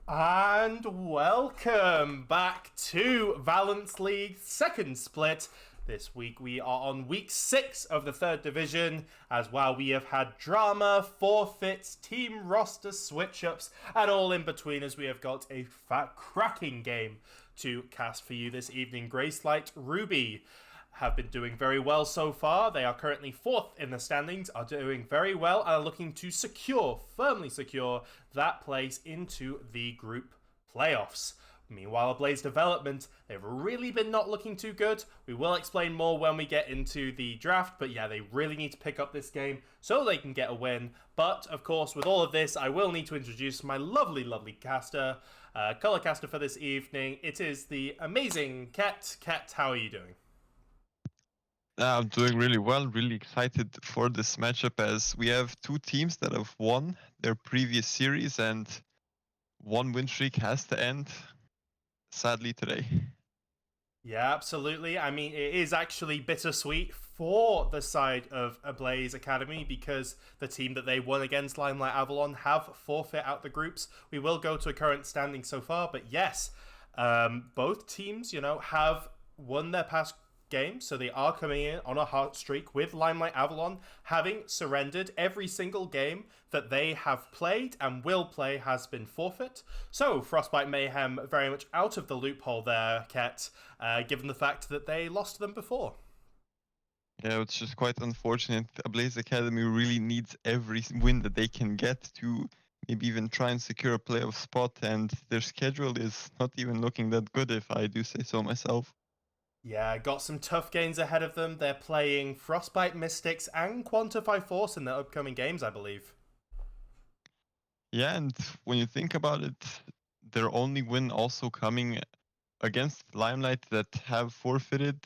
And welcome back to Valence League second split. This week we are on week 6 of the third division, as while we have had drama, forfeits, team roster switch-ups, and all in between, as we have got a cracking game to cast for you this evening. Gracelight, Ruby have been doing very well so far. They are currently 4th in the standings, are doing very well, and are looking to firmly secure that place into the group playoffs. Meanwhile, Ablaze development, they've really been not looking too good. We will explain more when we get into the draft, but yeah, they really need to pick up this game so they can get a win. But, of course, with all of this, I will need to introduce my lovely caster, color caster for this evening. It is the amazing Ket. Ket, how are you doing? I'm doing really well, really excited for this matchup as we have two teams that have won their previous series and one win streak has to end, sadly, today. Yeah, absolutely. I mean, it is actually bittersweet for the side of Ablaze Academy because the team that they won against, Limelight Avalon, have forfeit out the groups. We will go to a current standing so far, but yes, both teams, have won their past game, so they are coming in on a hot streak with Limelight Avalon having surrendered. Every single game that they have played and will play has been forfeit. So Frostbite Mayhem very much out of the loophole there, Ket, given the fact that they lost them before. Yeah, it's just quite unfortunate. Ablaze Academy really needs every win that they can get to maybe even try and secure a playoff spot, and their schedule is not even looking that good, if I do say so myself. Yeah, got some tough games ahead of them. They're playing Frostbite Mystics and Quantify Force in their upcoming games, I believe. Yeah, and when you think about it, their only win also coming against Limelight that have forfeited.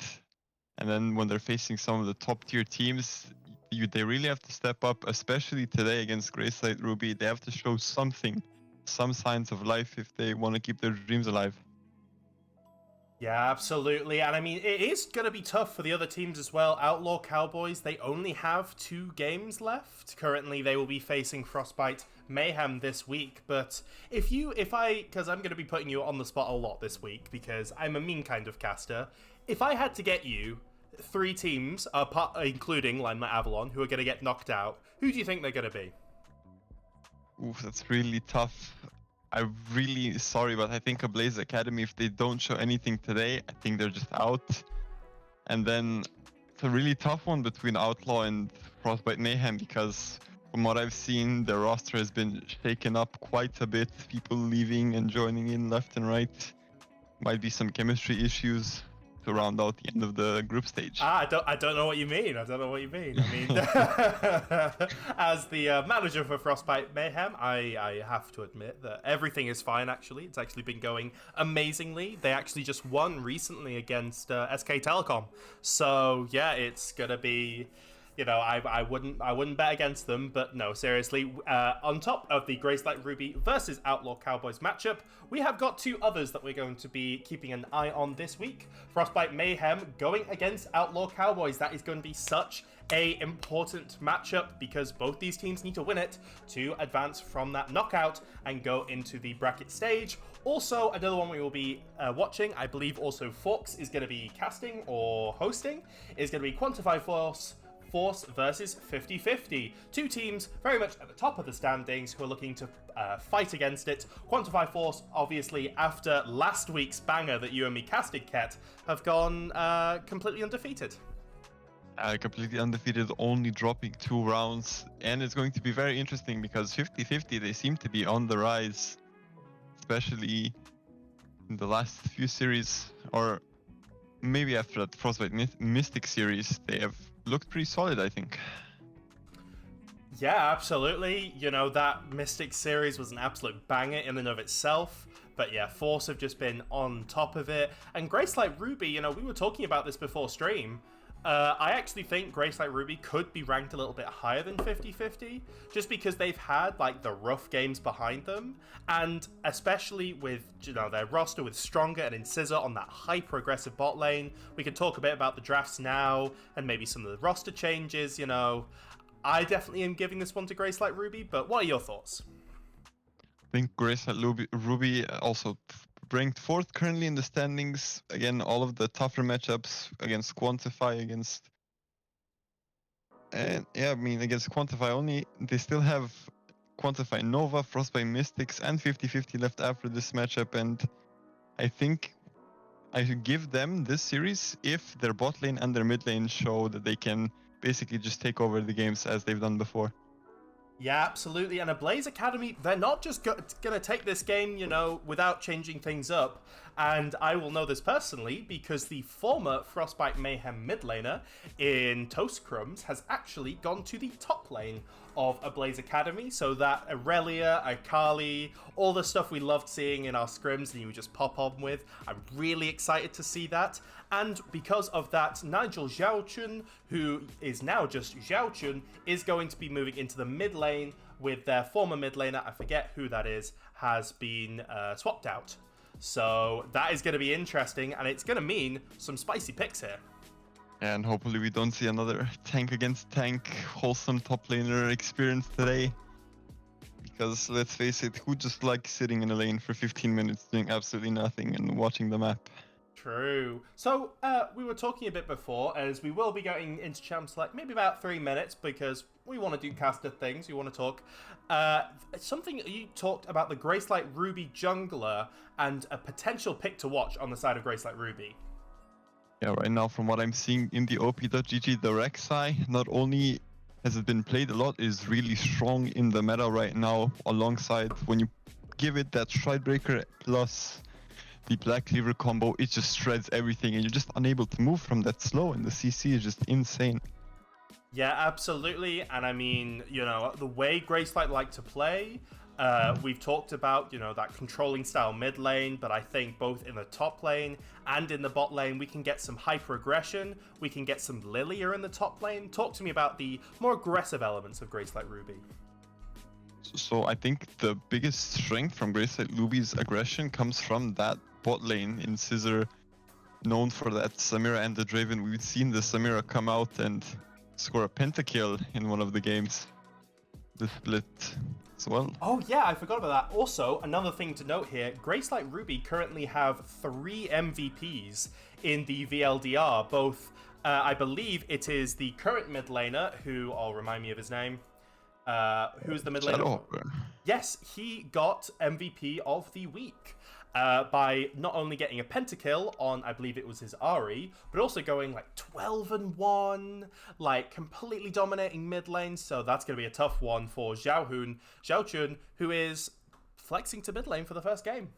And then when they're facing some of the top tier teams, they really have to step up, especially today against Gracelight Ruby. They have to show something, some signs of life if they want to keep their dreams alive. Yeah, absolutely. And I mean, it is going to be tough for the other teams as well. Outlaw Cowboys, they only have 2 games left. Currently, they will be facing Frostbite Mayhem this week. But because I'm going to be putting you on the spot a lot this week because I'm a mean kind of caster. If I had to get you 3 teams, including Limelight Avalon, who are going to get knocked out, who do you think they're going to be? Oof, that's really tough. I'm really sorry, but I think Ablaze Academy, if they don't show anything today, I think they're just out. And then it's a really tough one between Outlaw and Frostbite Mayhem because from what I've seen, their roster has been shaken up quite a bit. People leaving and joining in left and right. Might be some chemistry issues to round out the end of the group stage. I don't know what you mean. I don't know what you mean. I mean, as the manager for Frostbite Mayhem, I have to admit that everything is fine, actually. It's actually been going amazingly. They actually just won recently against SK Telecom. So, yeah, it's going to be... I wouldn't bet against them, but no, seriously. On top of the Gracelight Ruby versus Outlaw Cowboys matchup, we have got 2 others that we're going to be keeping an eye on this week. Frostbite Mayhem going against Outlaw Cowboys. That is going to be such a important matchup because both these teams need to win it to advance from that knockout and go into the bracket stage. Also, another one we will be watching, I believe also Fox is going to be casting or hosting, is going to be Quantify Force versus 50-50. 2 teams very much at the top of the standings who are looking to fight against it. Quantify Force, obviously, after last week's banger that you and me casted, Ket, have gone completely undefeated. Completely undefeated, only dropping 2 rounds. And it's going to be very interesting because 50-50, they seem to be on the rise, especially in the last few series, or maybe after that Frostbite Mystic series, they have looked pretty solid, I think. Yeah, absolutely. That Mystic series was an absolute banger in and of itself. But yeah, Force have just been on top of it. And Gracelight Ruby, we were talking about this before stream. I actually think Gracelight Ruby could be ranked a little bit higher than 50-50, just because they've had the rough games behind them, and especially with their roster with Stronger and Incisor on that hyper-aggressive bot lane. We can talk a bit about the drafts now, and maybe some of the roster changes, I definitely am giving this one to Gracelight Ruby, but what are your thoughts? think Ruby also ranked fourth currently in the standings. Again, all of the tougher matchups against Quantify, against Quantify only, they still have Quantify Nova, Frostbite Mystics, and 50-50 left after this matchup, and I think I should give them this series if their bot lane and their mid lane show that they can basically just take over the games as they've done before. Yeah, absolutely. And Ablaze Academy, they're not just going to take this game, without changing things up. And I will know this personally because the former Frostbite Mayhem mid laner in Toast Crumbs has actually gone to the top lane of Ablaze Academy. So that Aurelia, Akali, all the stuff we loved seeing in our scrims and you would just pop on with. I'm really excited to see that. And because of that, Nigel Xiaochun, who is now just Xiaochun, is going to be moving into the mid lane with their former mid laner, I forget who that is, has been swapped out. So that is going to be interesting, and it's going to mean some spicy picks here. And hopefully we don't see another tank against tank wholesome top laner experience today. Because let's face it, who just likes sitting in a lane for 15 minutes doing absolutely nothing and watching the map? True. So, we were talking a bit before, as we will be going into Champ Select maybe about 3 minutes, because we want to do caster things, we want to talk. Something you talked about the Gracelight Ruby jungler, and a potential pick to watch on the side of Gracelight Ruby. Yeah, right now from what I'm seeing in the OP.GG, the Rek'Sai, not only has it been played a lot, is really strong in the meta right now, alongside when you give it that Stridebreaker plus the Black Cleaver combo, it just shreds everything and you're just unable to move from that slow, and the CC is just insane. Yeah, absolutely. And I mean, the way Gracelight like to play, we've talked about, that controlling style mid lane, but I think both in the top lane and in the bot lane, we can get some hyper aggression. We can get some Lilia in the top lane. Talk to me about the more aggressive elements of Gracelight Ruby. So I think the biggest strength from Gracelight Ruby's aggression comes from that bot lane in Scissor, known for that Samira and the Draven. We've seen the Samira come out and score a pentakill in one of the games. The split as well. Oh yeah, I forgot about that. Also, another thing to note here, Gracelight Ruby currently have 3 MVPs in the VLDR. Both, I believe it is the current mid laner, who, I'll remind me of his name. Who's the mid laner? Yes, he got MVP of the week. By not only getting a pentakill on, I believe it was his Ahri, but also going like 12-1, like completely dominating mid lane. So that's going to be a tough one for Xiaochun, who is flexing to mid lane for the first game.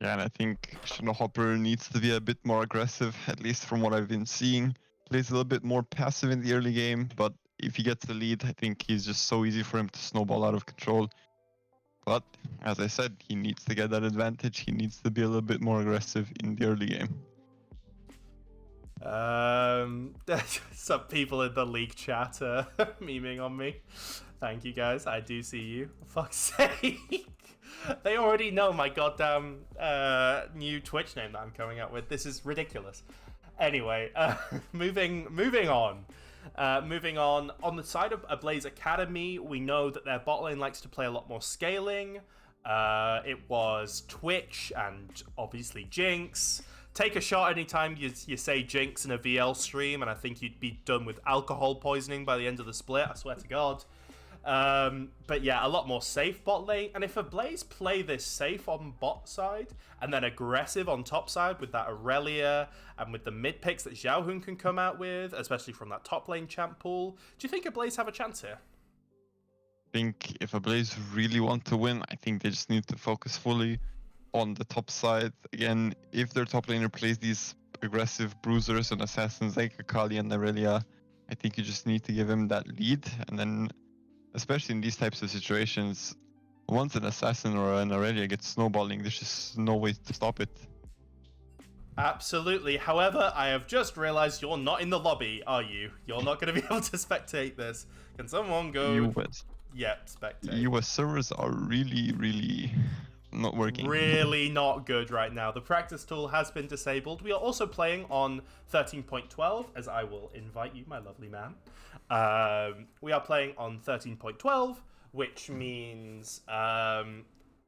Yeah, and I think Hopper needs to be a bit more aggressive, at least from what I've been seeing. Plays a little bit more passive in the early game, but if he gets the lead, I think he's just so easy for him to snowball out of control. But, as I said, he needs to get that advantage. He needs to be a little bit more aggressive in the early game. Some people in the league chat are memeing on me. Thank you, guys. I do see you. For fuck's sake. They already know my goddamn new Twitch name that I'm coming up with. This is ridiculous. Anyway, moving on. Moving on the side of Ablaze Academy, we know that their bot lane likes to play a lot more scaling. It was Twitch and obviously Jinx. Take a shot anytime you say Jinx in a VL stream, and I think you'd be done with alcohol poisoning by the end of the split, I swear to God. But yeah, a lot more safe bot lane. And if Ablaze play this safe on bot side and then aggressive on top side with that Aurelia and with the mid picks that Xiaohun can come out with, especially from that top lane champ pool, do you think Ablaze have a chance here? I think if Ablaze really want to win, I think they just need to focus fully on the top side. Again, if their top laner plays these aggressive bruisers and assassins like Akali and Aurelia, I think you just need to give him that lead, and then especially in these types of situations, once an assassin or an Aurelia gets snowballing, there's just no way to stop it. Absolutely. However, I have just realized you're not in the lobby, are you? You're not going to be able to spectate this. Can someone go... Yep, spectate. US servers are really not working. Really not good right now. The practice tool has been disabled. We are also playing on 13.12, as I will invite you, my lovely man. We are playing on 13.12, which means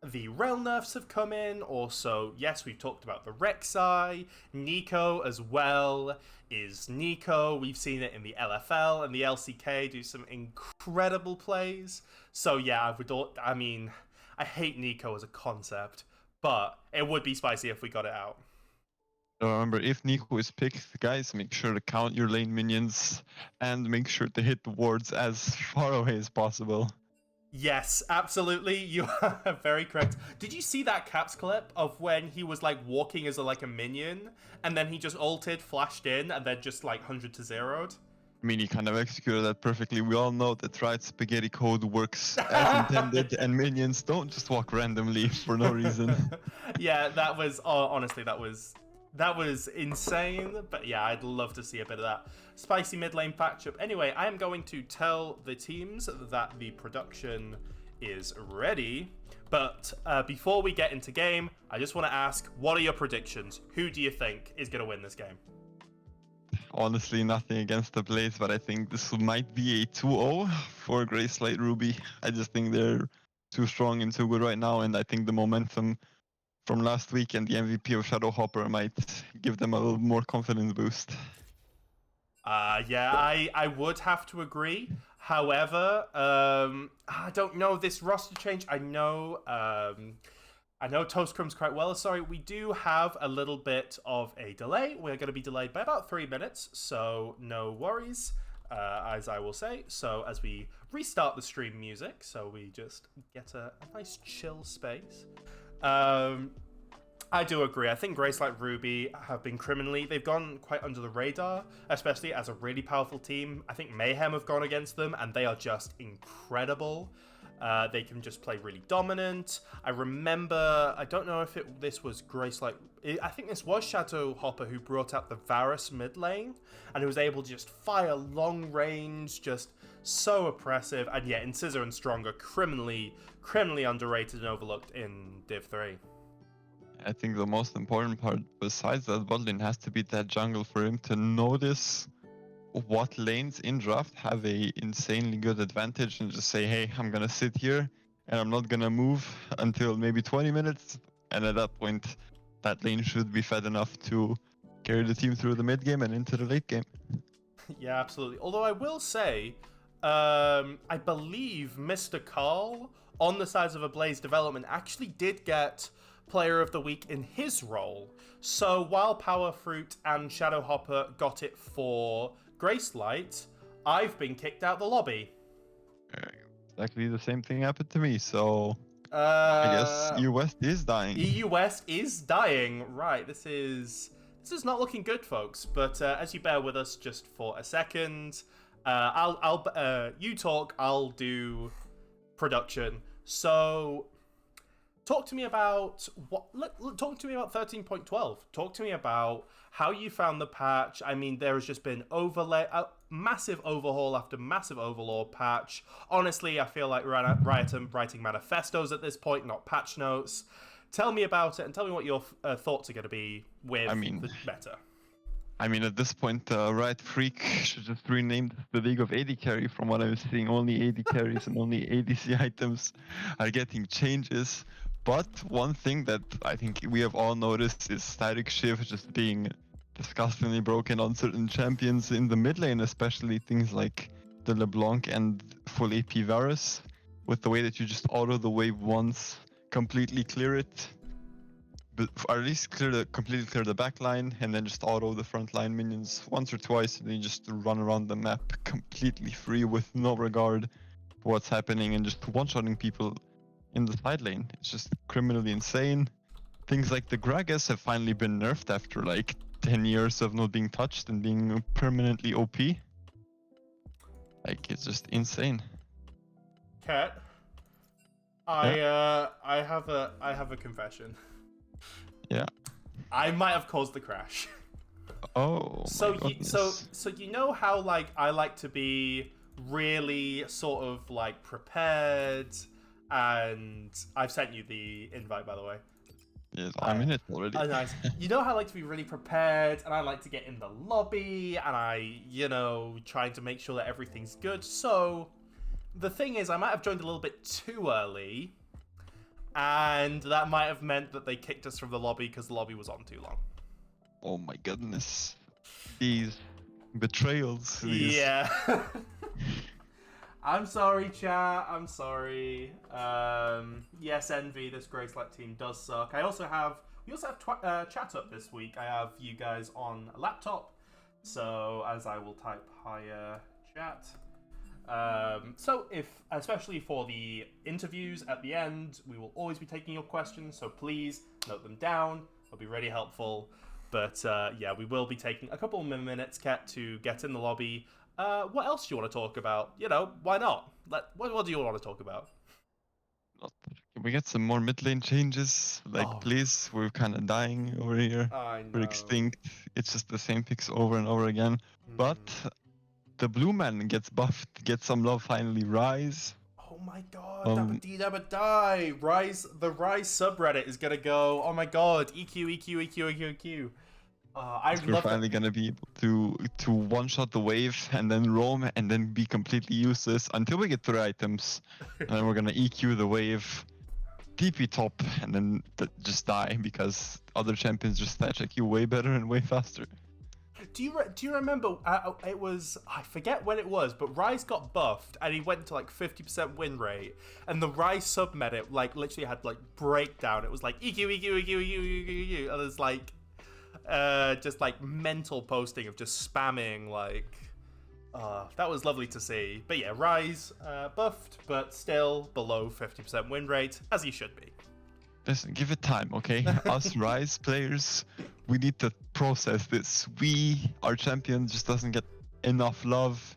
the Rel nerfs have come in. Also, yes, we've talked about the Rek'Sai. Nico as well is Nico. We've seen it in the LFL and the LCK do some incredible plays. So yeah, I hate Nico as a concept, but it would be spicy if we got it out. Remember, if Nico is picked, guys, make sure to count your lane minions and make sure to hit the wards as far away as possible. Yes, absolutely. You are very correct. Did you see that Caps clip of when he was like walking as a minion, and then he just ulted, flashed in, and then just like 100 to 0'd? I mean, he kind of executed that perfectly. We all know that right spaghetti code works as intended, and minions don't just walk randomly for no reason. Yeah, that was honestly that was insane. But yeah, I'd love to see a bit of that spicy mid lane matchup. Anyway, I am going to tell the teams that the production is ready. But before we get into game, I just want to ask, what are your predictions? Who do you think is going to win this game? Honestly, nothing against the Ablaze, but I think this might be a 2-0 for Gracelight Ruby. I just think they're too strong and too good right now, and I think the momentum from last week and the MVP of Shadowhopper might give them a little more confidence boost. Yeah, I would have to agree. However, I don't know this roster change. I know Toast Crumbs quite well. Sorry, we do have a little bit of a delay. We're going to be delayed by about 3 minutes, so no worries, as I will say. So as we restart the stream music, so we just get a nice chill space. I do agree. I think Gracelight Ruby have been they've gone quite under the radar, especially as a really powerful team. I think Mayhem have gone against them, and they are just incredible. They can just play really dominant. I remember, I don't know if this was Gracelight, I think this was Shadowhopper who brought out the Varus mid lane, and who was able to just fire long range, just so oppressive. And yeah, Incisor and Stronger, criminally underrated and overlooked in Div 3. I think the most important part, besides that bot lane, has to be that jungle for him to notice what lanes in draft have a insanely good advantage and just say, hey, I'm gonna sit here and I'm not gonna move until maybe 20 minutes. And at that point, that lane should be fed enough to carry the team through the mid game and into the late game. Yeah, absolutely. Although I will say, I believe Mr. Carl on the sides of Ablaze Development actually did get Player of the Week in his role. So while Power Fruit and Shadowhopper got it for Gracelight, I've been kicked out the lobby. Exactly the same thing happened to me, so I guess EU West is dying. EU West is dying. Right, this is not looking good, folks. But as you bear with us just for a second, you talk, I'll do production. So talk to me about 13.12. Talk to me about how you found the patch. I mean, there has just been massive overhaul after massive overlord patch. Honestly, I feel like Riot are writing manifestos at this point, not patch notes. Tell me about it and tell me what your thoughts are going to be with the meta. I mean, at this point, Riot Freak should just rename the League of AD Carry. From what I'm seeing, only AD carries and only ADC items are getting changes. But one thing that I think we have all noticed is Static Shift just being disgustingly broken on certain champions in the mid lane, especially things like the LeBlanc and full AP Varus, with the way that you just auto the wave once, completely clear it, or at least completely clear the back line, and then just auto the front line minions once or twice, and then you just run around the map completely free with no regard for what's happening and just one-shotting people in the side lane. It's just criminally insane. Things like the Gragas have finally been nerfed after like 10 years of not being touched and being permanently OP. Like, it's just insane. Kat, I have a confession. Yeah. I might have caused the crash. Oh. So you know how like I like to be really sort of like prepared. And I've sent you the invite, by the way. Yes, I'm in it already. Oh, nice. You know how I like to be really prepared, and I like to get in the lobby, and I, trying to make sure that everything's good. So, the thing is, I might have joined a little bit too early, and that might have meant that they kicked us from the lobby because the lobby was on too long. Oh my goodness. These betrayals. These... Yeah. I'm sorry, chat. I'm sorry. Yes, Envy, this Gracelight team does suck. We also have chat up this week. I have you guys on a laptop, so as I will type higher chat. So especially for the interviews at the end, we will always be taking your questions, so please note them down. It'll be really helpful. But yeah, we will be taking a couple of minutes, Ket, to get in the lobby. What else do you want to talk about? You know, why not? What do you want to talk about? Can we get some more mid lane changes? Please, we're kind of dying over here. I know. We're extinct. It's just the same picks over and over again. But the blue man gets buffed, gets some love finally. Rise. Oh my god, Dabba die. The Rise subreddit is gonna go. Oh my god, EQ. We're finally gonna be able to one-shot the wave and then roam and then be completely useless until we get 3 items. And then we're gonna EQ the wave, TP top, and then just die because other champions just stat check you way better and way faster. Do you remember? It was, I forget when it was, but Rise got buffed and he went to like 50% win rate, and the Rise submeta like literally had like breakdown. It was like EQ, and there's like just like mental posting of just spamming like. That was lovely to see. But yeah, Rise buffed, but still below 50% win rate, as he should be. Listen, give it time, okay? Us Rise players, we need to process this. Our champion just doesn't get enough love.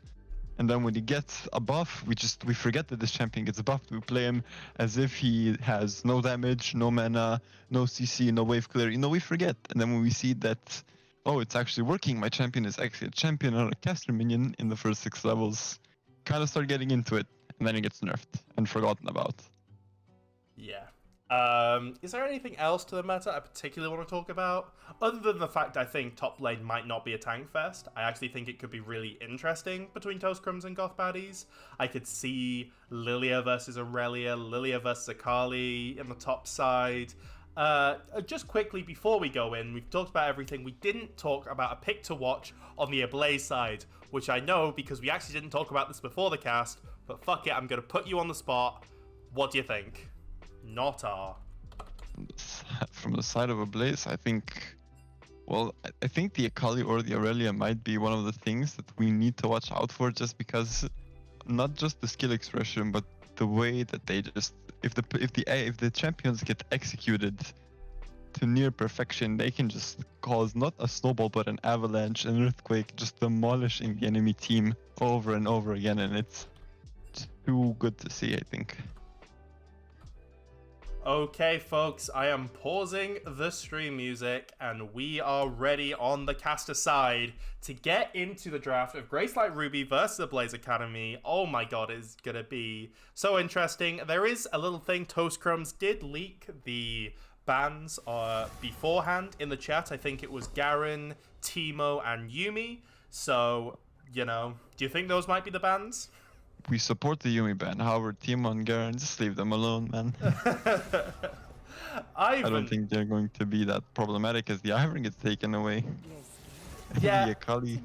And then when he gets a buff, we forget that this champion gets buffed. We play him as if he has no damage, no mana, no CC, no wave clear. You know, we forget. And then when we see that, oh, it's actually working, my champion is actually a champion or a caster minion in the first 6 levels, kind of start getting into it. And then it gets nerfed and forgotten about. Yeah. Is there anything else to the meta I particularly want to talk about? Other than the fact I think top lane might not be a tank fest, I actually think it could be really interesting between Toastcrumbs and Goth baddies. I could see Lilia versus Aurelia, Lilia versus Akali in the top side. Just quickly before we go in, we've talked about everything. We didn't talk about a pick to watch on the Ablaze side, which I know because we actually didn't talk about this before the cast, but fuck it, I'm going to put you on the spot. What do you think? Not R. From the side of Ablaze, I think the Akali or the Aurelia might be one of the things that we need to watch out for, just because not just the skill expression, but the way that they just if the champions get executed to near perfection, they can just cause not a snowball but an avalanche, an earthquake, just demolishing the enemy team over and over again, and it's too good to see, I think. Okay, folks, I am pausing the stream music, and we are ready on the caster side to get into the draft of Gracelight Ruby versus the Ablaze Academy. Oh my god, it's gonna be so interesting. There is a little thing, Toastcrumbs did leak the bans beforehand in the chat. I think it was Garen, Teemo, and Yuumi. So, you know, do you think those might be the bans? We support the Yuumi ban. However, Teemo and Garen, just leave them alone, man. I don't think they're going to be that problematic as the Ivern gets taken away. Yeah. The Akali.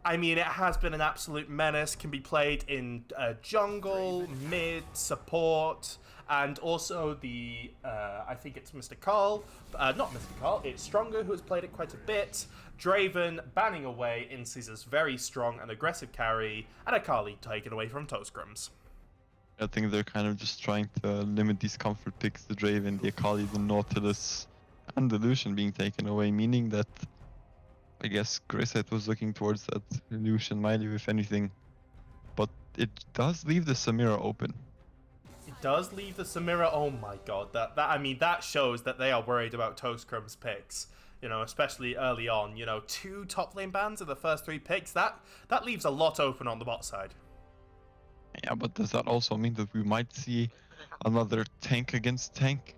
I mean, it has been an absolute menace. Can be played in jungle, mid, support, and also the, I think it's Mr. Carl. Not Mr. Carl, it's Stronger, who has played it quite a bit. Draven banning away Incis's very strong and aggressive carry, and Akali taken away from Toastcrumbs. I think they're kind of just trying to limit these comfort picks, the Draven, the Akali, the Nautilus, and the Lucian being taken away, meaning that I guess Gracelight was looking towards that Lucian might leave, if anything. But it does leave the Samira open. It does leave the Samira. Oh my god, that shows that they are worried about Toastcrumbs picks. You know, especially early on. You know, 2 top lane bans in the first 3 picks. That leaves a lot open on the bot side. Yeah, but does that also mean that we might see another tank against tank?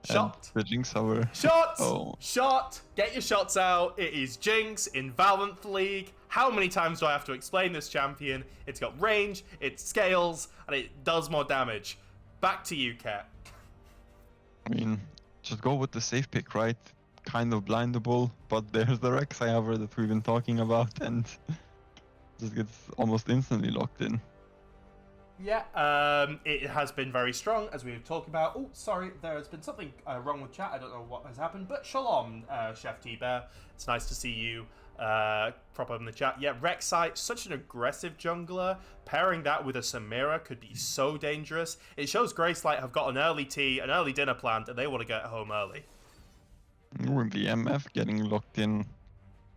Shot. And the Jinx over. Shots! Oh. Shot! Get your shots out. It is Jinx in Valorant League. How many times do I have to explain this champion? It's got range, it scales, and it does more damage. Back to you, Kat. I mean, just go with the safe pick, right? Kind of blindable, but there's the Rek'Sai hover that we've been talking about, and just gets almost instantly locked in. Yeah, it has been very strong, as we've talked about. Oh, sorry, there has been something wrong with chat. I don't know what has happened, but shalom, Chef T-Bear. It's nice to see you prop up in the chat. Yeah, Rek'Sai, such an aggressive jungler. Pairing that with a Samira could be so dangerous. It shows Gracelight have got an early tea, an early dinner planned, and they want to get home early. Or the MF getting locked in,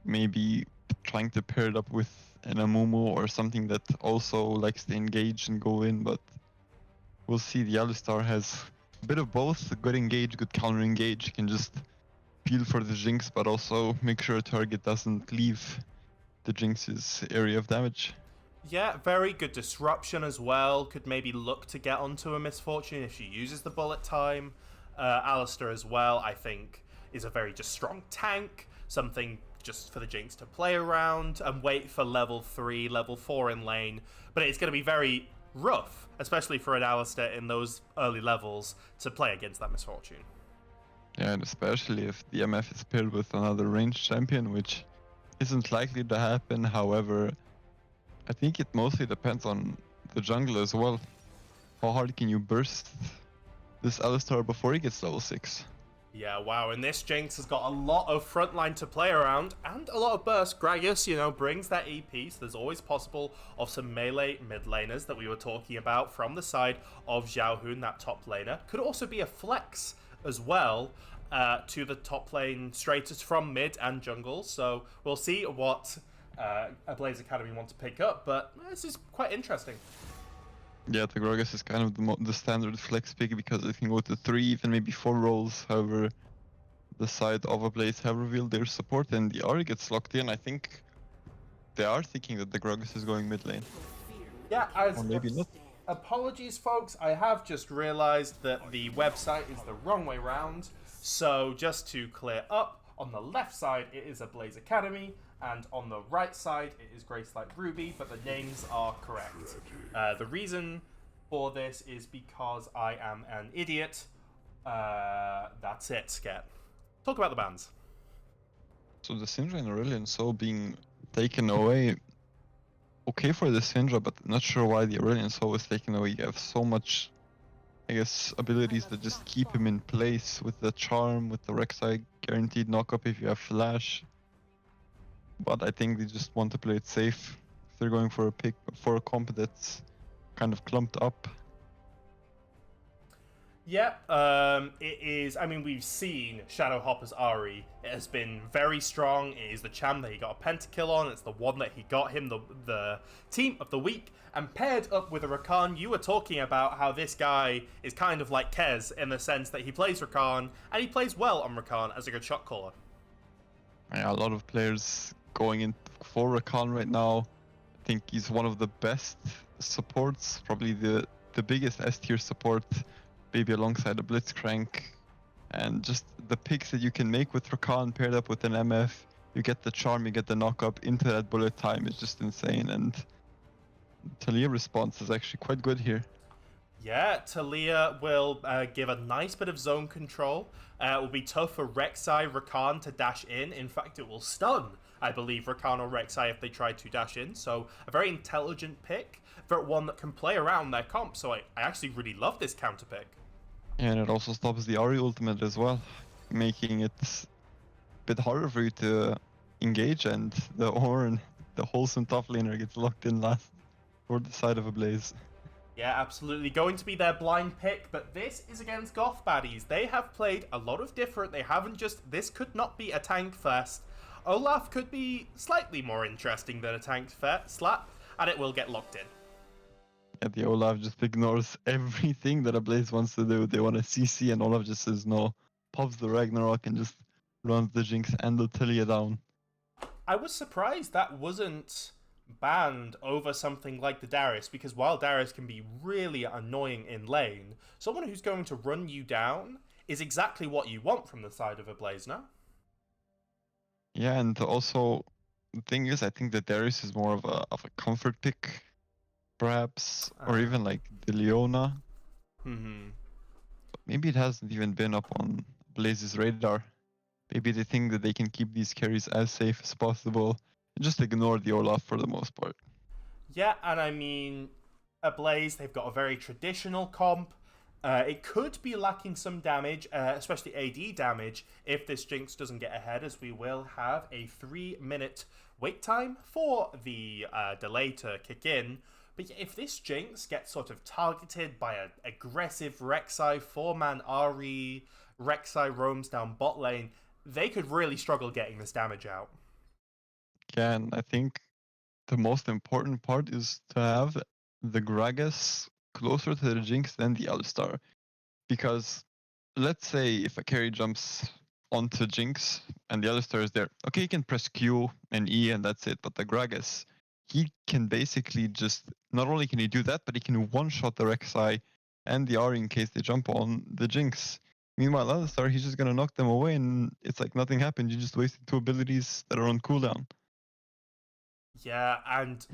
maybe trying to pair it up with an Amumu or something that also likes to engage and go in, but we'll see. The Alistar has a bit of both, a good engage, good counter engage. You can just feel for the Jinx, but also make sure a target doesn't leave the Jinx's area of damage. Yeah, very good disruption as well. Could maybe look to get onto a Misfortune if she uses the bullet time. Alistair as well, I think, is a very just strong tank. Something just for the Jinx to play around and wait for level 3, level 4 in lane. But it's going to be very rough, especially for an Alistair in those early levels, to play against that Misfortune. Yeah, and especially if the MF is paired with another ranged champion, which isn't likely to happen. However, I think it mostly depends on the jungle as well. How hard can you burst this Alistar before he gets level 6? Yeah, wow, and this Jinx has got a lot of frontline to play around and a lot of burst. Gragas, brings that EP, so there's always possible of some melee mid laners that we were talking about from the side of Xiaohun, that top laner. Could also be a flex as well to the top lane straightest from mid and jungle, so we'll see what Ablaze Academy want to pick up, but this is quite interesting. Yeah, the Gragas is kind of the standard flex pick because it can go to 3, even maybe 4 rolls. However, the side of Ablaze have revealed their support and the Ahri gets locked in. I think they are thinking that the Gragas is going mid lane. Yeah, Or maybe not. apologies, folks. I have just realized that the website is the wrong way round. So just to clear up, on the left side it is Ablaze Academy, and on the right side it is Gracelight Ruby, but the names are correct. The reason for this is because I am an idiot. That's it, Sket. Talk about the bans. So the Syndra and Aurelion Soul being taken away, okay for the Syndra, but not sure why the Aurelion Soul was taken away. You have so much, I guess, abilities that just keep him in place with the Charm, with the Rek'Sai guaranteed knockup if you have Flash. But I think they just want to play it safe. They're going for a comp that's kind of clumped up. Yeah, it is. I mean, we've seen Shadowhopper's Ahri. It has been very strong. It is the champ that he got a pentakill on. It's the one that he got him the team of the week. And paired up with a Rakan, you were talking about how this guy is kind of like Kez in the sense that he plays Rakan, and he plays well on Rakan as a good shot caller. Yeah, a lot of players going in for Rakan right now. I think he's one of the best supports, probably the biggest S tier support, maybe alongside a Blitzcrank. And just the picks that you can make with Rakan paired up with an MF, you get the charm, you get the knockup into that bullet time, it's just insane. And Talia response is actually quite good here. Yeah, Talia will give a nice bit of zone control. It will be tough for Rek'Sai, Rakan to dash in. In fact, it will stun, I believe, Rakan or Rek'Sai if they try to dash in. So a very intelligent pick, but one that can play around their comp. So I actually really love this counter pick. And it also stops the Ahri ultimate as well, making it a bit harder for you to engage, and the Ornn, the wholesome top laner, gets locked in last for the side of Ablaze. Yeah, absolutely. Going to be their blind pick, but this is against Goth baddies. They have played a lot of different. They haven't just... This could not be a tank fest. Olaf could be slightly more interesting than a tank slap, and it will get locked in. Yeah, the Olaf just ignores everything that Ablaze wants to do. They want to CC, and Olaf just says no. Pops the Ragnarok and just runs the Jinx and the Talia down. I was surprised that wasn't banned over something like the Darius, because while Darius can be really annoying in lane, someone who's going to run you down is exactly what you want from the side of Ablaze now. Yeah, and also the thing is, I think that Darius is more of a comfort pick, perhaps, or even like the Leona. maybe it hasn't even been up on Blaze's radar. Maybe they think that they can keep these carries as safe as possible and just ignore the Olaf for the most part. Yeah, and I mean, Ablaze, they've got a very traditional comp. It could be lacking some damage, especially AD damage, if this Jinx doesn't get ahead, as we will have a 3-minute wait time for the delay to kick in. But if this Jinx gets sort of targeted by an aggressive Rek'Sai 4-man Ahri, Rek'Sai roams down bot lane, they could really struggle getting this damage out. Yeah, and I think the most important part is to have the Gragas closer to the Jinx than the Alistar. Because let's say if a carry jumps onto Jinx and the Alistar is there, okay, he can press Q and E and that's it. But the Gragas, he can basically just, not only can he do that, but he can one-shot the Rek'Sai and the Ahri in case they jump on the Jinx. Meanwhile, Alistar, he's just gonna knock them away and it's like nothing happened. You just wasted 2 abilities that are on cooldown. Yeah, and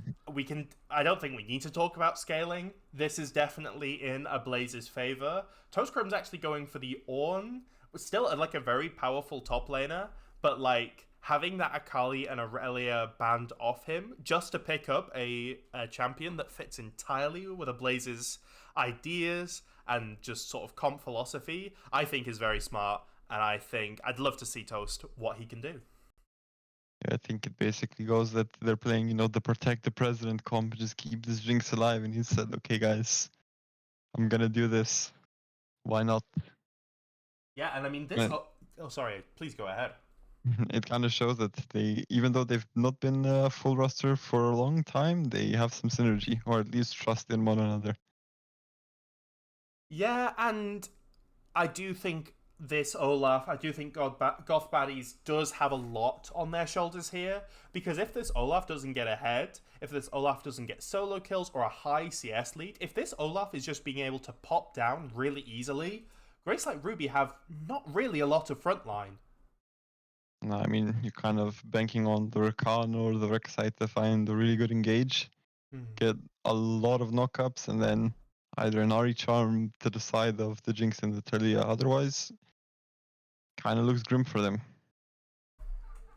I don't think we need to talk about scaling. This is definitely in Ablaze's favor. Toastchrome's actually going for the Ornn, still like a very powerful top laner, but like having that Akali and Aurelia banned off him just to pick up a champion that fits entirely with Ablaze's ideas and just sort of comp philosophy, I think is very smart. And I think I'd love to see Toast what he can do. I think it basically goes that they're playing, the protect the president comp, just keep this Jinx alive. And he said, okay, guys, I'm gonna do this. Why not? Yeah, and I mean this. Oh, sorry. Please go ahead. It kind of shows that they, even though they've not been a full roster for a long time, they have some synergy, or at least trust in one another. Yeah, and I do think this Olaf, I do think Goth Baddies does have a lot on their shoulders here, because if this Olaf doesn't get ahead, if this Olaf doesn't get solo kills or a high CS lead, if this Olaf is just being able to pop down really easily, Gracelight Ruby have not really a lot of frontline. No, I mean, you're kind of banking on the Rakan or the Rek'Sai to find a really good engage, get a lot of knockups, and then either an Ahri charm to the side of the Jinx and the Talia. Otherwise, kind of looks grim for them.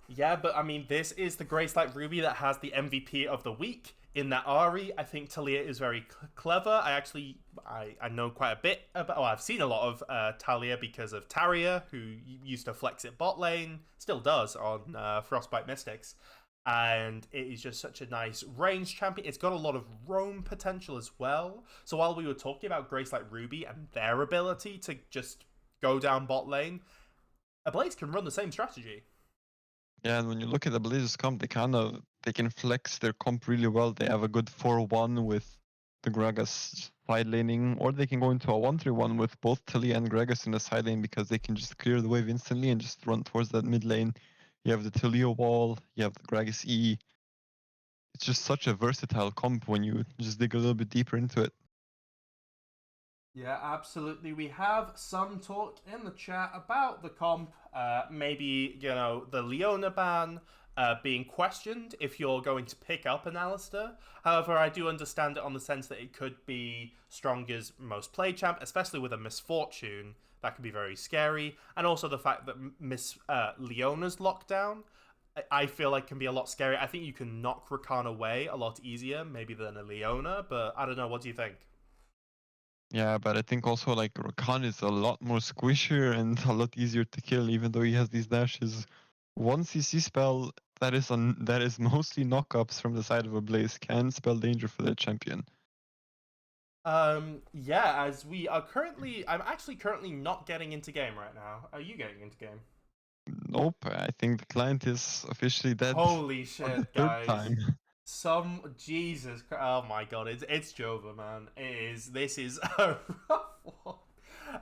Yeah, but I mean, this is the Gracelight Ruby that has the MVP of the week. In that Ahri, I think Talia is very clever. I know quite a bit about. I've seen a lot of Talia because of Taria, who used to flex it bot lane, still does on Frostbite Mystics, and it is just such a nice range champion. It's got a lot of roam potential as well. So while we were talking about Gracelight Ruby and their ability to just go down bot lane, Ablaze can run the same strategy. Yeah, and when you look at the Blazers comp, they can flex their comp really well. They have a good 4-1 with the Gragas side laning, or they can go into a 1-3-1 with both Talia and Gragas in the side lane because they can just clear the wave instantly and just run towards that mid lane. You have the Talia wall, you have the Gragas E. It's just such a versatile comp when you just dig a little bit deeper into it. Yeah, absolutely. We have some talk in the chat about the comp. Maybe, the Leona ban being questioned if you're going to pick up an Alistair. However, I do understand it on the sense that it could be Stronger's most played champ, especially with a Misfortune. That could be very scary. And also the fact that Leona's lockdown, I feel like can be a lot scary. I think you can knock Rakan away a lot easier, maybe than a Leona, but I don't know. What do you think? Yeah, but I think also like Rakan is a lot more squishier and a lot easier to kill, even though he has these dashes. One CC spell that is mostly knockups from the side of Ablaze can spell danger for their champion. Yeah, as we are I'm actually currently not getting into game right now. Are you getting into game? Nope, I think the client is officially dead. Holy For the shit, third guys. time. Jesus Christ. Oh my god, it's Jova, man. This is a rough one.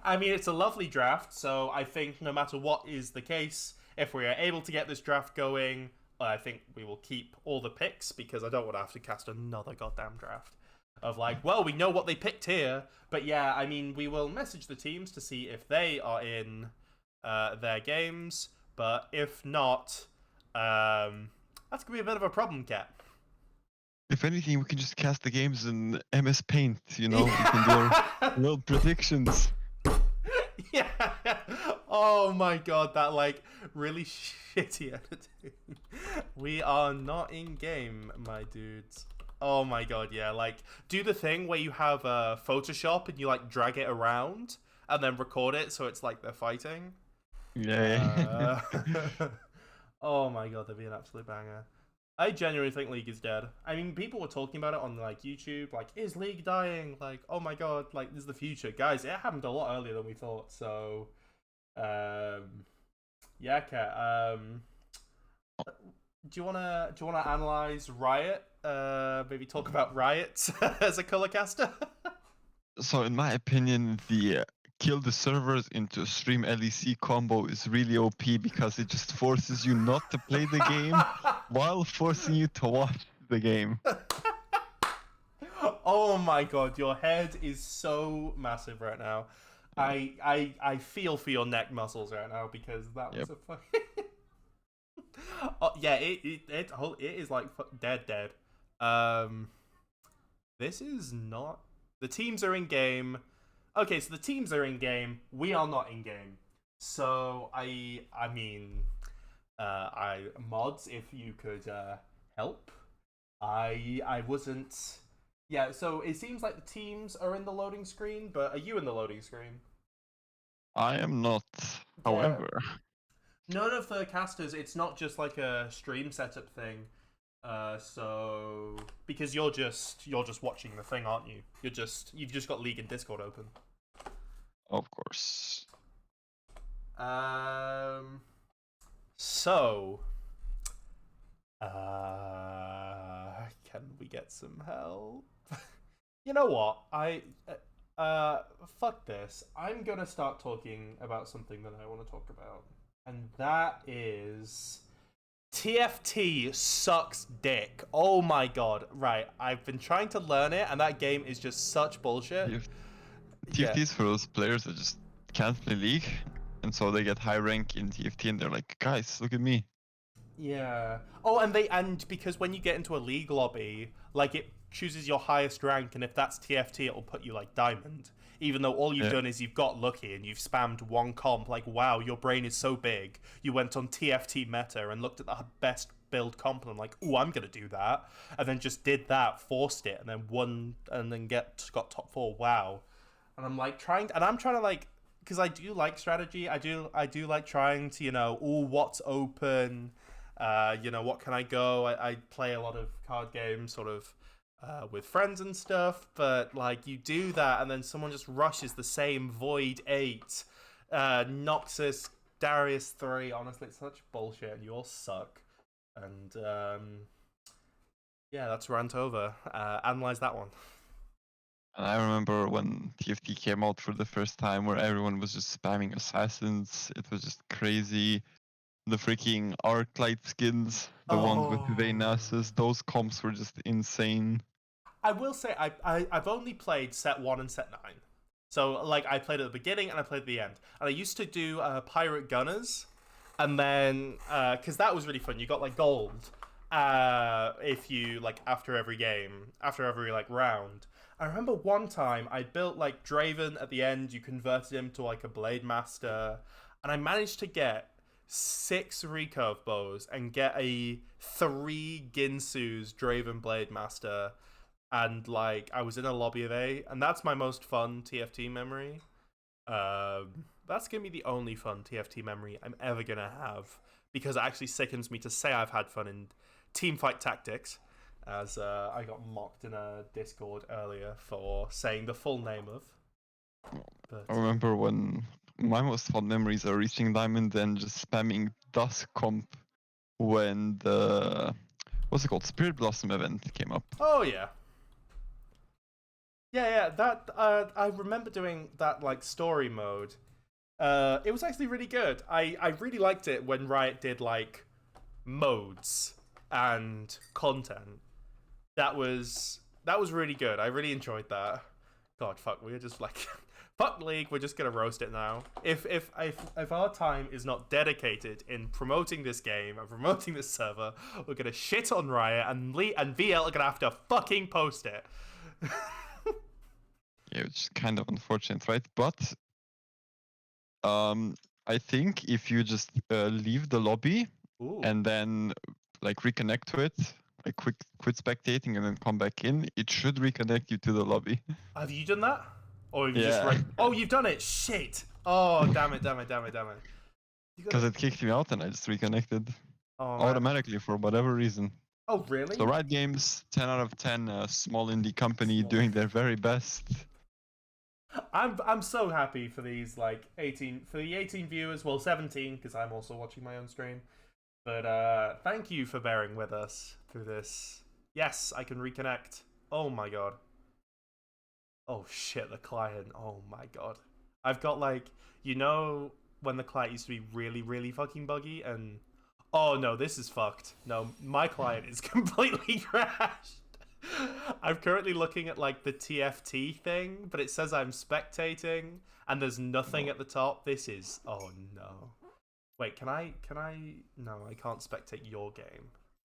I mean, it's a lovely draft, so I think no matter what is the case, if we are able to get this draft going, I think we will keep all the picks because I don't want to have to cast another goddamn draft of like, well, we know what they picked here, but yeah, I mean, we will message the teams to see if they are in their games, but if not, that's gonna be a bit of a problem, Cat. If anything, we can just cast the games in MS Paint, We can do our world predictions. Yeah. Oh my god, that like really shitty editing. We are not in game, my dudes. Oh my god, yeah. Like, do the thing where you have Photoshop and you like drag it around and then record it so it's like they're fighting. Yeah. Uh, oh my god, that'd be an absolute banger. I genuinely think League is dead. I mean, people were talking about it on like YouTube, like, is League dying? Like, oh my god, like this is the future, guys. It happened a lot earlier than we thought. So, yeah, Kat. Do you wanna analyze Riot? Maybe talk about Riot as a color caster. So in my opinion, the kill the servers into stream LEC combo is really OP because it just forces you not to play the game while forcing you to watch the game. Oh my god, your head is so massive right now. I feel for your neck muscles right now because that was Yep. a fucking. Oh, yeah, it is like dead. Um, this is not. The teams are in game. Okay, so the teams are in game. We are not in game. So I mean, I mods if you could help. I wasn't. Yeah, so it seems like the teams are in the loading screen, but are you in the loading screen? I am not, Yeah. however. None of the casters, it's not just like a stream setup thing. So because you're just watching the thing, aren't you? You've just got League and Discord open. Of course. So can we get some help? You know what? Fuck this. I'm gonna start talking about something that I want to talk about, and that is TFT sucks dick. Oh my god. Right, I've been trying to learn it, and that game is just such bullshit. TFT is for those players that just can't play League, and so they get high rank in TFT, and they're like, guys, look at me. Yeah. Oh, and because when you get into a league lobby, like it chooses your highest rank, and if that's TFT, it'll put you like diamond. Even though all you've Yeah. done is you've got lucky and you've spammed one comp. Like, wow, your brain is so big. You went on TFT meta and looked at the best build comp, and I'm like, oh, I'm gonna do that, and then just did that, forced it, and then won, and then got top 4. Wow. And I'm like I'm trying to like, because I do like strategy. I do like trying to, what's open. What can I go? I play a lot of card games, sort of, with friends and stuff. But like, you do that, and then someone just rushes the same Void 8, Noxus, Darius 3. Honestly, it's such bullshit, and you all suck. And yeah, that's rant over. Analyze that one. And I remember when TFT came out for the first time, where everyone was just spamming assassins. It was just crazy. The freaking Arclight skins, the ones with Oh. Veinasus, those comps were just insane. I will say I've only played set 1 and set 9. So like I played at the beginning and I played at the end. And I used to do pirate gunners, and then because that was really fun. You got like gold if you like after every game, after every like round. I remember one time I built like Draven at the end. You converted him to like a blade master, and I managed to get 6 recurve bows and get a 3 Ginsu's Draven blade master, and like I was in a lobby of 8, and that's my most fun TFT memory. That's gonna be the only fun TFT memory I'm ever gonna have, because it actually sickens me to say I've had fun in teamfight tactics, as I got mocked in a Discord earlier for saying the full name of. But I remember when my most fun memories are reaching Diamond and just spamming Dusk comp when the what's it called, Spirit Blossom event came up. oh yeah, that I remember doing that like story mode. It was actually really good. I really liked it when Riot did like modes and content. That was really good. I really enjoyed that. God, fuck, we're just like fuck League. We're just gonna roast it now. If our time is not dedicated in promoting this game and promoting this server, we're gonna shit on Riot, and VL are gonna have to fucking post it. Yeah, which is kind of unfortunate, right? But I think if you just leave the lobby Ooh. and then like reconnect to it, like quit spectating and then come back in, it should reconnect you to the lobby. Have you done that? Or have you just Yeah. Oh, you've done it! Shit! Oh, damn it, damn it, damn it, damn it. You Because gotta... it kicked me out and I just reconnected Oh, man. automatically for whatever reason. Oh, really? So Riot Games, 10 out of 10, small indie company Small. doing their very best. I'm so happy for these, like, 18... For the 18 viewers, well, 17, because I'm also watching my own stream. But, thank you for bearing with us through this. Yes, I can reconnect. Oh, my God. Oh, shit, the client. Oh, my God. I've got, like... You know when the client used to be really, really fucking buggy and... Oh, no, this is fucked. No, my client is completely crashed. I'm currently looking at, like, the TFT thing, but it says I'm spectating, and there's nothing at the top. This is... Oh, no. Wait, can I... No, I can't spectate your game.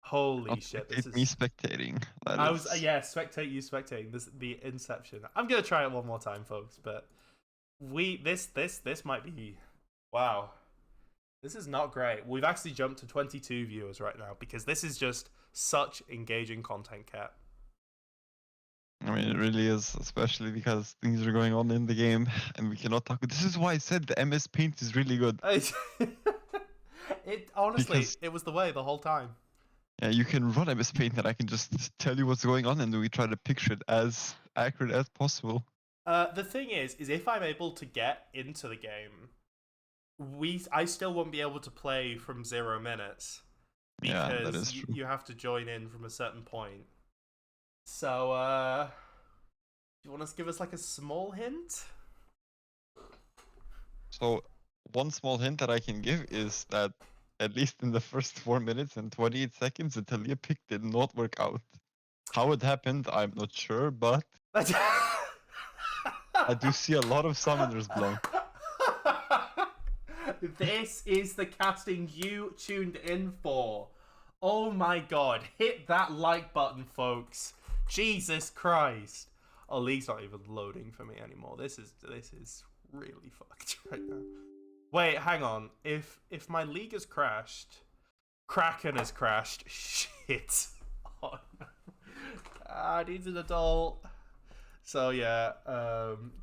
Holy Not shit, spectate this is... me spectating. That I is... was... yeah, spectate you spectating. This the Inception. I'm gonna try it one more time, folks, but... This might be... Wow. This is not great. We've actually jumped to 22 viewers right now, because this is just such engaging content, Cat. I mean, it really is, especially because things are going on in the game and we cannot talk. This is why I said the MS Paint is really good. It honestly, Because- it was the way the whole time. Yeah, you can run MS Paint and I can just tell you what's going on and we try to picture it as accurate as possible. The thing is if I'm able to get into the game, I still won't be able to play from 0 minutes. Yeah, that Because is true. you have to join in from a certain point. So, do you want to give us like a small hint? So, one small hint that I can give is that at least in the first 4 minutes and 28 seconds, the Talia pick did not work out. How it happened, I'm not sure, but I do see a lot of summoners blown. This is the casting you tuned in for. Oh my god, hit that like button, folks. Jesus Christ. Oh, League's not even loading for me anymore. This is really fucked right now. Wait, hang on. If my League has crashed, Kraken has crashed. Shit. Oh no. I need an adult. So yeah,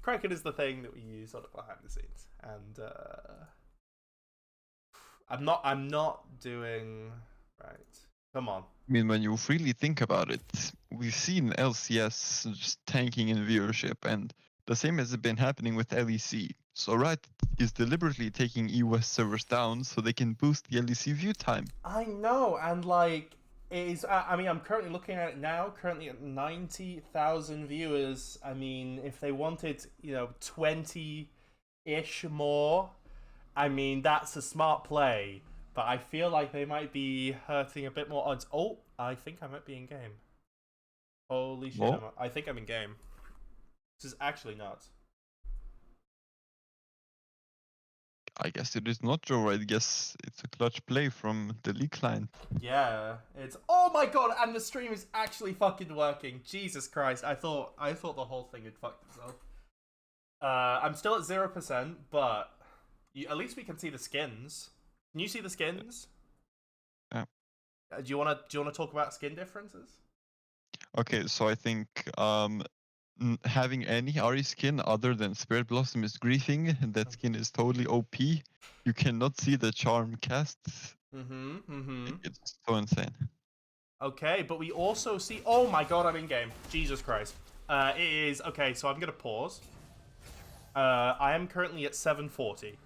Kraken is the thing that we use sort of behind the scenes, and I'm not doing right. Come on. I mean, when you really think about it, we've seen LCS just tanking in viewership, and the same has been happening with LEC. So Riot is deliberately taking E-West servers down so they can boost the LEC view time. I know, and like, it is. I mean, I'm currently looking at it now. Currently at 90,000 viewers. I mean, if they wanted, 20-ish more, I mean, that's a smart play. But I feel like they might be hurting a bit more odds. Oh, I think I might be in game. Holy shit! Well, I think I'm in game. This is actually nuts. I guess it is not Joe. I guess it's a clutch play from the League client. Yeah, it's... Oh my god, and the stream is actually fucking working. Jesus Christ, I thought the whole thing had fucked itself. I'm still at 0%, but at least we can see the skins. Can you see the skins? Yeah. Do you wanna talk about skin differences? Okay, so I think having any RE skin other than Spirit Blossom is griefing. That skin is totally OP. You cannot see the charm casts. It's so insane. Okay, but we also see... Oh my god, I'm in game. Jesus Christ. It is... Okay, so I'm gonna pause. I am currently at 740.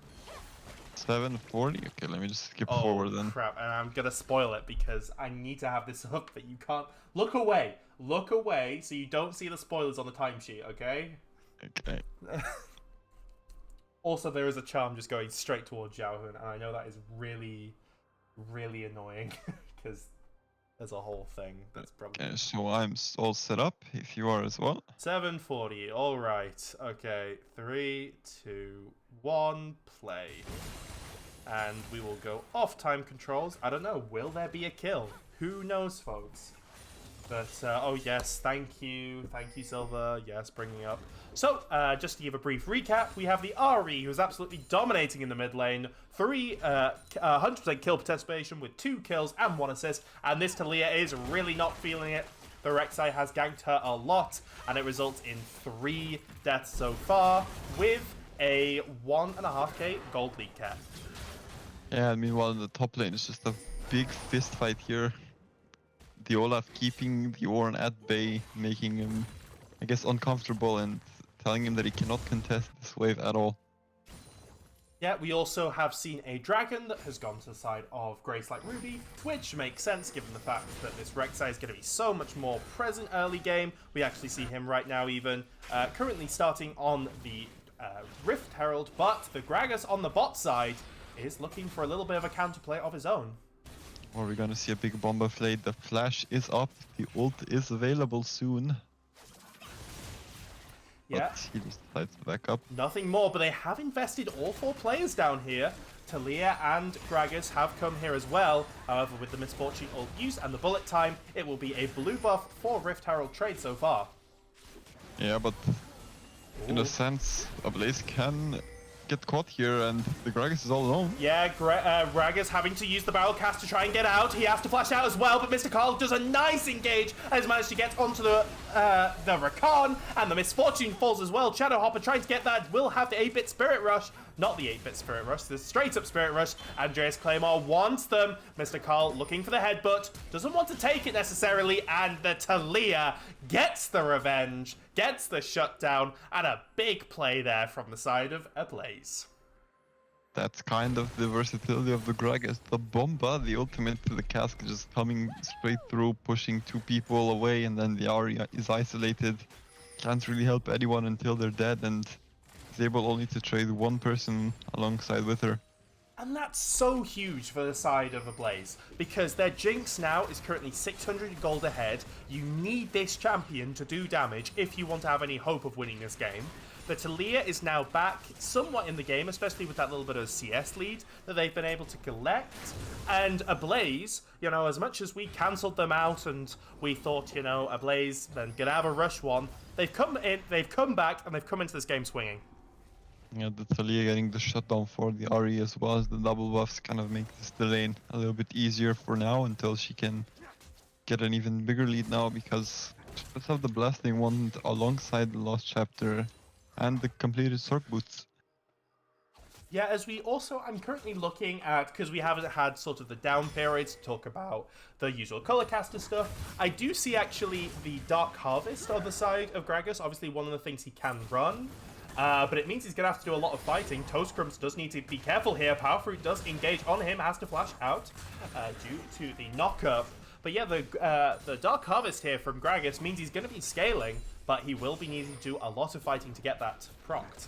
740? Okay, let me just skip forward then. Oh crap, and I'm gonna spoil it because I need to have this up that you can't... Look away! Look away so you don't see the spoilers on the timesheet, okay? Okay. Also, there is a charm just going straight towards Xiaohun, and I know that is really, really annoying because there's a whole thing that's probably... Okay, so I'm all set up, if you are as well. 740, alright. Okay, 3, 2, 1, play. And we will go off time controls. I don't know, will there be a kill? Who knows, folks? But, oh yes, thank you, Silver. Yes, bringing up So, just to give a brief recap, we have the Ari, who's absolutely dominating in the mid lane. 100% kill participation with 2 kills and 1 assist. And this Talia is really not feeling it. The Rek'Sai has ganked her a lot, and it results in 3 deaths so far, with a 1.5k gold league cap. Yeah, and meanwhile in the top lane, it's just a big fist fight here. The Olaf keeping the Ornn at bay, making him, I guess, uncomfortable and telling him that he cannot contest this wave at all. Yeah, we also have seen a dragon that has gone to the side of Gracelight Ruby, which makes sense given the fact that this Rek'Sai is going to be so much more present early game. We actually see him right now even, currently starting on the Rift Herald, but the Gragas on the bot side is looking for a little bit of a counterplay of his own. Or we're gonna see a big bomber play. The flash is up, the ult is available soon. Yeah. But he just decides to back up. Nothing more, but they have invested all 4 players down here. Talia and Gragas have come here as well. However, with the Misfortune ult use and the bullet time, it will be a blue buff for Rift Herald trade so far. Yeah, but in a sense, Ablaze can get caught here and the Gragas is all alone. Yeah, Gragas having to use the barrel cast to try and get out. He has to flash out as well, but Mr. Carl does a nice engage and has managed to get onto the Rakan, and the Misfortune falls as well. Shadowhopper trying to get that, will have the 8-bit Spirit Rush. Not the 8-bit Spirit Rush, the straight-up Spirit Rush. Andreas Claymore wants them. Mr. Carl looking for the headbutt, doesn't want to take it necessarily, and the Talia gets the revenge, gets the shutdown, and a big play there from the side of Ablaze. That's kind of the versatility of the Gragas. The Bomba, the ultimate to the cask, just coming straight through, pushing 2 people away, and then the Arya is isolated. Can't really help anyone until they're dead, and is able only to trade 1 person alongside with her. And that's so huge for the side of Ablaze, because their Jinx now is currently 600 gold ahead. You need this champion to do damage if you want to have any hope of winning this game. The Talia is now back somewhat in the game, especially with that little bit of CS lead that they've been able to collect. And Ablaze, you know, as much as we cancelled them out and we thought, you know, Ablaze then gonna have a rush one, they've come back and they've come into this game swinging. Yeah, the Talia getting the shutdown for the Ari as well as the double buffs kind of make this the lane a little bit easier for now until she can get an even bigger lead now, because she does have the blasting wand alongside the Lost Chapter and the completed Sork boots. Yeah, as we also, I'm currently looking at, because we haven't had sort of the down periods to talk about the usual color caster stuff, I do see actually the Dark Harvest on the side of Gragas, obviously one of the things he can run. But it means he's going to have to do a lot of fighting. Toastcrumbs does need to be careful here. Power Fruit does engage on him, has to flash out due to the knock-up. But yeah, the Dark Harvest here from Gragas means he's going to be scaling, but he will be needing to do a lot of fighting to get that procced.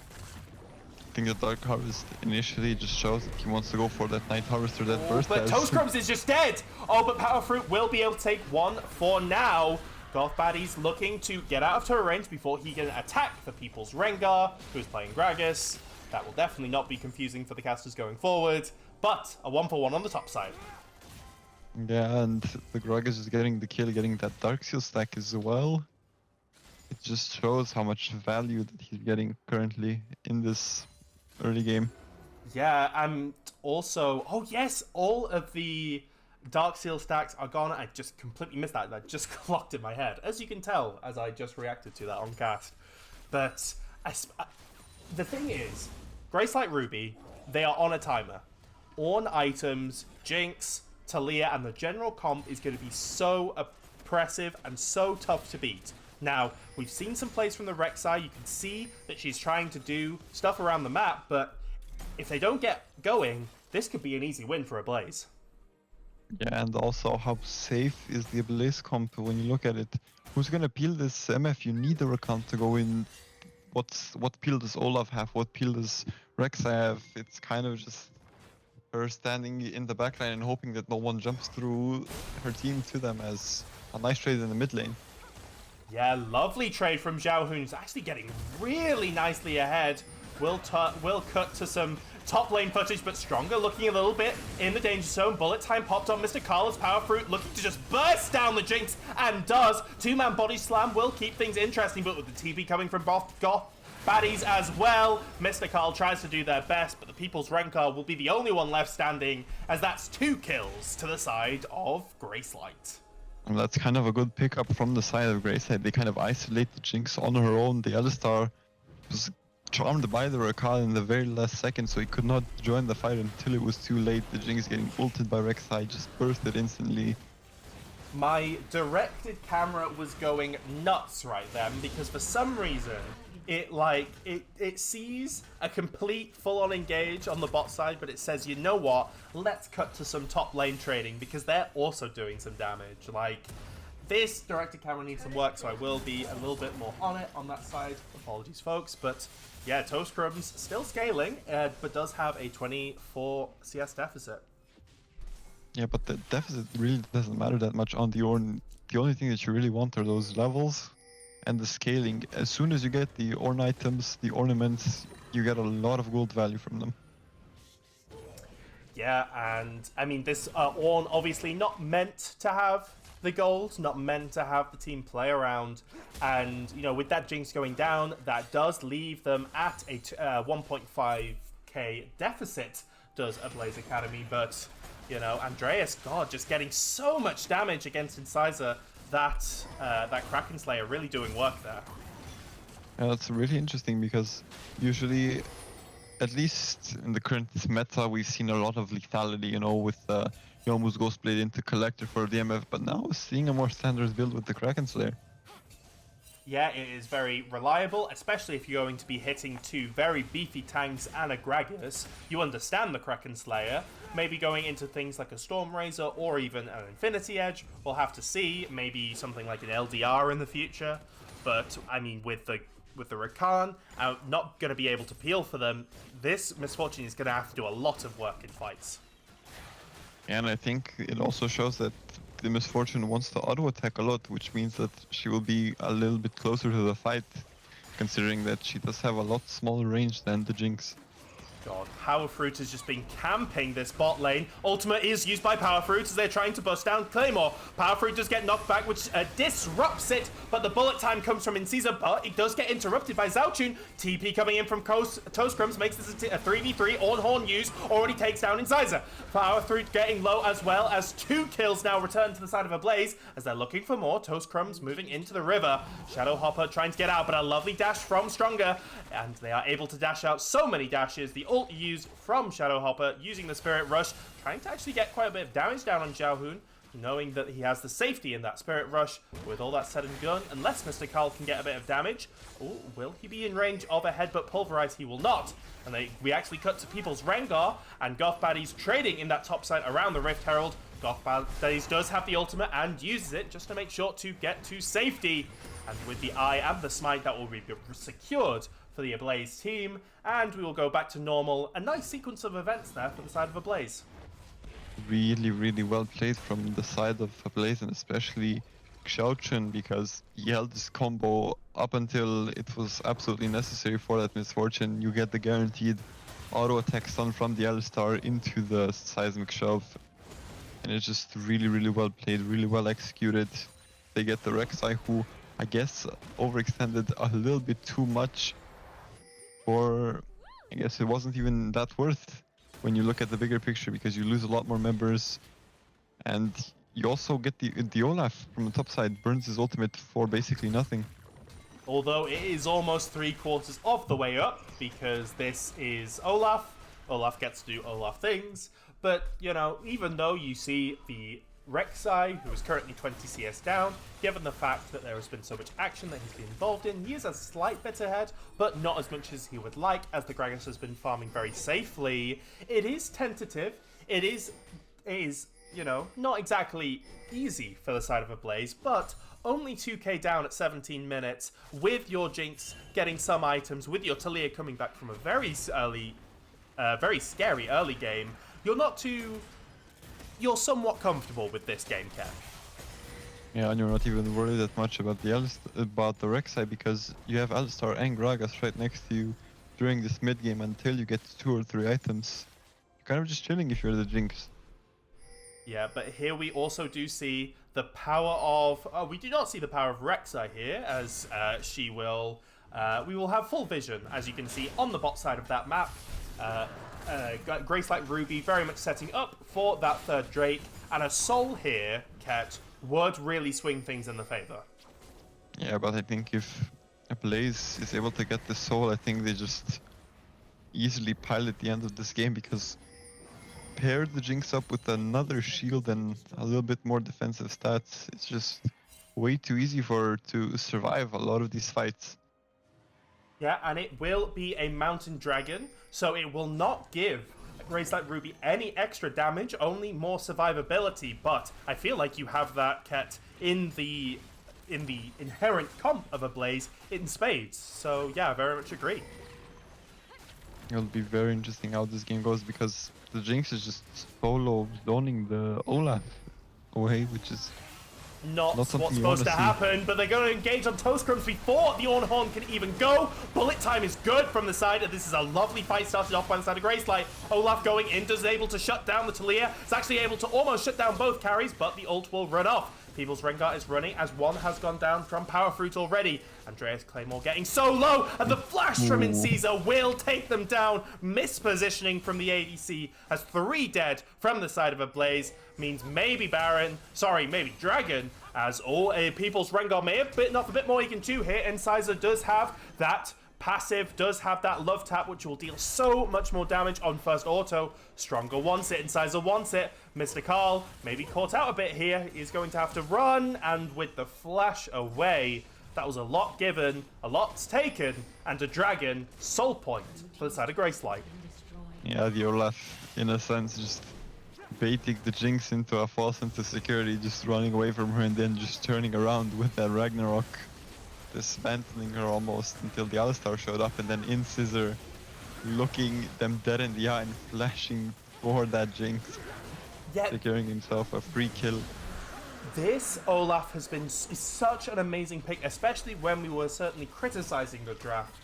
I think the Dark Harvest initially just shows that he wants to go for that Night Harvester that burst. But Toastcrumbs is just dead! Oh, but Power Fruit will be able to take 1 for now. Goth Baddie's looking to get out of turret range before he can attack the People's Rengar, who is playing Gragas. That will definitely not be confusing for the casters going forward, but a 1-for-1 on the top side. Yeah, and the Gragas is getting the kill, getting that Dark Seal stack as well. It just shows how much value that he's getting currently in this early game. Yeah, and also, oh yes, all of the Dark Seal stacks are gone. I just completely missed that. That just clocked in my head, as you can tell, as I just reacted to that on cast. But the thing is, Gracelight Ruby, they are on a timer. Ornn items, Jinx, Talia, and the general comp is going to be so oppressive and so tough to beat. Now, we've seen some plays from the Rek'Sai. You can see that she's trying to do stuff around the map, but if they don't get going, this could be an easy win for Ablaze. Yeah, and also how safe is the Ablaze comp when you look at it. Who's gonna peel this MF? You need a Rakan to go in. What peel does Olaf have? What peel does Rek'Sai have? It's kind of just her standing in the backline and hoping that no one jumps through her team to them, as a nice trade in the mid lane. Yeah, lovely trade from Xiao Hun's actually getting really nicely ahead. Will cut to some top lane footage, but Stronger looking a little bit in the danger zone. Bullet time popped on Mr. Carl's Power Fruit, looking to just burst down the Jinx, and does. 2-man body slam will keep things interesting, but with the TP coming from both Goth baddies as well. Mr. Carl tries to do their best, but the People's Rancor will be the only one left standing, as that's 2 kills to the side of Gracelight. And that's kind of a good pickup from the side of Gracelight. They kind of isolate the Jinx on her own. The Alistar was charmed by the Rakan in the very last second, so he could not join the fight until it was too late. The Jinx getting ulted by Rek'Sai just bursted instantly. My directed camera was going nuts right then, because for some reason it sees a complete full-on engage on the bot side, but it says, you know what, let's cut to some top lane trading, because they're also doing some damage. Like, this directed camera needs some work, so I will be a little bit more on it on that side. Apologies, folks, but yeah, Toast Crumbs still scaling, but does have a 24 CS deficit. Yeah, but the deficit really doesn't matter that much on the Ornn. The only thing that you really want are those levels and the scaling. As soon as you get the Ornn items, the ornaments, you get a lot of gold value from them. Yeah, and I mean, this Ornn obviously not meant to have the gold, not meant to have the team play around, and you know, with that Jinx going down, that does leave them at a 1.5k deficit, does Ablaze Academy. But you know, Andreas, God, just getting so much damage against Incisor. That Kraken Slayer really doing work there. Yeah, that's really interesting, because usually, at least in the current meta, we've seen a lot of lethality, you know, with Youmuu's Ghostblade into Collector for the MF, but now seeing a more standard build with the Kraken Slayer. Yeah, it is very reliable, especially if you're going to be hitting 2 very beefy tanks and a Gragas. You understand the Kraken Slayer. Maybe going into things like a Storm Razor or even an Infinity Edge. We'll have to see. Maybe something like an LDR in the future. But, I mean, with the Rakan not going to be able to peel for them, this Misfortune is going to have to do a lot of work in fights. And I think it also shows that the Misfortune wants to auto-attack a lot, which means that she will be a little bit closer to the fight, considering that she does have a lot smaller range than the Jinx. God, Power Fruit has just been camping this bot lane. Ultimate is used by Power Fruit as they're trying to bust down Claymore. Power Fruit does get knocked back, which disrupts it, but the bullet time comes from Incisor, but it does get interrupted by Zhaochun. TP coming in from Toast Crumbs makes this a 3v3. Horn use already takes down Incisor. Power Fruit getting low, as well as 2 kills now return to the side of Ablaze as they're looking for more. Toast Crumbs moving into the river. Shadow Hopper trying to get out, but a lovely dash from Stronger, and they are able to dash out so many dashes. The ult used from Shadow Hopper using the Spirit Rush, trying to actually get quite a bit of damage down on Xiaohun, knowing that he has the safety in that Spirit Rush. With all that said and done, unless Mr. Carl can get a bit of damage, will he be in range of a Headbutt Pulverize? He will not. And we actually cut to People's Rengar, and Goth Baddies trading in that top side around the Rift Herald. Goth Baddies does have the ultimate and uses it just to make sure to get to safety. And with the Eye and the Smite, that will be secured for the Ablaze team, and we will go back to normal. A nice sequence of events there for the side of Ablaze. Really, really well played from the side of Ablaze, and especially Xiaochun, because he held this combo up until it was absolutely necessary for that Misfortune. You get the guaranteed auto attack stun from the Alistar into the Seismic Shove, and it's just really, really well played, really well executed. They get the Rek'Sai, who I guess overextended a little bit too much, or I guess it wasn't even that worth when you look at the bigger picture, because you lose a lot more members, and you also get the Olaf from the top side, burns his ultimate for basically nothing. Although it is almost 3/4 of the way up, because this is Olaf. Olaf gets to do Olaf things, but you know, even though you see the Rek'Sai, who is currently 20 CS down, given the fact that there has been so much action that he's been involved in, he is a slight bit ahead, but not as much as he would like, as the Gragas has been farming very safely. It is tentative. It is, you know, not exactly easy for the side of Ablaze, but only 2k down at 17 minutes, with your Jinx getting some items, with your Talia coming back from a very scary early game. You're somewhat comfortable with this game, Kev. Yeah, and you're not even worried that much about the Rek'Sai, because you have Alistar and Gragas right next to you during this mid game until you get 2 or 3 items. You're kind of just chilling if you're the Jinx. Yeah, but here we also do see the power of... we do not see the power of Rek'Sai here, as she will we will have full vision, as you can see on the bot side of that map. Gracelight Ruby very much setting up for that third Drake, and a Soul here, Ket, would really swing things in the favor. Yeah, but I think if Ablaze is able to get the Soul, I think they just easily pilot the end of this game, because pair the Jinx up with another shield and a little bit more defensive stats, it's just way too easy for her to survive a lot of these fights. Yeah, and it will be a Mountain Dragon, so it will not give Gracelight Ruby any extra damage, only more survivability, but I feel like you have that, Ket, in the inherent comp of Ablaze in spades. So yeah, very much agree. It'll be very interesting how this game goes, because the Jinx is just solo zoning the Olaf away, which is not what's supposed to happen, but they're going to engage on Toast Crumbs before the Ornhorn can even go. Bullet time is good from the side. This is a lovely fight started off by the side of Gracelight. Olaf going in, is able to shut down the Talia. It's actually able to almost shut down both carries, but the ult will run off. People's Rengar is running as one has gone down from Power Fruit already. Andreas Claymore getting so low, and the flash from Incisa will take them down. Mispositioning from the ADC as 3 dead from the side of Ablaze means maybe Dragon, as People's Rengar may have bitten off a bit more he can chew here. Incisa does have that passive, does have that love tap, which will deal so much more damage on first auto. Stronger wants it, Incisa wants it. Mr. Carl maybe caught out a bit here. He's going to have to run, and with the flash away, that was a lot given, a lot's taken, and a Dragon soul point for the side of Gracelight. Yeah, the Olaf, in a sense, just baiting the Jinx into a false sense of security, just running away from her and then just turning around with that Ragnarok, dismantling her almost until the Alistar showed up, and then Incisa looking them dead in the eye and flashing for that Jinx, securing himself a free kill. This Olaf is such an amazing pick, especially when we were certainly criticizing the draft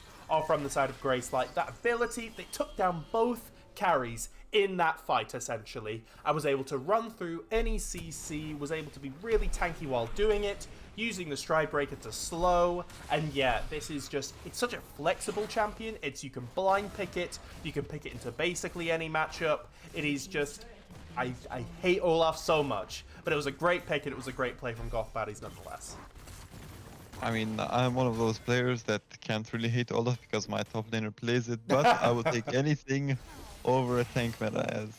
from the side of Gracelight. That ability, they took down both carries in that fight, essentially. I was able to run through any CC, was able to be really tanky while doing it, using the Stride Breaker to slow, and yeah, this is just, it's such a flexible champion. You can blind pick it, you can pick it into basically any matchup. It is just, I hate Olaf so much, but it was a great pick and it was a great play from Goth Baddies nonetheless. I mean, I'm one of those players that can't really hate Olaf because my top laner plays it, but I would take anything over a tank meta as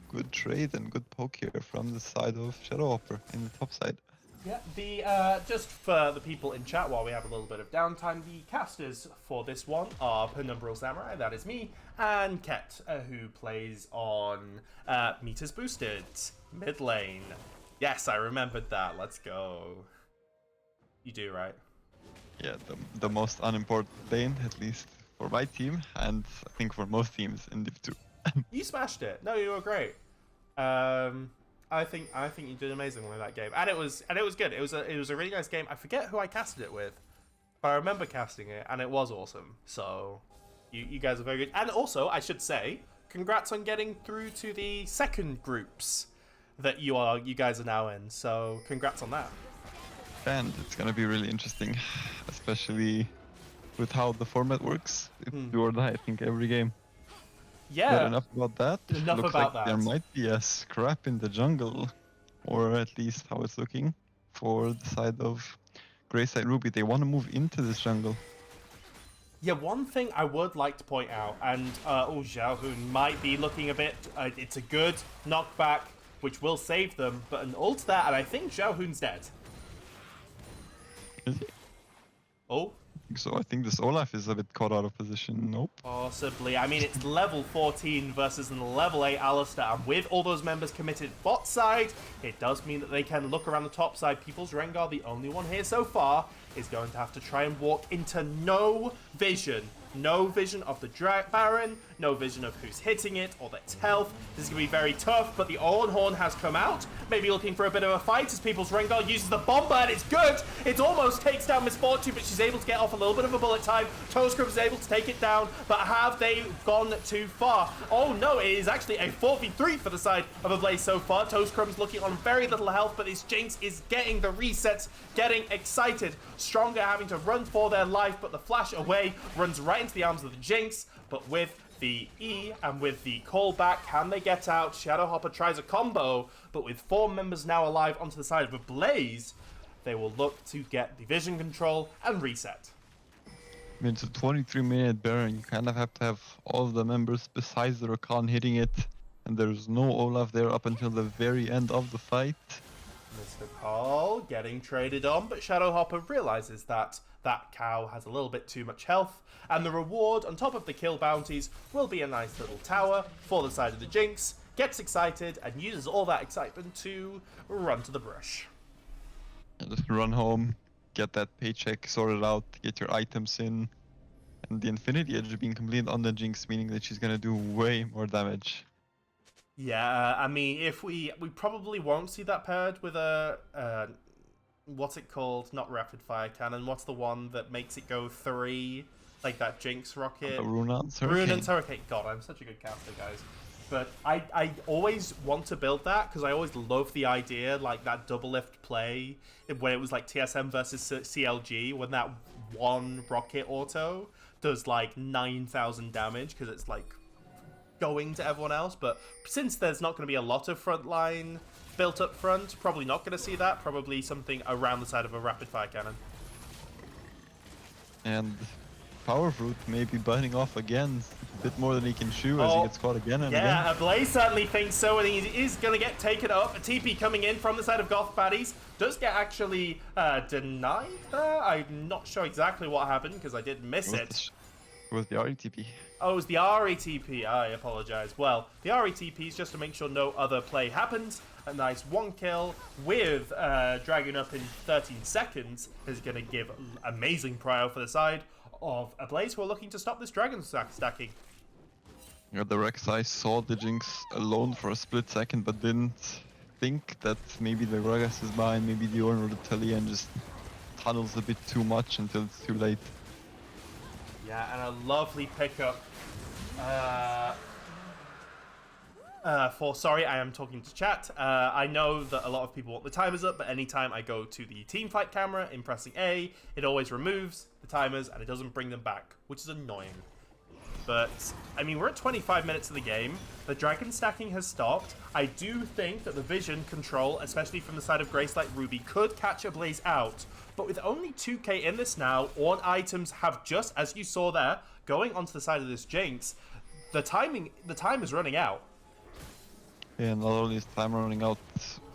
good trade and good poke here from the side of Shadowhopper in the top side. Yeah, just for the people in chat while we have a little bit of downtime, the casters for this one are Penumbral Samurai, that is me, and Ket, who plays on Meters Boosted, mid lane. Yes, I remembered that, let's go. You do, right? Yeah, the most unimportant lane, at least for my team, and I think for most teams in Div 2. You smashed it. No, you were great. I think you did amazingly in that game, and it was good. It was a really nice game. I forget who I casted it with, but I remember casting it, and it was awesome. So you guys are very good. And also, I should say, congrats on getting through to the second groups that you guys are now in. So congrats on that. And it's gonna be really interesting, especially with how the format works. It's do or die, I think, every game. Yeah. But enough about that. Looks like that. There might be a scrap in the jungle, or at least how it's looking for the side of Gracelight Ruby. They want to move into this jungle. Yeah, one thing I would like to point out, and Xiaohun might be looking a bit. It's a good knockback, which will save them, but an ult there, and I think Xiaohun's dead. Is he? Oh. So I think this Olaf is a bit caught out of position. Nope. Possibly. I mean, it's level 14 versus a level 8 Alistar. And with all those members committed bot side, it does mean that they can look around the top side. People's Rengar, the only one here so far, is going to have to try and walk into no vision. No vision of the Baron, no vision of who's hitting it or its health. This is going to be very tough, but the Ornhorn has come out, maybe looking for a bit of a fight as People's Rengar uses the Bomber, and it's good! It almost takes down Miss Fortune, but she's able to get off a little bit of a bullet time. Toescrub is able to take it down, but have they gone too far? Oh no, it is actually a 4v3 for the side of Ablaze so far. Toescrub's looking on very little health, but this Jinx is getting the resets, getting excited. Stronger having to run for their life, but the flash away runs right into the arms of the Jinx, but with the E and with the callback, can they get out? Shadowhopper tries a combo, but with 4 members now alive onto the side of Ablaze, they will look to get the vision control and reset. I mean, it's a 23-minute Baron. You kind of have to have all of the members besides the Rakan hitting it, and there's no Olaf there up until the very end of the fight. Mr. Call getting traded on, but Shadowhopper realizes that that cow has a little bit too much health, and the reward on top of the kill bounties will be a nice little tower for the side of the Jinx. Gets excited and uses all that excitement to run to the brush. And just run home, get that paycheck sorted out, get your items in, and the Infinity Edge being completed on the Jinx, meaning that she's gonna do way more damage. Yeah, I mean, if we probably won't see that paired with a what's it called? Not rapid fire cannon. What's the one that makes it go 3, like that Jinx rocket? Runan's Hurricane. Runan's Hurricane. God, I'm such a good caster, guys. But I always want to build that because I always love the idea, like that double lift play when it was like TSM versus CLG, when that one rocket auto does like 9,000 damage because it's like going to everyone else. But since there's not going to be a lot of frontline built up front, probably not going to see that. Probably something around the side of a rapid fire cannon. And Power Fruit may be biting off again, a bit more than he can chew as he gets caught again and again. Yeah, Ablaze certainly thinks so, and he is going to get taken up. A TP coming in from the side of Goth Baddies does get actually denied there. I'm not sure exactly what happened because I did miss it. It was the RETP. Oh, it was the RETP. I apologize. Well, the RETP is just to make sure no other play happens. A nice 1 kill with Dragon up in 13 seconds is going to give amazing prio for the side of Ablaze, who are looking to stop this Dragon stacking. Yeah, the Rek'Sai saw the Jinx alone for a split second, but didn't think that maybe the Gragas is behind, maybe the Ornn or the Talia, and just tunnels a bit too much until it's too late. Yeah, and a lovely pickup. Sorry, I am talking to chat. I know that a lot of people want the timers up, but anytime I go to the teamfight camera in pressing A, it always removes the timers and it doesn't bring them back, which is annoying. But, I mean, we're at 25 minutes of the game. The dragon stacking has stopped. I do think that the vision control, especially from the side of Gracelight Ruby, could catch Ablaze out. But with only 2k in this now, Ornn items have just, as you saw there, going onto the side of this Jinx, the time is running out. Yeah, not only is time running out,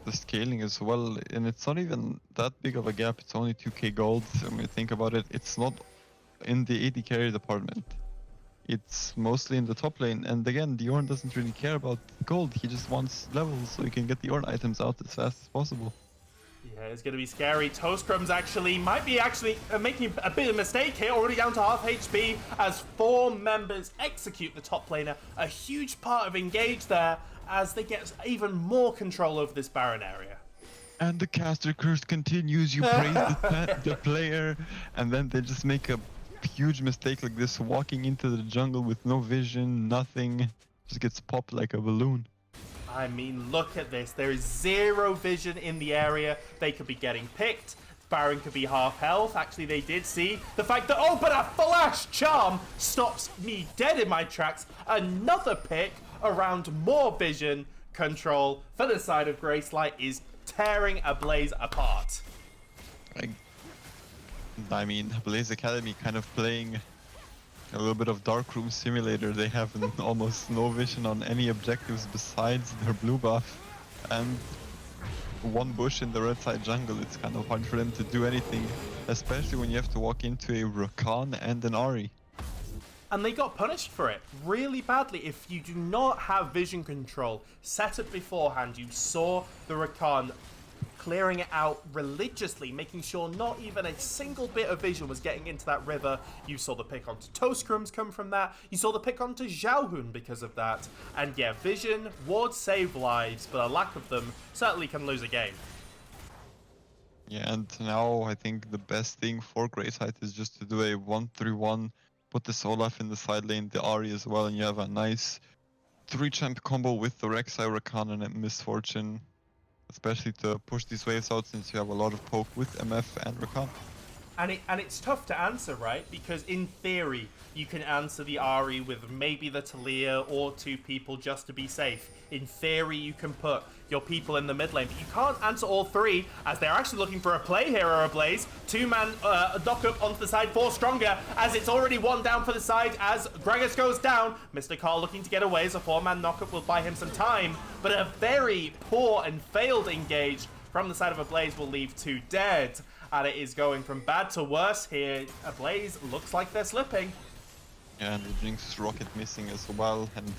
the scaling as well, and it's not even that big of a gap. It's only 2k gold. When you think about it, it's not in the AD carry department. It's mostly in the top lane, and again, the Ornn doesn't really care about gold. He just wants levels so he can get the Ornn items out as fast as possible. Yeah, it's going to be scary. Toescrums might be making a bit of a mistake here, already down to half HP as 4 members execute the top laner. A huge part of engage there as they get even more control over this Baron area. And the caster curse continues. You praise the player, and then they just make a huge mistake like this, walking into the jungle with no vision, nothing, just gets popped like a balloon. I mean, look at this. There is 0 vision in the area. They could be getting picked. Baron could be half health. Actually, they did see the fact that, oh, but a flash charm stops me dead in my tracks. Another pick around more vision control for the side of Gracelight is tearing Ablaze apart. I mean, Blaze Academy kind of playing a little bit of Darkroom Simulator. They have almost no vision on any objectives besides their blue buff and 1 bush in the red side jungle. It's kind of hard for them to do anything, especially when you have to walk into a Rakan and an Ahri. And they got punished for it really badly. If you do not have vision control set up beforehand, you saw the Rakan clearing it out religiously, making sure not even a single bit of vision was getting into that river. You saw the pick onto Toastcrumbs come from that. You saw the pick onto Xiaohun because of that. And yeah, vision, wards save lives, but a lack of them certainly can lose a game. Yeah, and now I think the best thing for Gracelight is just to do a 1-3-1, put this Olaf in the side lane, the Ahri as well, and you have a nice 3-champ combo with the Rek'Sai, Rakan, and Misfortune, especially to push these waves out since you have a lot of poke with MF and Rakan. And it's tough to answer, right? Because in theory, you can answer the Ahri with maybe the Talia or 2 people just to be safe. In theory, you can put your people in the mid lane, but you can't answer all 3, as they're actually looking for a play here, or Ablaze. 2-man knock up onto the side for Stronger, as it's already 1 down for the side, as Gragas goes down. Mr. Carl looking to get away, as a 4-man knock-up will buy him some time, but a very poor and failed engage from the side of Ablaze will leave 2 dead. And it is going from bad to worse here. Ablaze looks like they're slipping. Yeah, and the Jinx is rocket missing as well. And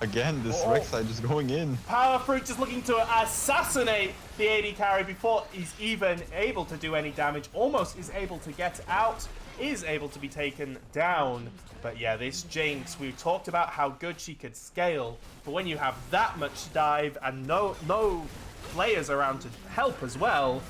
again, this Rek'Sai just going in. Power Fruit just looking to assassinate the AD carry before he's even able to do any damage. Almost is able to get out. Is able to be taken down. But yeah, this Jinx, we talked about how good she could scale. But when you have that much dive and no players around to help as well,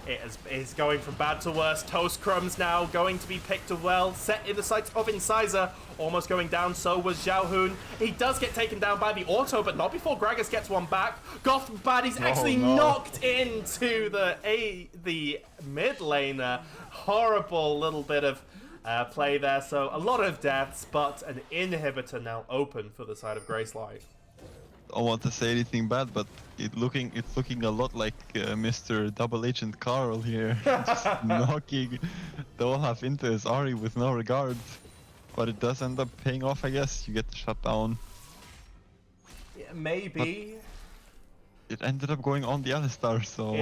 it is going from bad to worse. Toastcrumbs now going to be picked as well. Set in the sights of Incisor. Almost going down, so was Xiaohun. He does get taken down by the auto, but not before Gragas gets one back. Goth Baddy's actually knocked into the mid laner. Horrible little bit of play there. So a lot of deaths, but an inhibitor now open for the side of Gracelight. I don't want to say anything bad, but it's looking a lot like Mr. Double Agent Carl here, just knocking the Olaf into his Ahri with no regard. But it does end up paying off, I guess. You get the shutdown. Yeah, maybe. But it ended up going on the Alistar, so...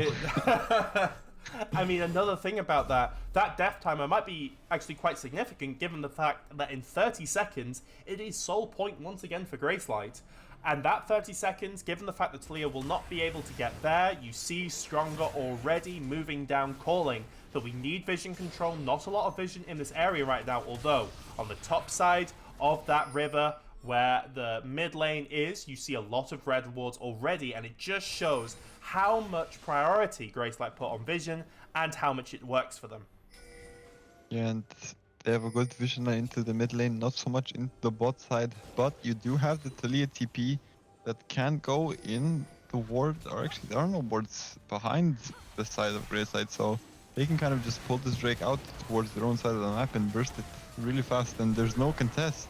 I mean, another thing about that death timer might be actually quite significant, given the fact that in 30 seconds, it is sole point once again for Gracelight. And that 30 seconds, given the fact that Talia will not be able to get there, you see Stronger already moving down, calling that we need vision control. Not a lot of vision in this area right now, although on the top side of that river, where the mid lane is, you see a lot of red wards already, and it just shows how much priority Gracelight put on vision and how much it works for them. Yeah, and they have a good vision into the mid lane, not so much in the bot side, but you do have the Talia TP that can go in the ward, or actually there are no wards behind the side of Gracelight, so they can kind of just pull this Drake out towards their own side of the map and burst it really fast, and there's no contest.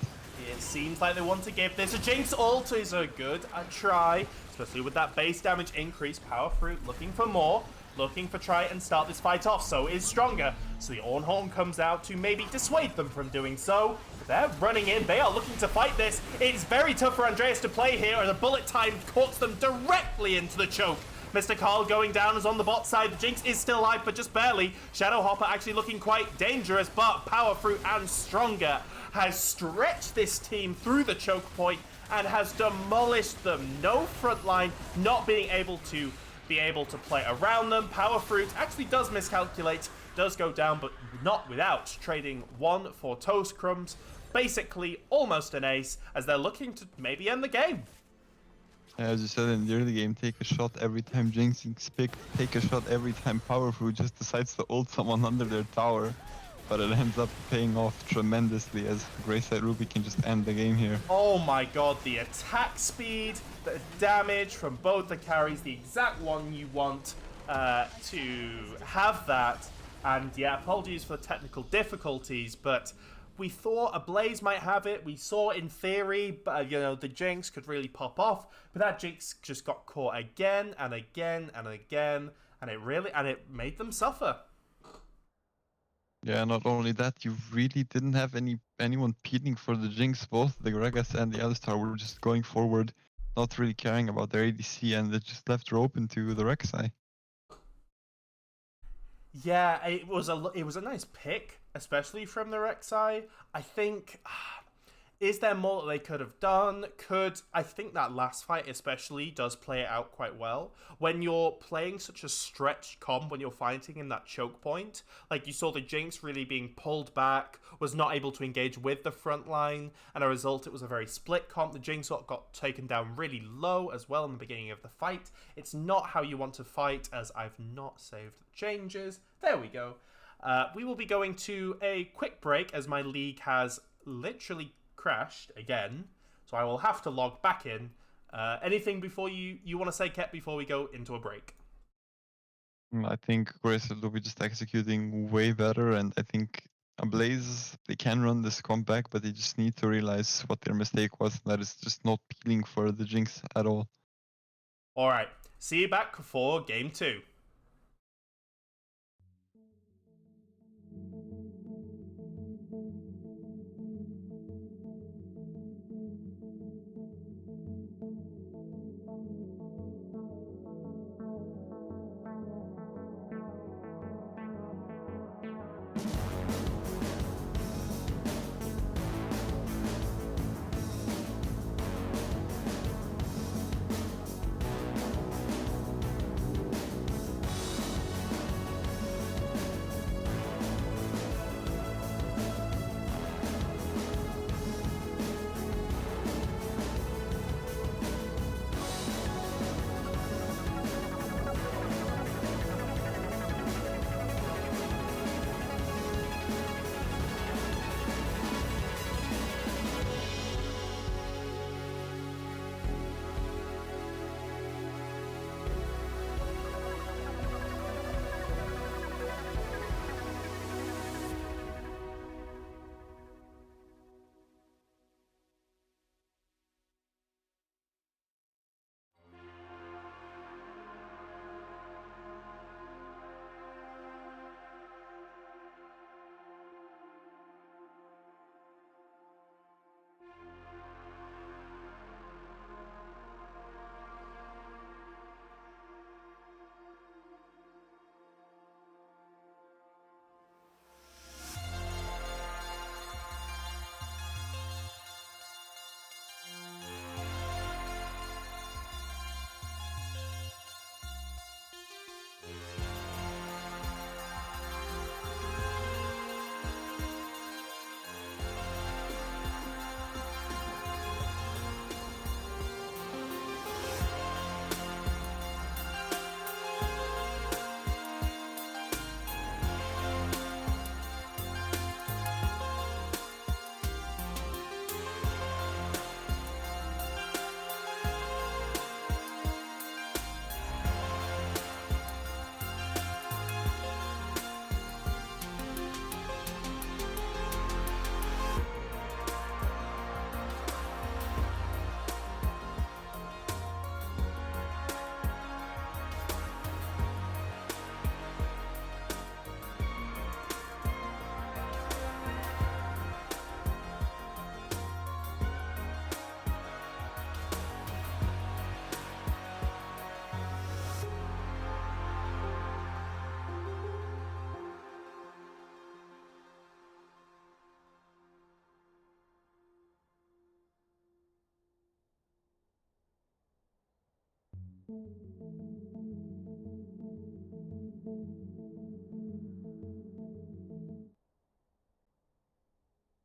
It seems like they want to give this a Jinx ult is a good try, especially with that base damage increase. Power Fruit looking for more, looking for try and start this fight off. So is Stronger. So the Ornhorn comes out to maybe dissuade them from doing so. They're running in. They are looking to fight this. It's very tough for Andreas to play here, and the bullet time caught them directly into the choke. Mr. Carl going down is on the bot side. The Jinx is still alive, but just barely. Shadow Hopper actually looking quite dangerous, but Power Fruit and Stronger has stretched this team through the choke point and has demolished them. No front line, not being able to play around them. Power Fruit actually does miscalculate, does go down, but not without trading 1 for Toastcrumbs. Basically, almost an ace, as they're looking to maybe end the game. As you said in the early game, take a shot every time Jinx is picked, take a shot every time Power Fruit just decides to ult someone under their tower. But it ends up paying off tremendously, as Gracelight Ruby can just end the game here. Oh my god, the attack speed, the damage from both the carries, the exact one you want to have that. And yeah, apologies for the technical difficulties, but we thought Ablaze might have it. We saw in theory, but you know, the Jinx could really pop off, but that Jinx just got caught again and again and again, and it made them suffer. Yeah, not only that, you really didn't have anyone peeling for the Jinx. Both the Gragas and the Alistar were just going forward, not really caring about their ADC, and it just left her open to the Rek'Sai. Yeah, it was a nice pick, especially from the Rek'Sai. I think Is there more that they could have done? I think that last fight especially does play it out quite well. When you're playing such a stretched comp, when you're fighting in that choke point, like you saw the Jinx really being pulled back, was not able to engage with the front line, and as a result it was a very split comp. The Jinx got taken down really low as well in the beginning of the fight. It's not how you want to fight, as I've not saved the changes. There we go. We will be going to a quick break as my league has literally crashed again, so I will have to log back in. Anything before you want to say, Kep, before we go into a break? I think Gracelight will be just executing way better, and I think Ablaze, they can run this comeback, but they just need to realize what their mistake was, and that is just not peeling for the Jinx at all. Alright, see you back for game 2.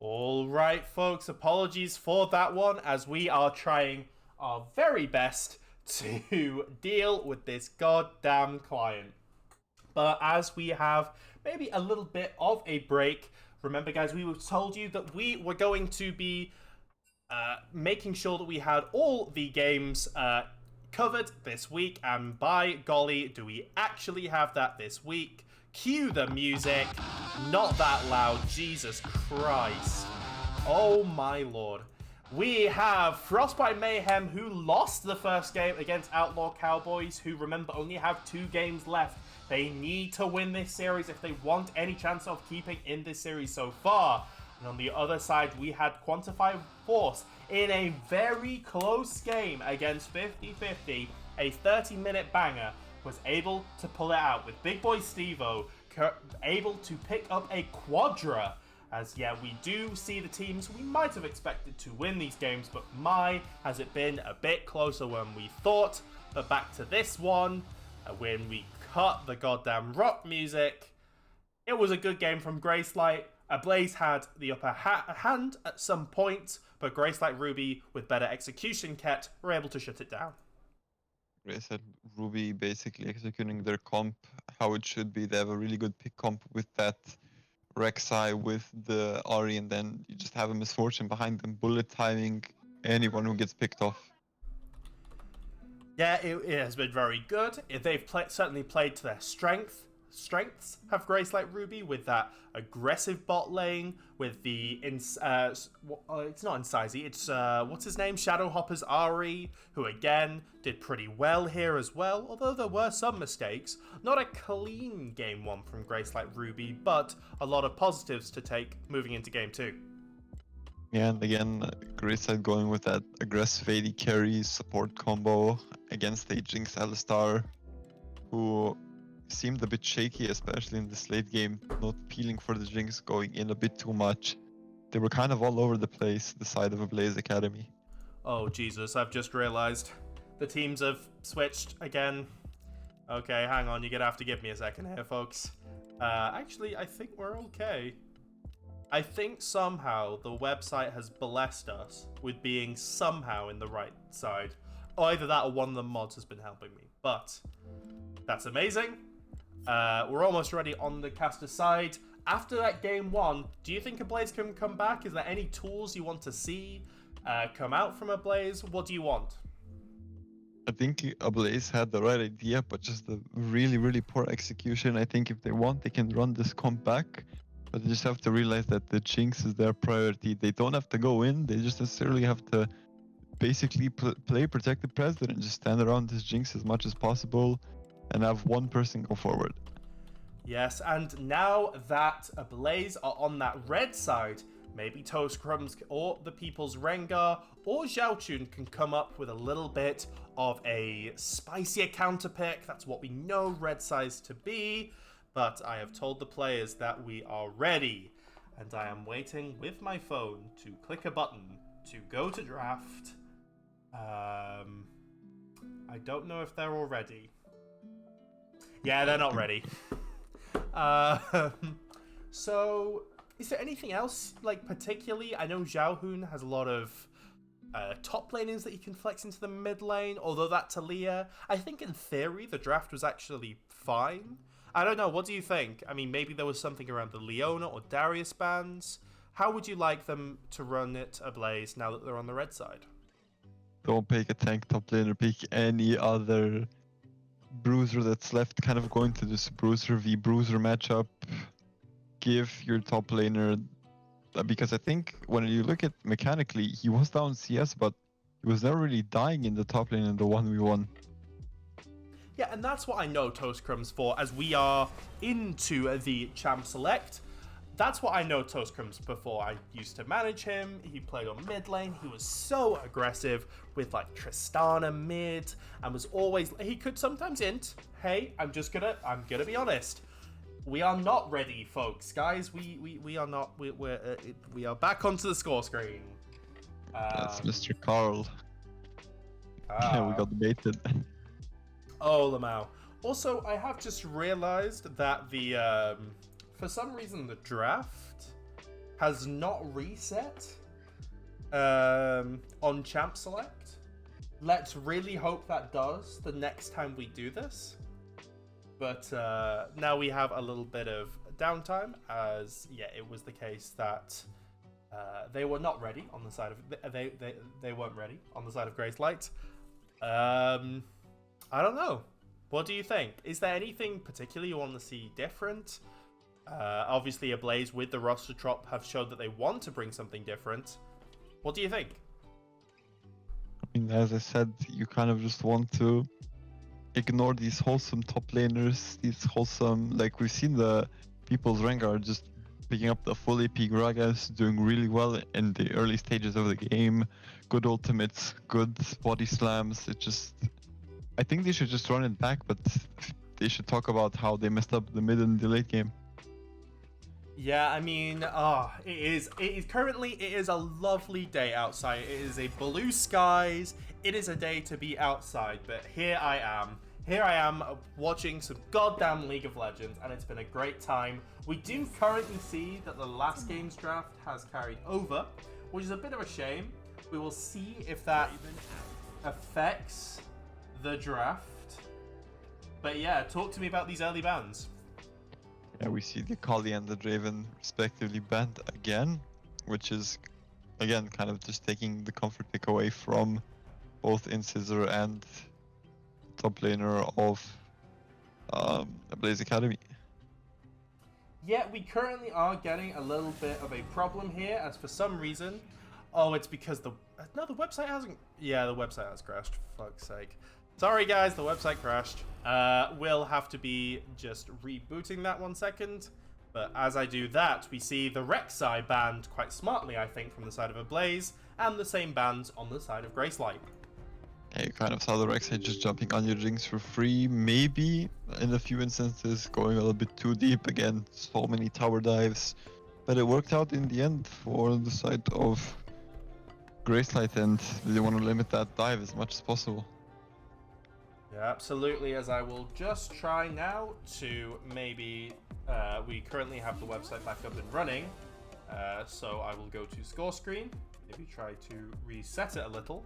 Alright, folks, apologies for that one, as we are trying our very best to deal with this goddamn client. But as we have maybe a little bit of a break, remember, guys, we told you that we were going to be making sure that we had all the games covered this week, and by golly, do we actually have that this week. Cue the music. Not that loud, Jesus Christ. Oh my lord. We have Frostbite Mayhem, who lost the first game against Outlaw Cowboys, who, remember, only have 2 games left. They need to win this series if they want any chance of keeping in this series so far. And on the other side, we had Quantify Force in a very close game against 50-50, a 30-minute banger, was able to pull it out with Big Boy Steve-O able to pick up a Quadra As, yeah, we do see the teams we might have expected to win these games, but my, has it been a bit closer when we thought. But back to this one, when we cut the goddamn rock music. It was a good game from Gracelight. Ablaze had the upper hand at some point, but Gracelight Ruby, with better execution kit, were able to shut it down. Gracelight Ruby basically executing their comp how it should be. They have a really good pick comp with that Rek'Sai with the Ahri, and then you just have a misfortune behind them, bullet timing anyone who gets picked off. Yeah, it has been very good. They've certainly played to their strengths have Gracelight Ruby with that aggressive bot lane, with the it's not Incisey, it's what's his name, Shadowhopper's Ahri, who again did pretty well here as well, although there were some mistakes. Not a clean game one from Gracelight Ruby, but a lot of positives to take moving into game two. Yeah, and again, Gracelight going with that aggressive AD carry support combo against a Jinx Alistar, who seemed a bit shaky, especially in this late game, not peeling for the Jinx, going in a bit too much. They were kind of all over the place, the side of Ablaze Academy. Oh Jesus, I've just realized the teams have switched again. Okay, hang on, you're gonna have to give me a second here, folks. Actually, I think we're okay. I think somehow the website has blessed us with being somehow in the right side. Either that or one of the mods has been helping me, but that's amazing. We're almost ready on the caster side. After that game one, do you think Ablaze can come back? Is there any tools you want to see come out from Ablaze? What do you want? I think Ablaze had the right idea, but just the really, really poor execution. I think if they want, they can run this comp back, but they just have to realize that the Jinx is their priority. They don't have to go in, they just necessarily have to basically play Protect the President, just stand around this Jinx as much as possible and have one person go forward. Yes, and now that Ablaze are on that red side, maybe Toast Crumbs or the People's Rengar or Xiaochun can come up with a little bit of a spicier counter pick. That's what we know red size to be. But I have told the players that we are ready, and I am waiting with my phone to click a button to go to draft. I don't know if they're all ready. Yeah, they're not ready. So, is there anything else, like, particularly? I know Xiaohun has a lot of top laners that you can flex into the mid lane, although that Talia, I think in theory the draft was actually fine. I don't know, what do you think? I mean, maybe there was something around the Leona or Darius bans. How would you like them to run it Ablaze now that they're on the red side? Don't pick a tank top laner, pick any other bruiser that's left, kind of going to this bruiser v bruiser matchup. Give your top laner, because I think when you look at mechanically, he was down CS, but he was never really dying in the top lane in the 1v1. Yeah, and that's what I know Toast Crumbs for, as we are into the Champ Select. That's what I know Toast Crumbs before. I used to manage him. He played on mid lane. He was so aggressive with like Tristana mid, and was always, he could sometimes int. Hey, I'm gonna be honest. We are not ready, folks, guys. We are not. We are back onto the score screen. That's Mr. Carl. Yeah, we got baited. Oh, Lamau. Also, I have just realized that the for some reason the draft has not reset on Champ Select. Let's really hope that does the next time we do this. But now we have a little bit of downtime, as yeah, it was the case that they were not ready on the side of they weren't ready on the side of Gracelight. I don't know. What do you think? Is there anything particularly you want to see different? Obviously, Ablaze with the roster drop have showed that they want to bring something different. What do you think? I mean, as I said, you kind of just want to ignore these wholesome top laners, these wholesome, like we've seen the People's Rengar just picking up the full AP Gragas, doing really well in the early stages of the game. Good ultimates, good body slams. It just, I think they should just run it back, but they should talk about how they messed up the mid and the late game. Yeah, I mean, it is currently, it is a lovely day outside. It is a blue skies. It is a day to be outside, but here I am. Here I am watching some goddamn League of Legends, and it's been a great time. We do currently see that the last game's draft has carried over, which is a bit of a shame. We will see if that affects the draft. But yeah, talk to me about these early bans. Yeah, we see the Kali and the Draven respectively banned again, which is again kind of just taking the comfort pick away from both Incisor and top laner of Ablaze Academy. Yeah, we currently are getting a little bit of a problem here, as for some reason, oh, it's because the website hasn't. Yeah, the website has crashed. Fuck's sake. Sorry, guys, the website crashed. We'll have to be just rebooting that 1 second. But as I do that, we see the Rek'Sai banned quite smartly, I think, from the side of Ablaze, and the same bans on the side of Gracelight. Yeah, you kind of saw the Rek'Sai just jumping on your jinx for free, maybe in a few instances going a little bit too deep again, so many tower dives. But it worked out in the end for the side of Gracelight, and they want to limit that dive as much as possible. Yeah, absolutely, as I will just try now to maybe... we currently have the website back up and running, so I will go to score screen, maybe try to reset it a little.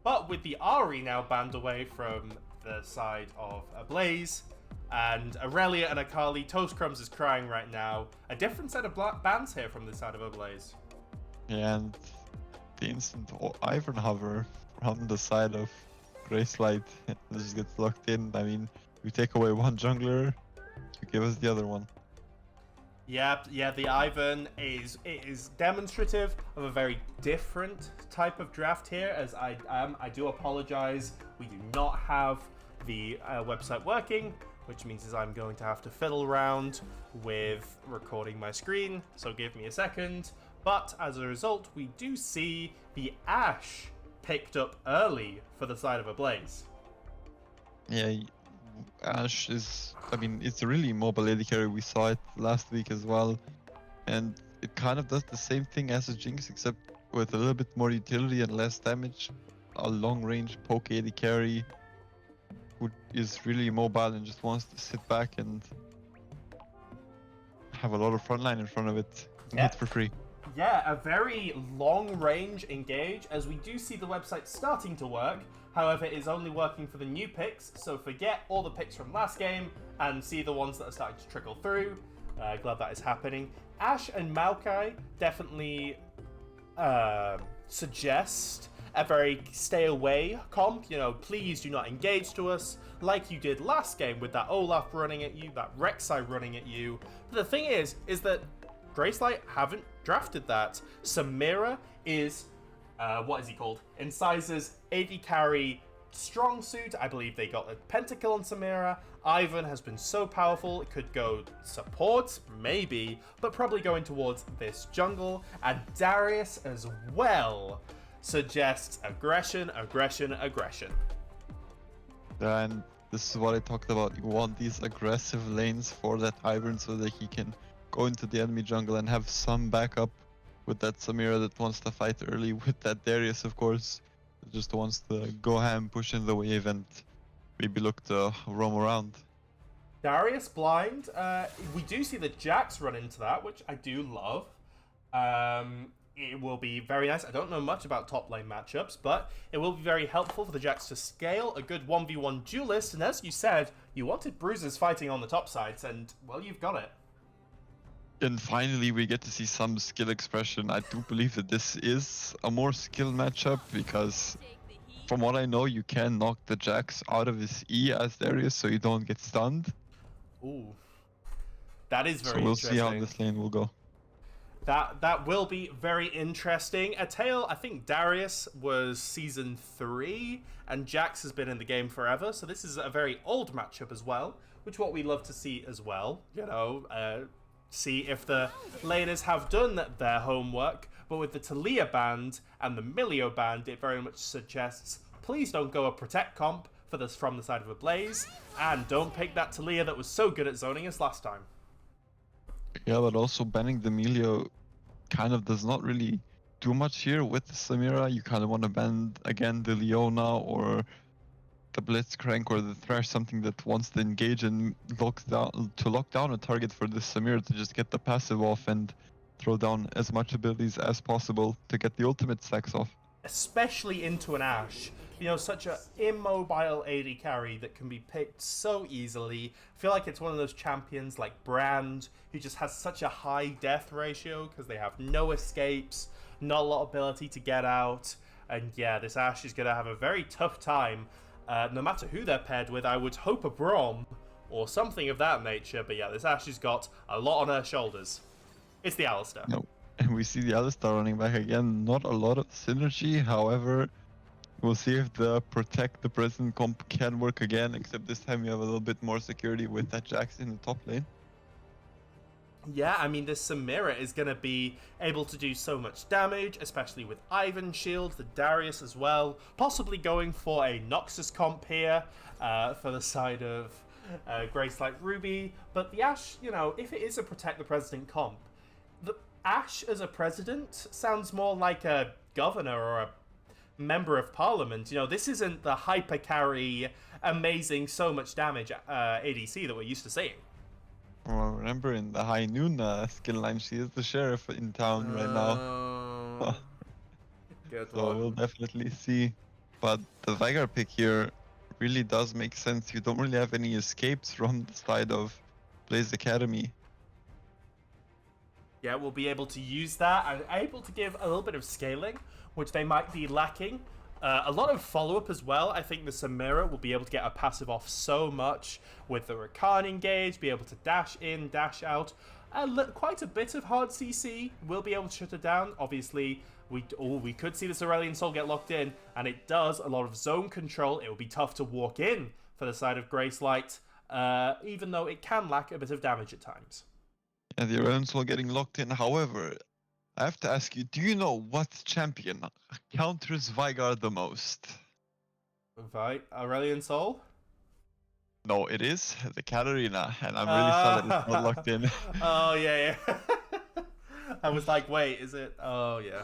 But with the Ahri now banned away from the side of Ablaze, and Aurelia and Akali, Toast Crumbs is crying right now. A different set of bans here from the side of Ablaze. Yeah, and the instant Ivern hover from the side of Gracelight just gets locked in. I mean, you take away one jungler, you give us the other one. Yeah, the Ivern is demonstrative of a very different type of draft here. As I do apologize, we do not have the website working, which means is I'm going to have to fiddle around with recording my screen. So give me a second. But as a result, we do see the Ashe picked up early for the side of Ablaze. Yeah, Ashe is, I mean, it's a really mobile AD carry. We saw it last week as well. And it kind of does the same thing as a Jinx, except with a little bit more utility and less damage. A long range poke AD carry who is really mobile and just wants to sit back and have a lot of frontline in front of it. Yeah. Not for free. Yeah, a very long-range engage, as we do see the website starting to work. However, it is only working for the new picks, so forget all the picks from last game and see the ones that are starting to trickle through. Glad that is happening. Ashe and Maokai definitely suggest a very stay away comp. You know, please do not engage to us like you did last game with that Olaf running at you, that Rek'Sai running at you. But the thing is that Gracelight haven't drafted that. Samira is, what is he called? Incisor's AD carry strong suit. I believe they got a pentakill on Samira. Ivern has been so powerful, it could go support, maybe, but probably going towards this jungle. And Darius as well suggests aggression. And this is what I talked about. You want these aggressive lanes for that Ivern so that he can go into the enemy jungle and have some backup with that Samira that wants to fight early, with that Darius, of course, that just wants to go ham, push in the wave, and maybe look to roam around. Darius blind. We do see the Jax run into that, which I do love. It will be very nice. I don't know much about top lane matchups, but it will be very helpful for the Jax to scale a good 1v1 duelist. And as you said, you wanted bruisers fighting on the top sides, and, well, you've got it. And finally, we get to see some skill expression. I do believe that this is a more skilled matchup, because from what I know, you can knock the Jax out of his E as Darius, so you don't get stunned. Ooh. That is very interesting. So we'll interesting. see how this lane will go. That will be very interesting. A tale, I think Darius was Season 3, and Jax has been in the game forever, so this is a very old matchup as well, which what we love to see as well. You know, see if the laners have done their homework. But with the Talia band and the Milio band, it very much suggests, please don't go a protect comp for this from the side of Ablaze, and don't pick that Talia that was so good at zoning us last time. Yeah, but also banning the Melio kind of does not really do much here with the Samira. You kind of want to ban again the Leona or the Blitzcrank or the Thresh, something that wants to engage and lock down a target for the Samira to just get the passive off and throw down as much abilities as possible to get the ultimate stacks off. Especially into an Ashe. You know, such an immobile AD carry that can be picked so easily. I feel like it's one of those champions like Brand, who just has such a high death ratio because they have no escapes, not a lot of ability to get out. And yeah, this Ashe is going to have a very tough time. No matter who they're paired with, I would hope a Braum or something of that nature. But yeah, this Ashe has got a lot on her shoulders. It's the Alistar. No. And we see the Alistar running back again. Not a lot of synergy, however, we'll see if the protect the present comp can work again, except this time you have a little bit more security with that Jax in the top lane. Yeah, I mean, this Samira is going to be able to do so much damage, especially with Ivan's shield, the Darius as well. Possibly going for a Noxus comp here for the side of Gracelight Ruby. But the Ashe, you know, if it is a Protect the President comp, the Ashe as a president sounds more like a governor or a member of parliament. You know, this isn't the hyper carry, amazing, so much damage ADC that we're used to seeing. Well, remember in the high noon skill line, she is the sheriff in town right now. Good So one. we'll definitely see. But the Veigar pick here really does make sense. You don't really have any escapes from the side of Blaze Academy. Yeah, we'll be able to use that and able to give a little bit of scaling, which they might be lacking. A lot of follow-up as well. I think the Samira will be able to get a passive off so much with the Rakan engage, be able to dash in, dash out. Quite a bit of hard CC will be able to shut it down. Obviously, we could see this Aurelion Sol get locked in, and it does a lot of zone control. It will be tough to walk in for the side of Gracelight, even though it can lack a bit of damage at times. And the Aurelion Sol getting locked in. However, I have to ask you, do you know what champion counters Veigar the most? Aurelion Sol? No, it is the Katarina, and I'm really sad that it's not locked in. Oh, yeah. I was like, wait, is it? Oh, yeah.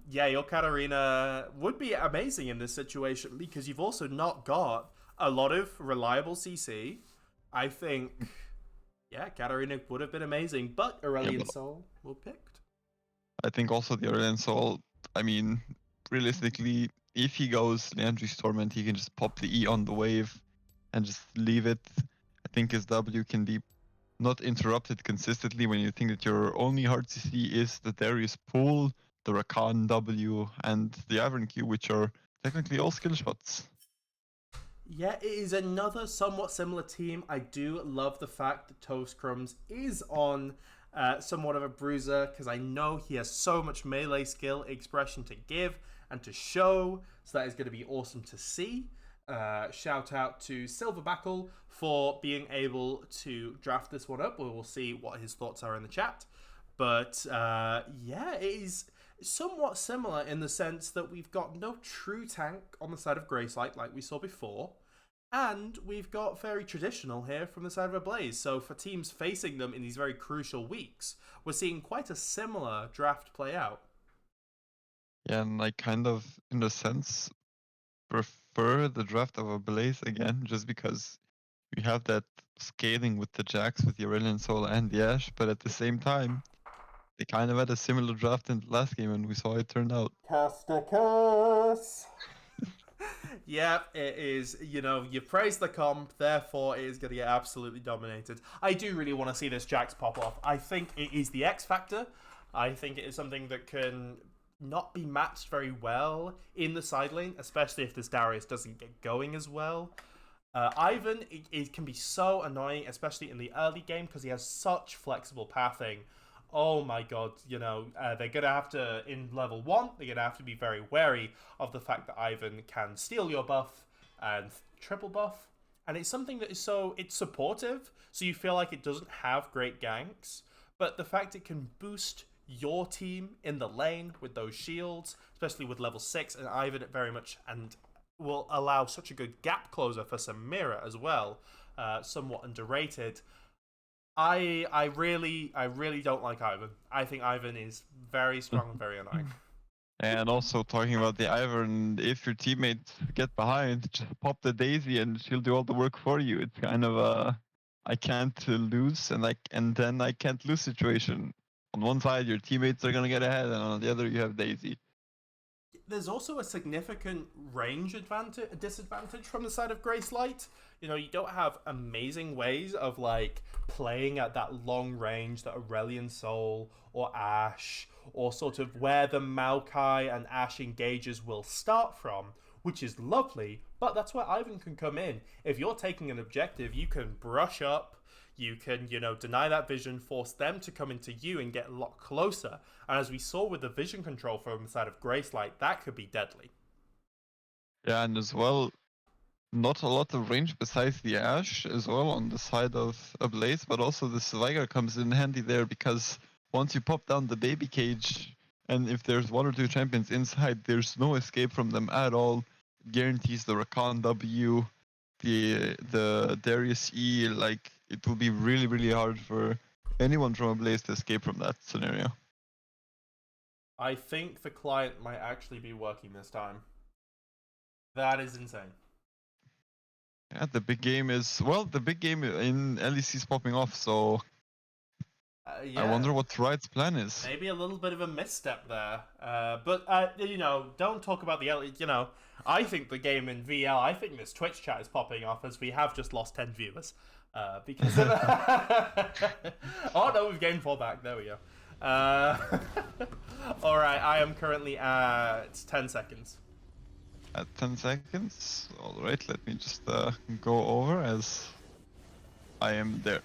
Yeah, your Katarina would be amazing in this situation because you've also not got a lot of reliable CC. I think, yeah, Katarina would have been amazing, but Aurelion Sol were picked. I think also the Aurelion Sol, I mean, realistically, if he goes Leandry's Torment, he can just pop the E on the wave and just leave it. I think his W can be not interrupted consistently when you think that your only hard CC is the Darius pool, the Rakan W, and the Ivern Q, which are technically all skill shots. Yeah, it is another somewhat similar team. I do love the fact that Toast Crumbs is on somewhat of a bruiser because I know he has so much melee skill expression to give and to show. So that is going to be awesome to see. Shout out to Silverbackle for being able to draft this one up. We will see what his thoughts are in the chat. But yeah, it is somewhat similar in the sense that we've got no true tank on the side of Gracelight like we saw before. And we've got very traditional here from the side of Ablaze. So for teams facing them in these very crucial weeks, we're seeing quite a similar draft play out. Yeah, and I kind of, in a sense, prefer the draft of Ablaze again, just because we have that scaling with the Jax, with the Aurelion Sol and the Ashe, but at the same time, they kind of had a similar draft in the last game, and we saw it turned out. Casticus! Yeah, it is. You know, you praise the comp, therefore it is going to get absolutely dominated. I do really want to see this Jax pop off. I think it is the X factor. I think it is something that can not be matched very well in the side lane, especially if this Darius doesn't get going as well. Ivan, it can be so annoying, especially in the early game, because he has such flexible pathing. Oh my god, you know, they're going to have to, in level 1, they're going to have to be very wary of the fact that Ivan can steal your buff and triple buff. And it's something that is so, it's supportive, so you feel like it doesn't have great ganks, but the fact it can boost your team in the lane with those shields, especially with level 6 and Ivan very much, and will allow such a good gap closer for Samira as well, somewhat underrated. I really don't like Ivan. I think Ivan is very strong and very annoying. And also talking about the Ivern, if your teammates get behind, just pop the Daisy and she'll do all the work for you. It's kind of a I can't lose and then I can't lose situation. On one side, your teammates are gonna get ahead, and on the other, you have Daisy. There's also a significant range disadvantage from the side of Gracelight. You know, you don't have amazing ways of like playing at that long range that Aurelion Soul or Ashe, or sort of where the Maokai and Ashe engages will start from, which is lovely, but that's where Ivan can come in. If you're taking an objective, you can brush up, you can, deny that vision, force them to come into you and get a lot closer. And as we saw with the vision control from the side of Gracelight, that could be deadly. Yeah, and as well, not a lot of range besides the Ashe as well on the side of Ablaze, but also the Sliger comes in handy there because once you pop down the baby cage, and if there's one or two champions inside, there's no escape from them at all. It guarantees the Rakan W, the Darius E. Like it will be really, really hard for anyone from Ablaze to escape from that scenario. I think the client might actually be working this time. That is insane. Yeah, the big game in LEC is popping off, so Yeah. I wonder what Riot's plan is. Maybe a little bit of a misstep there. But don't talk about the I think the game in VL, I think this Twitch chat is popping off as we have just lost 10 viewers. Because of oh no, we've gained 4 back. There we go. Alright, I am currently at 10 seconds. At 10 seconds? Alright, let me just go over as I am there.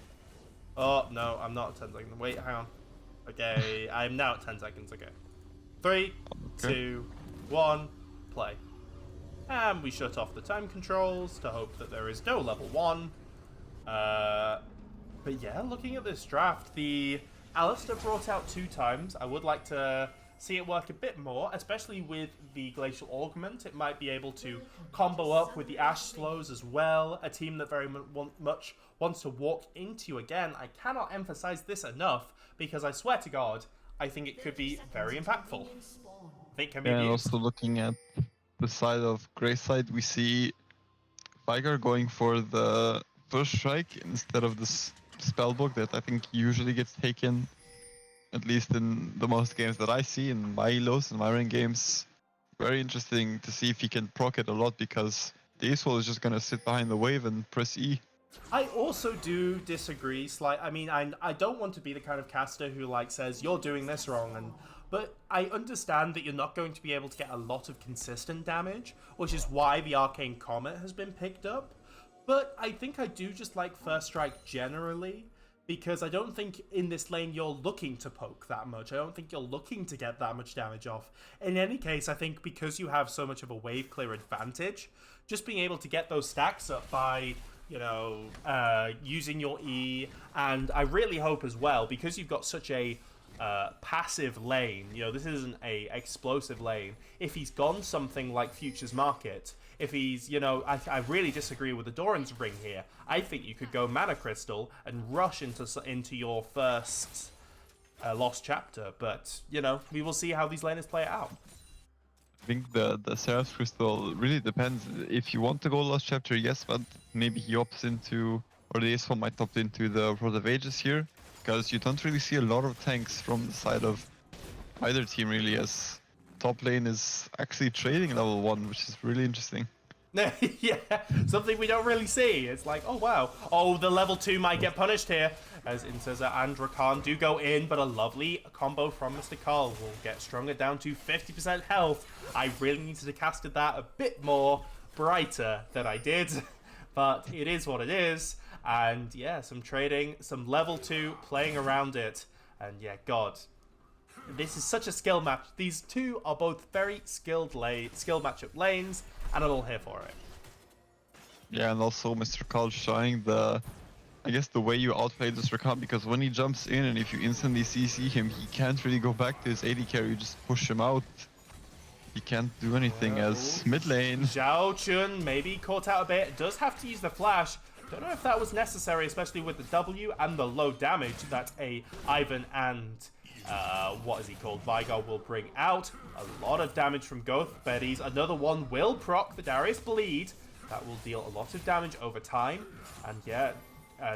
Oh, no, I'm not at 10 seconds. Wait, hang on. Okay, I'm now at 10 seconds. Okay. 3, 2, 1, play. And we shut off the time controls to hope that there is no level 1. But yeah, looking at this draft, the Alistair brought out 2 times. I would like to see it work a bit more, especially with the Glacial Augment. It might be able to combo up with the Ashe slows as well, a team that very much wants to walk into. Again, I cannot emphasize this enough, because I swear to God, I think it could be very impactful. I think it can be and also looking at the side of Gracelight, we see Vigar going for the first strike instead of this spellbook that I think usually gets taken, at least in the most games that I see in my Elos and my rank games. Very interesting to see if he can proc it a lot, because the Ace-Wall is just going to sit behind the wave and press E. I also do disagree slightly. I mean, I don't want to be the kind of caster who says you're doing this wrong, but I understand that you're not going to be able to get a lot of consistent damage, which is why the Arcane Comet has been picked up. But I think I do just like First Strike generally, because I don't think in this lane you're looking to poke that much. I don't think you're looking to get that much damage off. In any case, I think because you have so much of a wave clear advantage, just being able to get those stacks up by using your E, and I really hope as well, because you've got such a passive lane, this isn't a explosive lane. If he's gone something like Futures Market, if he's, I really disagree with the Doran's Ring here. I think you could go Mana Crystal and rush into your first Lost Chapter, but, we will see how these laners play it out. I think the Seraph's Crystal really depends. If you want to go Lost Chapter, yes, but maybe he opts into, or the Ace-Wall might opt into the Rod of Ages here, because you don't really see a lot of tanks from the side of either team really, as top lane is actually trading level 1, which is really interesting. Yeah, something we don't really see. It's like, oh wow, oh, the level 2 might get punished here, as Interza and Rakan do go in, but a lovely combo from Mr. Carl will get Stronger down to 50% health. I really needed to casted that a bit more brighter than I did, but it is what it is. And yeah, some trading, some level 2 playing around it, and yeah, God, this is such a skill match. These two are both very skilled matchup lanes, and I'm all here for it. Yeah, and also Mr. Carl showing the way you outplay this Rakan, because when he jumps in and if you instantly CC him, he can't really go back to his AD carry, you just push him out. He can't do anything as mid lane. Zhao Chun maybe caught out a bit, does have to use the flash, Don't know if that was necessary, especially with the W and the low damage that a Ivan and what is he called? Vigar will bring out. A lot of damage from both Betties. Another one will proc the Darius Bleed. That will deal a lot of damage over time. And yeah,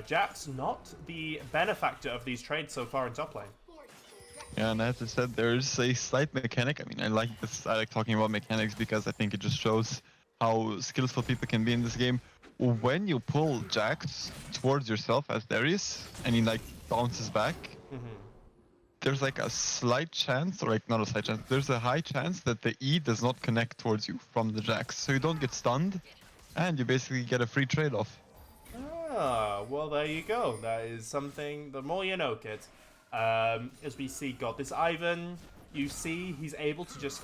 Jax not the benefactor of these trades so far in top lane. Yeah, and as I said, there's a slight mechanic. I mean, I like this. I like talking about mechanics because I think it just shows how skillful people can be in this game. When you pull Jax towards yourself as Darius, and he like bounces back, there's like a slight chance, or like not a slight chance, there's a high chance that the E does not connect towards you from the Jax. So you don't get stunned, and you basically get a free trade-off. Ah, well there you go. That is something, the more you know, kid. As we see, got this Ivan, you see he's able to just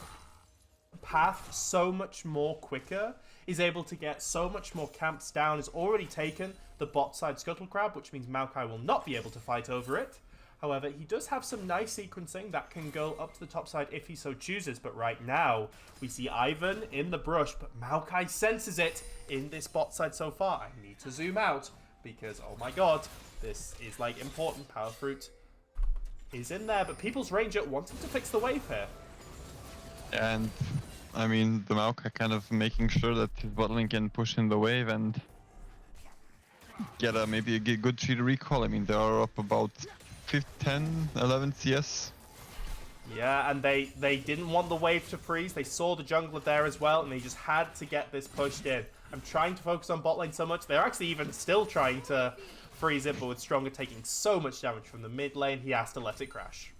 path so much more quicker. He's able to get so much more camps down. He's already taken the bot side Scuttle Crab, which means Maokai will not be able to fight over it. However, he does have some nice sequencing that can go up to the top side if he so chooses. But right now, we see Ivan in the brush, but Maokai senses it in this bot side so far. I need to zoom out because, oh my god, this is like important. Power Fruit is in there, but People's Ranger wanting to fix the wave here. And I mean, the Maokai kind of making sure that his bot lane can push in the wave and get maybe a good cheater recall. I mean, they are up about 10, 11 CS. Yeah, and they didn't want the wave to freeze. They saw the jungler there as well, and they just had to get this pushed in. I'm trying to focus on bot lane so much. They're actually even still trying to freeze it, but with Stronger taking so much damage from the mid lane, he has to let it crash.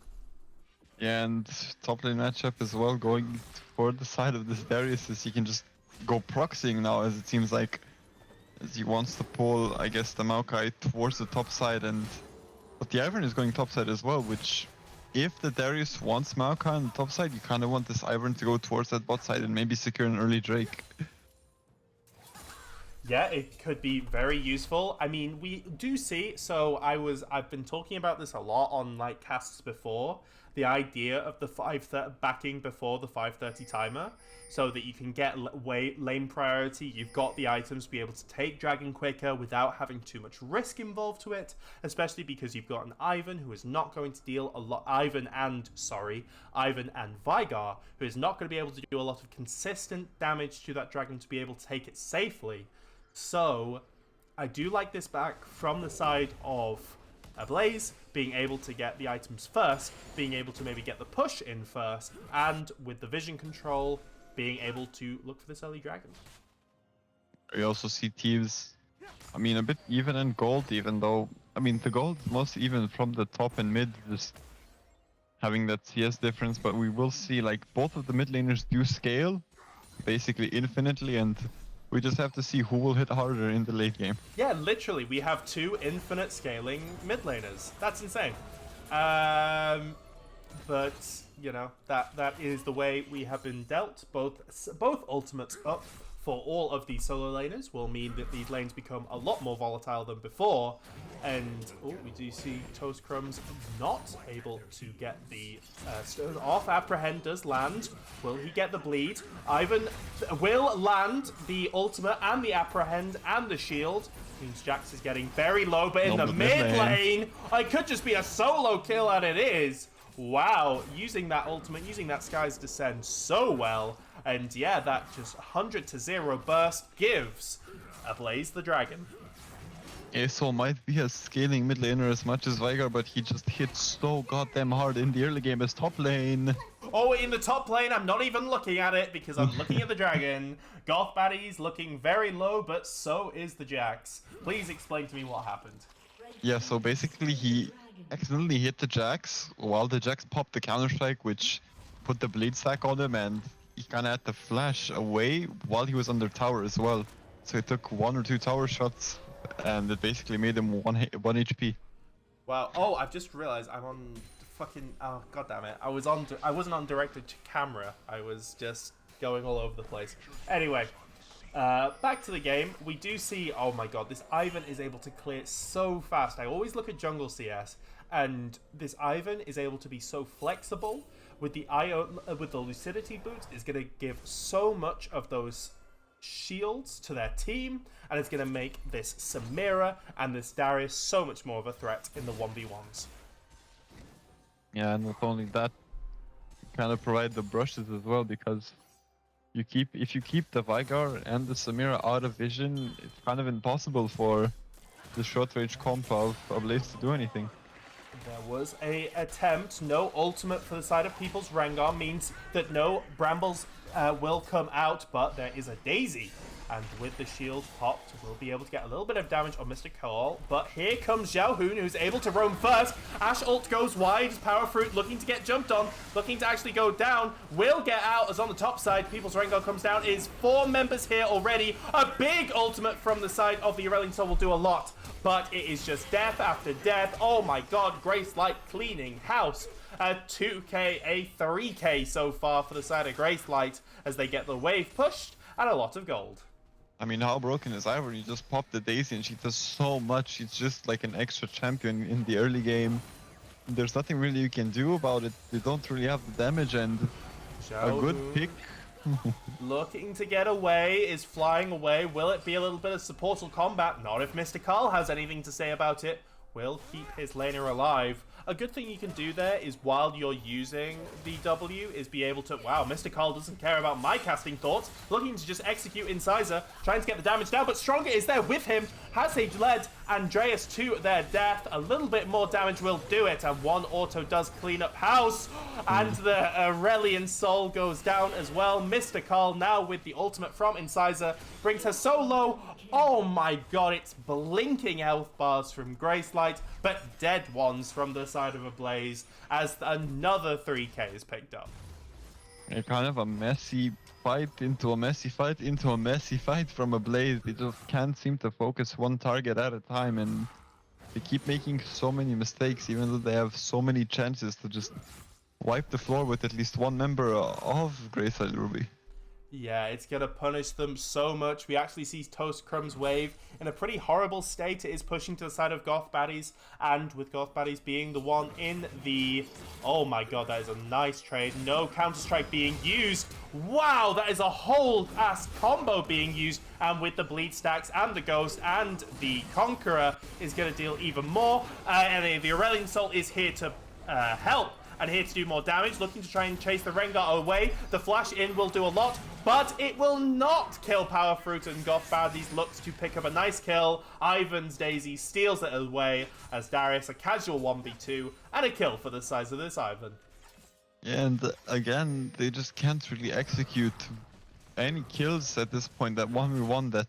Yeah, and top lane matchup as well, going for the side of this Darius is he can just go proxying now, as it seems like, as he wants to pull, I guess, the Maokai towards the top side, but the Ivern is going top side as well, which, if the Darius wants Maokai on the top side, you kind of want this Ivern to go towards that bot side and maybe secure an early Drake. Yeah, it could be very useful. I mean, we do see, so I've been talking about this a lot on like casts before, the idea of the 5:30 backing before the 5:30 timer, so that you can get lane priority. You've got the items to be able to take Dragon quicker without having too much risk involved to it, especially because you've got an Ivan who is not going to deal a lot, Ivan and Vigar, who is not going to be able to do a lot of consistent damage to that Dragon to be able to take it safely. So, I do like this back from the side of Ablaze, being able to get the items first, being able to maybe get the push in first, and with the vision control, being able to look for this early dragon. We also see teams, I mean, a bit even in gold, even though, I mean, the gold is mostly even from the top and mid, just having that CS difference, but we will see, like, both of the mid laners do scale, basically infinitely, and we just have to see who will hit harder in the late game. Yeah, literally, we have two infinite scaling mid laners. That's insane. But you know, that is the way we have been dealt. Both ultimates up for all of these solo laners will mean that these lanes become a lot more volatile than before. And we do see Toast Crumbs not able to get the stone off. Apprehend does land. Will he get the bleed? Ivan will land the ultimate and the apprehend and the shield. Means Jax is getting very low, but in the mid lane, it could just be a solo kill, and it is. Wow, using that ultimate, using that Sky's Descent so well. And yeah, that just 100-0 burst gives Ablaze the dragon. ESO might be a scaling mid laner as much as Vigar, but he just hit so goddamn hard in the early game as top lane. Oh, in the top lane, I'm not even looking at it because I'm looking at the dragon. Goth Baddy's looking very low, but so is the Jax. Please explain to me what happened. Yeah, so basically he accidentally hit the Jax while the Jax popped the counter-strike, which put the bleed stack on him, and he kind of had to flash away while he was under tower as well. So he took 1 or 2 tower shots, and it basically made him 1 HP. Wow. Oh, I've just realized I'm on fucking... Oh, god damn it. I wasn't on directed to camera. I was just going all over the place. Anyway, back to the game. We do see... Oh my god, this Ivan is able to clear so fast. I always look at jungle CS, and this Ivan is able to be so flexible. With the lucidity boots, is going to give so much of those shields to their team, and it's going to make this Samira and this Darius so much more of a threat in the 1v1s. Yeah, and not only that, you kind of provide the brushes as well, because if you keep the Vigar and the Samira out of vision, it's kind of impossible for the short range comp of Ablaze to do anything. There was a attempt. No ultimate for the side of People's Rengar means that no Brambles will come out, but there is a Daisy. And with the shield popped, we'll be able to get a little bit of damage on Mr. Cole. But here comes Xiao Hun, who's able to roam first. Ash ult goes wide. Power Fruit looking to get jumped on, looking to actually go down. Will get out as on the top side. People's Rengar comes down. Is 4 members here already. A big ultimate from the side of the Aurelion Sol will do a lot. But it is just death after death. Oh my god, Gracelight cleaning house. A 2k, a 3k so far for the side of Gracelight as they get the wave pushed and a lot of gold. I mean, how broken is Ivory? You just pop the Daisy and she does so much. She's just like an extra champion in the early game. There's nothing really you can do about it. They don't really have the damage, and a good pick. Looking to get away, is flying away. Will it be a little bit of supportal combat? Not if Mr. Carl has anything to say about it. Will keep his laner alive. A good thing you can do there is while you're using the W is be able to... Wow, Mr. Carl doesn't care about my casting thoughts. Looking to just execute Incisor, trying to get the damage down, but Stronger is there with him. Has he led Andreas to their death? A little bit more damage will do it, and one auto does clean up house. And the Aurelion Sol goes down as well. Mr. Carl now with the ultimate from Incisor brings her so low. Oh my god, it's blinking health bars from Gracelight, but dead ones from the side of Ablaze as another 3k is picked up. A kind of a messy fight into a messy fight into a messy fight from Ablaze. They just can't seem to focus one target at a time, and they keep making so many mistakes, even though they have so many chances to just wipe the floor with at least one member of Gracelight Ruby. Yeah, it's going to punish them so much. We actually see Toast Crumb's wave in a pretty horrible state. It is pushing to the side of Goth Baddies, and with Goth Baddies being the one in the... Oh my god, that is a nice trade. No Counter-Strike being used. Wow, that is a whole ass combo being used, and with the Bleed Stacks and the Ghost and the Conqueror is going to deal even more. And the Aurelion Sol is here to help. And here to do more damage, looking to try and chase the Rengar away. The flash in will do a lot, but it will not kill Power Fruit, and Goth Baddies looks to pick up a nice kill. Ivan's Daisy steals it away as Darius a casual 1v2 and a kill for the size of this Ivan. Yeah, and again, they just can't really execute any kills at this point. That 1v1 that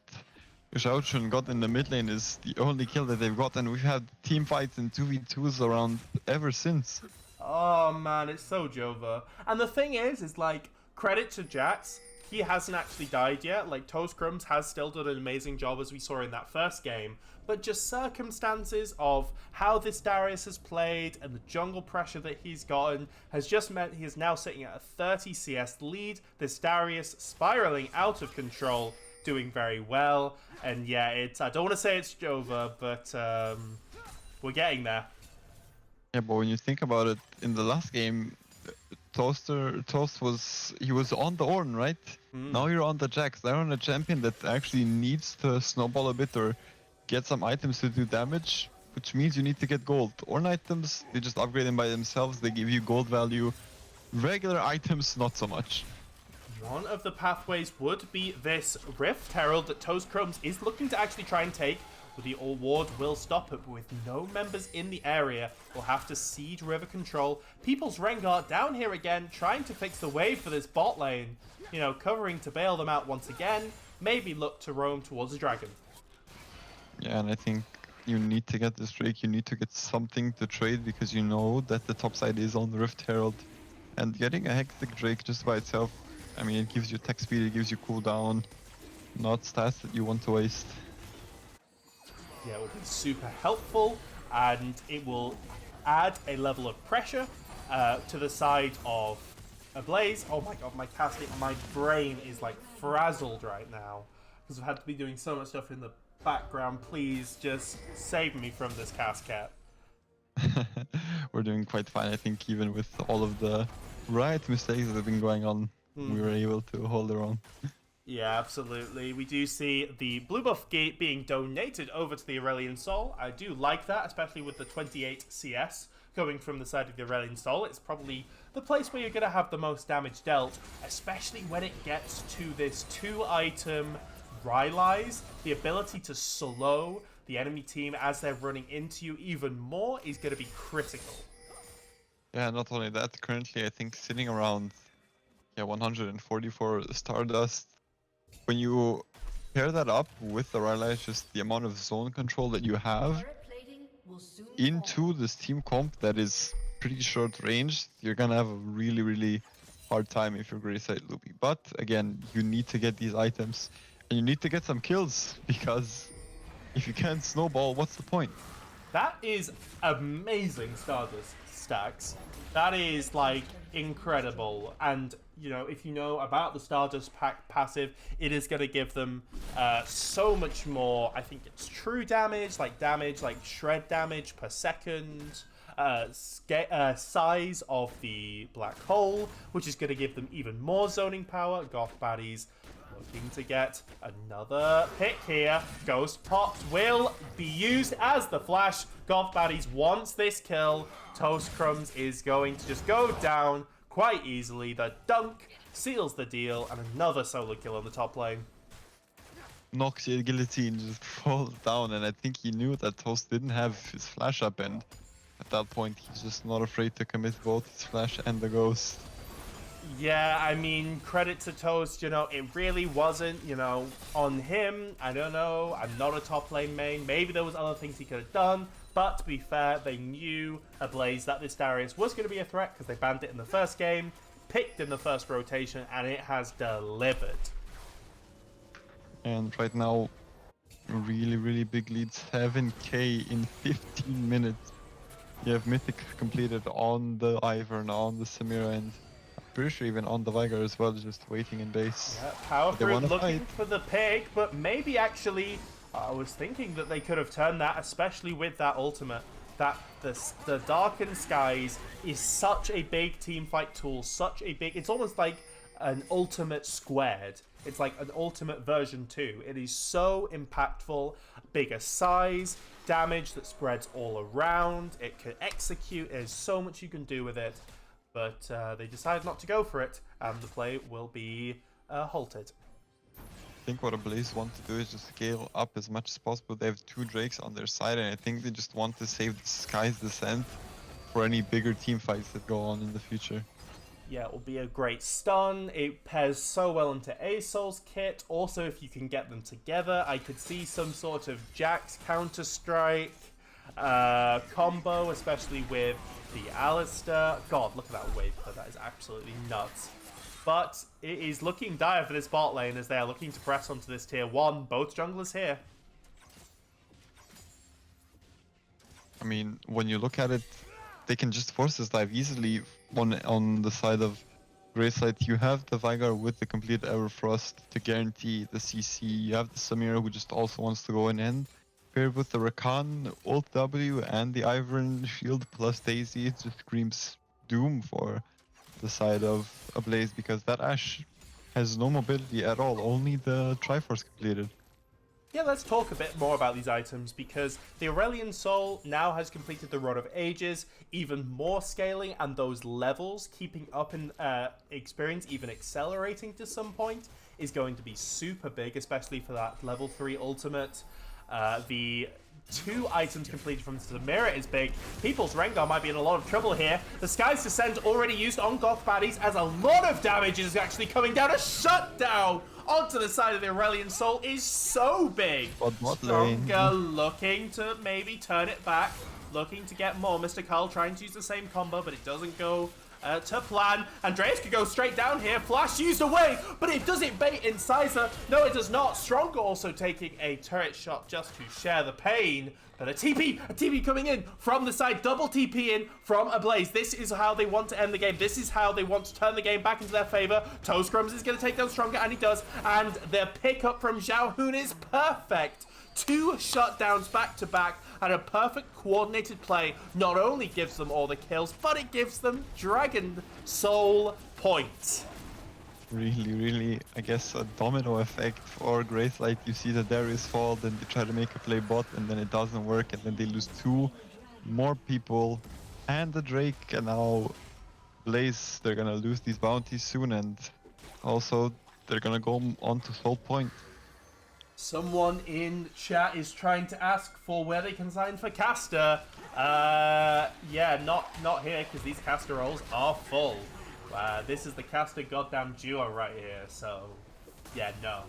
Xiaochun got in the mid lane is the only kill that they've got, and we've had team fights and 2v2s around ever since. Oh man, it's so Jova. And the thing is like, credit to Jax, he hasn't actually died yet. Like, Toast Crumbs has still done an amazing job as we saw in that first game. But just circumstances of how this Darius has played and the jungle pressure that he's gotten has just meant he is now sitting at a 30 CS lead. This Darius spiraling out of control, doing very well. And yeah, it's, I don't want to say it's Jova, but we're getting there. Yeah, but when you think about it, in the last game, Toast was on the Ornn, right? Now you're on the Jax. They're on a champion that actually needs to snowball a bit or get some items to do damage, which means you need to get gold. Ornn items, they just upgrade them by themselves. They give you gold value. Regular items, not so much. One of the pathways would be this Rift Herald that Toast Crumbs is looking to actually try and take. The award will stop it, but with no members in the area, we'll have to siege river control. People's Rengar down here again, trying to fix the wave for this bot lane. You know, covering to bail them out once again. Maybe look to roam towards the dragon. Yeah, and I think you need to get this Drake. You need to get something to trade, because you know that the top side is on the Rift Herald. And getting a Hectic Drake just by itself, I mean, it gives you attack speed, it gives you cooldown. Not stats that you want to waste. Yeah, it will be super helpful, and it will add a level of pressure to the side of Ablaze. Oh my god, my brain is like frazzled right now because I've had to be doing so much stuff in the background. Please just save me from this Cascat. We're doing quite fine, I think, even with all of the right mistakes that have been going on. We were able to hold our own. Yeah, absolutely. We do see the blue buff gate being donated over to the Aurelion Soul. I do like that, especially with the 28 CS coming from the side of the Aurelion Soul. It's probably the place where you're going to have the most damage dealt, especially when it gets to this 2-item Rylai's. The ability to slow the enemy team as they're running into you even more is going to be critical. Yeah, not only that, currently I think sitting around 144 Stardust. When you pair that up with the Rylai, just the amount of zone control that you have into this team comp that is pretty short range, you're gonna have a really, really hard time if you're Gracelight Loopy. But again, you need to get these items and you need to get some kills, because if you can't snowball, what's the point? That is amazing Stardust stacks. That is like incredible. And you know, if you know about the Stardust passive, it is going to give them so much more. I think it's true damage, like shred damage per second, size of the black hole, which is going to give them even more zoning power. Goth baddies looking to get another pick here. Ghost Pops will be used as the flash. Goth baddies wants this kill. Toast Crumbs is going to just go down quite easily. The dunk seals the deal, and another solo kill on the top lane. Noxia Guillotine just falls down, and I think he knew that Toast didn't have his flash up, and at that point he's just not afraid to commit both his flash and the ghost. Yeah, I mean, credit to Toast, you know, it really wasn't, you know, on him. I don't know, I'm not a top lane main. Maybe there was other things he could have done, but to be fair, they knew Ablaze that this Darius was going to be a threat because they banned it in the first game, picked in the first rotation, and it has delivered. And right now, really, really big lead, 7k in 15 minutes. You have Mythic completed on the Ivern, on the Samira, and pretty sure even on the Vigar as well, just waiting in base. Yeah, Power Fruit looking fight for the pick, but maybe actually, I was thinking that they could have turned that, especially with that ultimate. That the Darkened Skies is such a big teamfight tool, such a big... It's almost like an ultimate squared. It's like an ultimate version 2. It is so impactful, bigger size, damage that spreads all around. It can execute, there's so much you can do with it. But they decided not to go for it, and the play will be halted. I think what Ablaze want to do is just scale up as much as possible. They have 2 Drakes on their side, and I think they just want to save the Sky's Descent for any bigger team fights that go on in the future. Yeah, it will be a great stun. It pairs so well into Asol's kit. Also, if you can get them together, I could see some sort of Jax Counter-Strike combo, especially with the Alistair. God, look at that wave clear. That is absolutely nuts. But it is looking dire for this bot lane as they are looking to press onto this tier 1. Both junglers here. I mean, when you look at it, they can just force this dive easily on the side of Gracelight. You have the Vigar with the complete Everfrost to guarantee the CC. You have the Samira who just also wants to go in and paired with the Rakan, ult W, and the Ivern shield plus Daisy. It just screams doom for the side of Ablaze, because that Ashe has no mobility at all, only the Triforce completed. Yeah, let's talk a bit more about these items, because the Aurelion Soul now has completed the Rod of Ages, even more scaling, and those levels keeping up in experience, even accelerating to some point, is going to be super big, especially for that level 3 ultimate. The 2 items completed from Samira is big. People's Rengar might be in a lot of trouble here. The Sky's Descent already used on Goth baddies, as a lot of damage is actually coming down. A shutdown onto the side of the Aurelion Soul is so big. Stronger looking to maybe turn it back, looking to get more. Mr. Carl trying to use the same combo, but it doesn't go to plan. Andreas could go straight down here. Flash used away, but it doesn't bait Incisor. No, it does not. Stronger also taking a turret shot just to share the pain. But a TP coming in from the side. Double TP in from Ablaze. This is how they want to end the game. This is how they want to turn the game back into their favor. Toast Crumbs is going to take down Stronger, and he does. And the pickup from Xiao Hun is perfect. 2 shutdowns back to back, and a perfect coordinated play not only gives them all the kills, but it gives them Dragon Soul points. really, I guess, a domino effect for Gracelight. You see the Darius fall, then they try to make a play bot, and then it doesn't work, and then they lose 2 more people and the Drake, and now Blaze, they're gonna lose these bounties soon, and also they're gonna go on to Soul Point. Someone in chat is trying to ask for where they can sign for caster. Yeah, not here, because these caster roles are full. This is the caster goddamn duo right here, so yeah, no.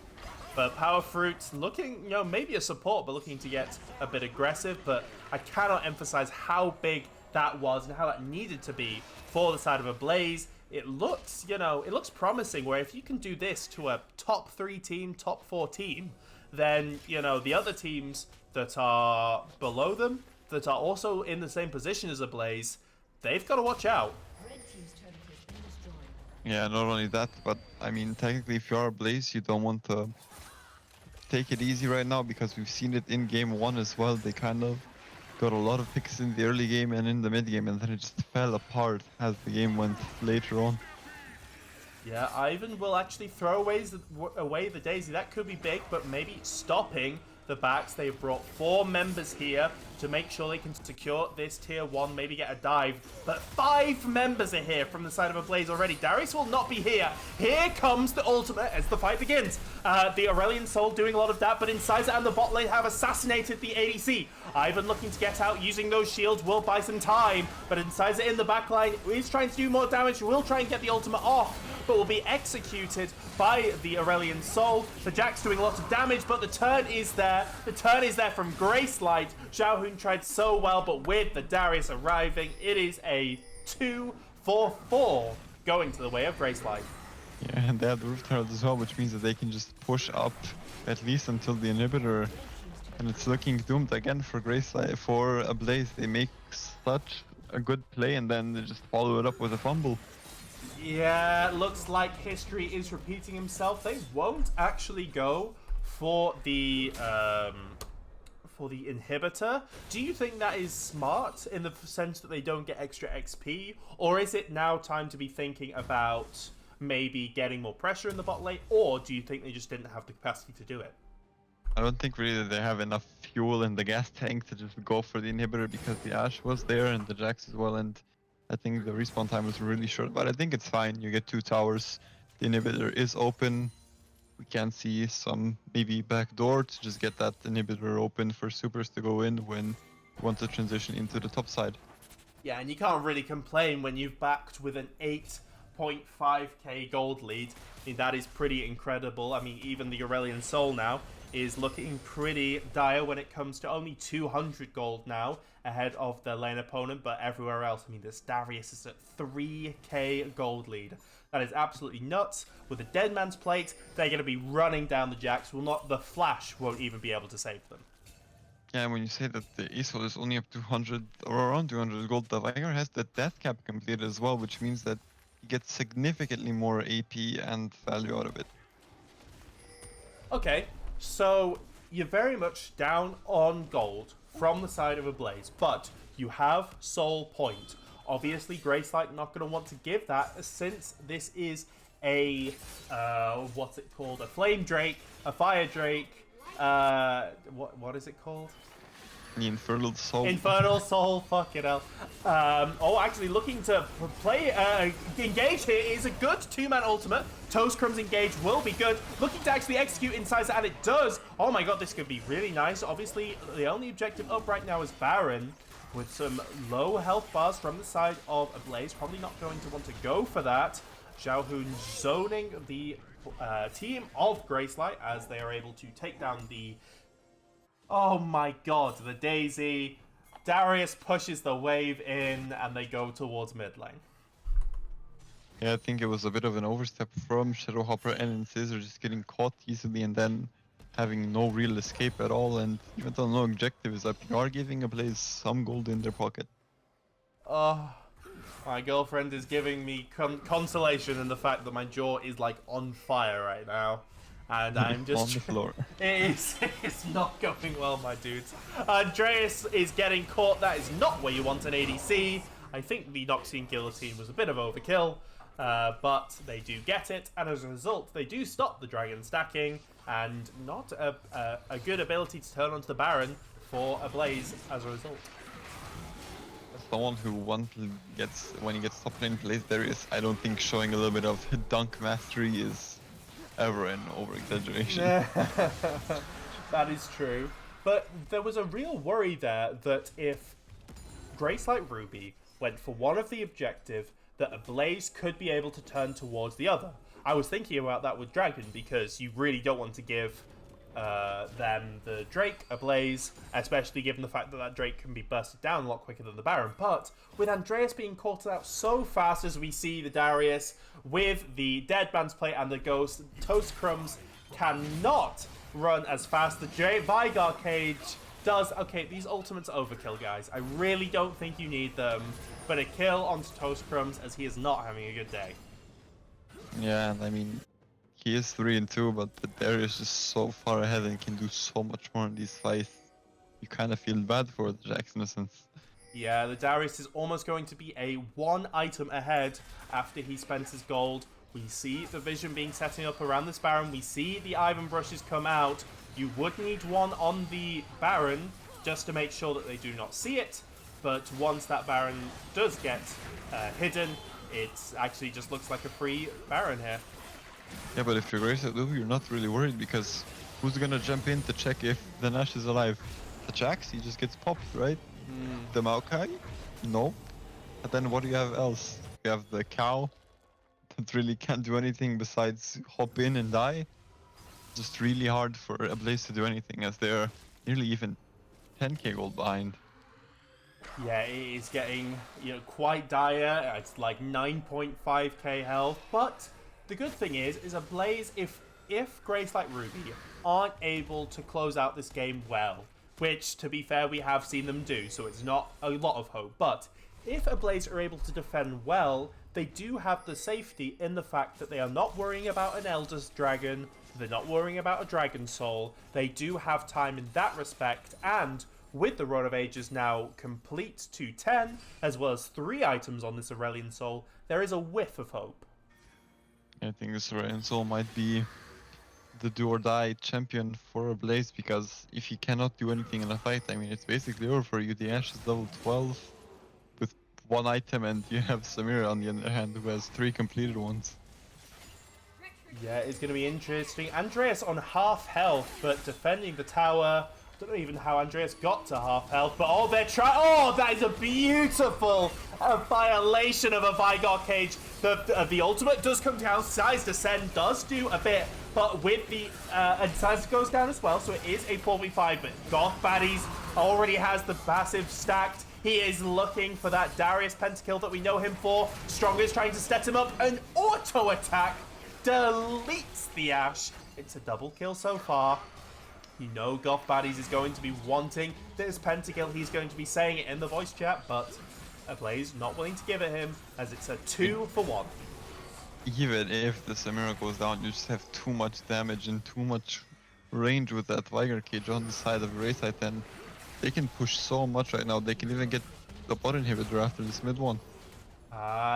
But Power Fruit's looking, you know, maybe a support, but looking to get a bit aggressive. But I cannot emphasize how big that was and how that needed to be for the side of Ablaze. It looks, you know, it looks promising, where if you can do this to a top 3 team, top 4 team, then, you know, the other teams that are below them, that are also in the same position as Ablaze, they've got to watch out. Yeah, not only that, but I mean, technically, if you're Ablaze, you don't want to take it easy right now, because we've seen it in game 1 as well. They kind of got a lot of picks in the early game and in the mid game, and then it just fell apart as the game went later on. Yeah, Ivan will actually throw away the Daisy. That could be big, but maybe stopping the backs. They've brought 4 members here to make sure they can secure this tier 1, maybe get a dive. But 5 members are here from the side of Ablaze already. Darius will not be here. Here comes the ultimate as the fight begins. The Aurelian Soul doing a lot of that, but Incisor and the bot lane have assassinated the ADC. Ivan looking to get out, using those shields will buy some time, but Incisor in the backline is trying to do more damage, will try and get the ultimate off, but will be executed by the Aurelian Soul. The Jack's doing a lot of damage, but the turn is there. The turn is there from Gracelight. Xiaohun tried so well, but with the Darius arriving, it is a 2-4-4 going to the way of Gracelight. Yeah, and they have the Roof Herald as well, which means that they can just push up at least until the inhibitor. And it's looking doomed again for Gracelight, for Ablaze. They make such a good play and then they just follow it up with a fumble. Yeah, looks like history is repeating himself. They won't actually go for the inhibitor. Do you think that is smart in the sense that they don't get extra XP? Or is it now time to be thinking about maybe getting more pressure in the bot lane? Or do you think they just didn't have the capacity to do it? I don't think really that they have enough fuel in the gas tank to just go for the inhibitor, because the Ashe was there and the Jax as well, and I think the respawn time was really short, but I think it's fine. You get 2 towers, the inhibitor is open. We can see some maybe backdoor to just get that inhibitor open for supers to go in when you want to transition into the top side. Yeah, and you can't really complain when you've backed with an 8.5k gold lead. I mean, that is pretty incredible. I mean, even the Aurelian Soul now is looking pretty dire when it comes to only 200 gold now ahead of their lane opponent, but everywhere else, I mean, this Darius is at 3k gold lead. That is absolutely nuts. With the Dead Man's Plate, they're going to be running down the Jax. The Flash won't even be able to save them. Yeah, when you say that the ESOL is only up to 200 or around 200 gold, the Viger has the death cap completed as well, which means that you get significantly more AP and value out of it. Okay, so you're very much down on gold from the side of Ablaze, but you have Soul Point. Obviously, Gracelight not going to want to give that, since this is a, what's it called? A Flame Drake, a Fire Drake, what is it called? The Infernal Soul. Infernal Soul, fuck it hell. Actually looking to play, engage here is a good 2-man ultimate. Toastcrumb's engage will be good. Looking to actually execute Incisor, and it does. Oh my god, this could be really nice. Obviously, the only objective up right now is Baron, with some low health bars from the side of Ablaze. Probably not going to want to go for that. Xiaohun zoning the team of Gracelight as they are able to take down the... Oh my god, the Daisy. Darius pushes the wave in and they go towards mid lane. Yeah, I think it was a bit of an overstep from Shadowhopper and Incisor, just getting caught easily and then having no real escape at all, and even though no objective is up, you are giving Ablaze some gold in their pocket. Oh, my girlfriend is giving me consolation in the fact that my jaw is like on fire right now. And I'm just on the floor. It's not going well, my dudes. Andreas is getting caught. That is not where you want an ADC. I think the Noxian Guillotine was a bit of overkill. but they do get it, and as a result, they do stop the dragon stacking, and not a good ability to turn onto the Baron for Ablaze as a result. As someone who when he gets top lane plays Darius, I don't think showing a little bit of dunk mastery is ever an over-exaggeration. That is true. But there was a real worry there that if Gracelight Ruby went for one of the objective, that Ablaze could be able to turn towards the other. I was thinking about that with Dragon because you really don't want to give them the Drake Ablaze, especially given the fact that that Drake can be bursted down a lot quicker than the Baron. But with Andreas being caught out so fast as we see the Darius with the Dead Man's Plate and the Ghost, Toast Crumbs cannot run as fast. The Vigar Cage does. Okay, these ultimates are overkill, guys. I really don't think you need them. But a kill onto Toast Crumbs as he is not having a good day. Yeah, and I mean, he is 3-2, but the Darius is so far ahead and can do so much more in these fights. You kind of feel bad for the Jackson in a sense. Yeah, the Darius is almost going to be a 1 item ahead after he spends his gold. We see the vision being setting up around this Baron. We see the Ivan brushes come out. You would need one on the Baron just to make sure that they do not see it. But once that Baron does get hidden, it actually just looks like a free Baron here. Yeah, but if you're Gracelight, you're not really worried because who's gonna jump in to check if the Nash is alive? The Jax, he just gets popped, right? The Maokai? No. And then what do you have else? You have the cow that really can't do anything besides hop in and die. Just really hard for Ablaze to do anything as they're nearly even 10k gold behind. Yeah, it is getting quite dire. It's like 9.5k health. But the good thing is Ablaze, if Gracelight Ruby aren't able to close out this game well, which to be fair we have seen them do, so it's not a lot of hope. But if Ablaze are able to defend well, they do have the safety in the fact that they are not worrying about an Elder's Dragon, they're not worrying about a Dragon Soul. They do have time in that respect, and with the Rod of Ages now complete to 10, as well as 3 items on this Aurelion Soul, there is a whiff of hope. I think this Aurelion Soul might be the do-or-die champion for Ablaze, because if he cannot do anything in a fight, I mean, it's basically over for you. The Ashe is level 12 with 1 item, and you have Samira on the other hand who has 3 completed ones. Yeah, it's going to be interesting. Andreas on half health, but defending the tower. I don't know even how Andreas got to half health, but they're trying. Oh, that is a beautiful violation of a Vigar Cage. The ultimate does come down. Size Descend does do a bit, but with the and Size goes down as well, so it is a 4v5. But Goth Baddies already has the passive stacked. He is looking for that Darius pentakill that we know him for. Strongest trying to set him up. An auto attack deletes the Ashe. It's a double kill so far. You know Goth Baddies is going to be wanting this pentakill. He's going to be saying it in the voice chat, but Ablaze not willing to give it him as it's a 2 for 1. Even if the Samira goes down, you just have too much damage and too much range with that Vigar Cage on the side of Gracelight, and they can push so much right now. They can even get the bot inhibitor after this mid one.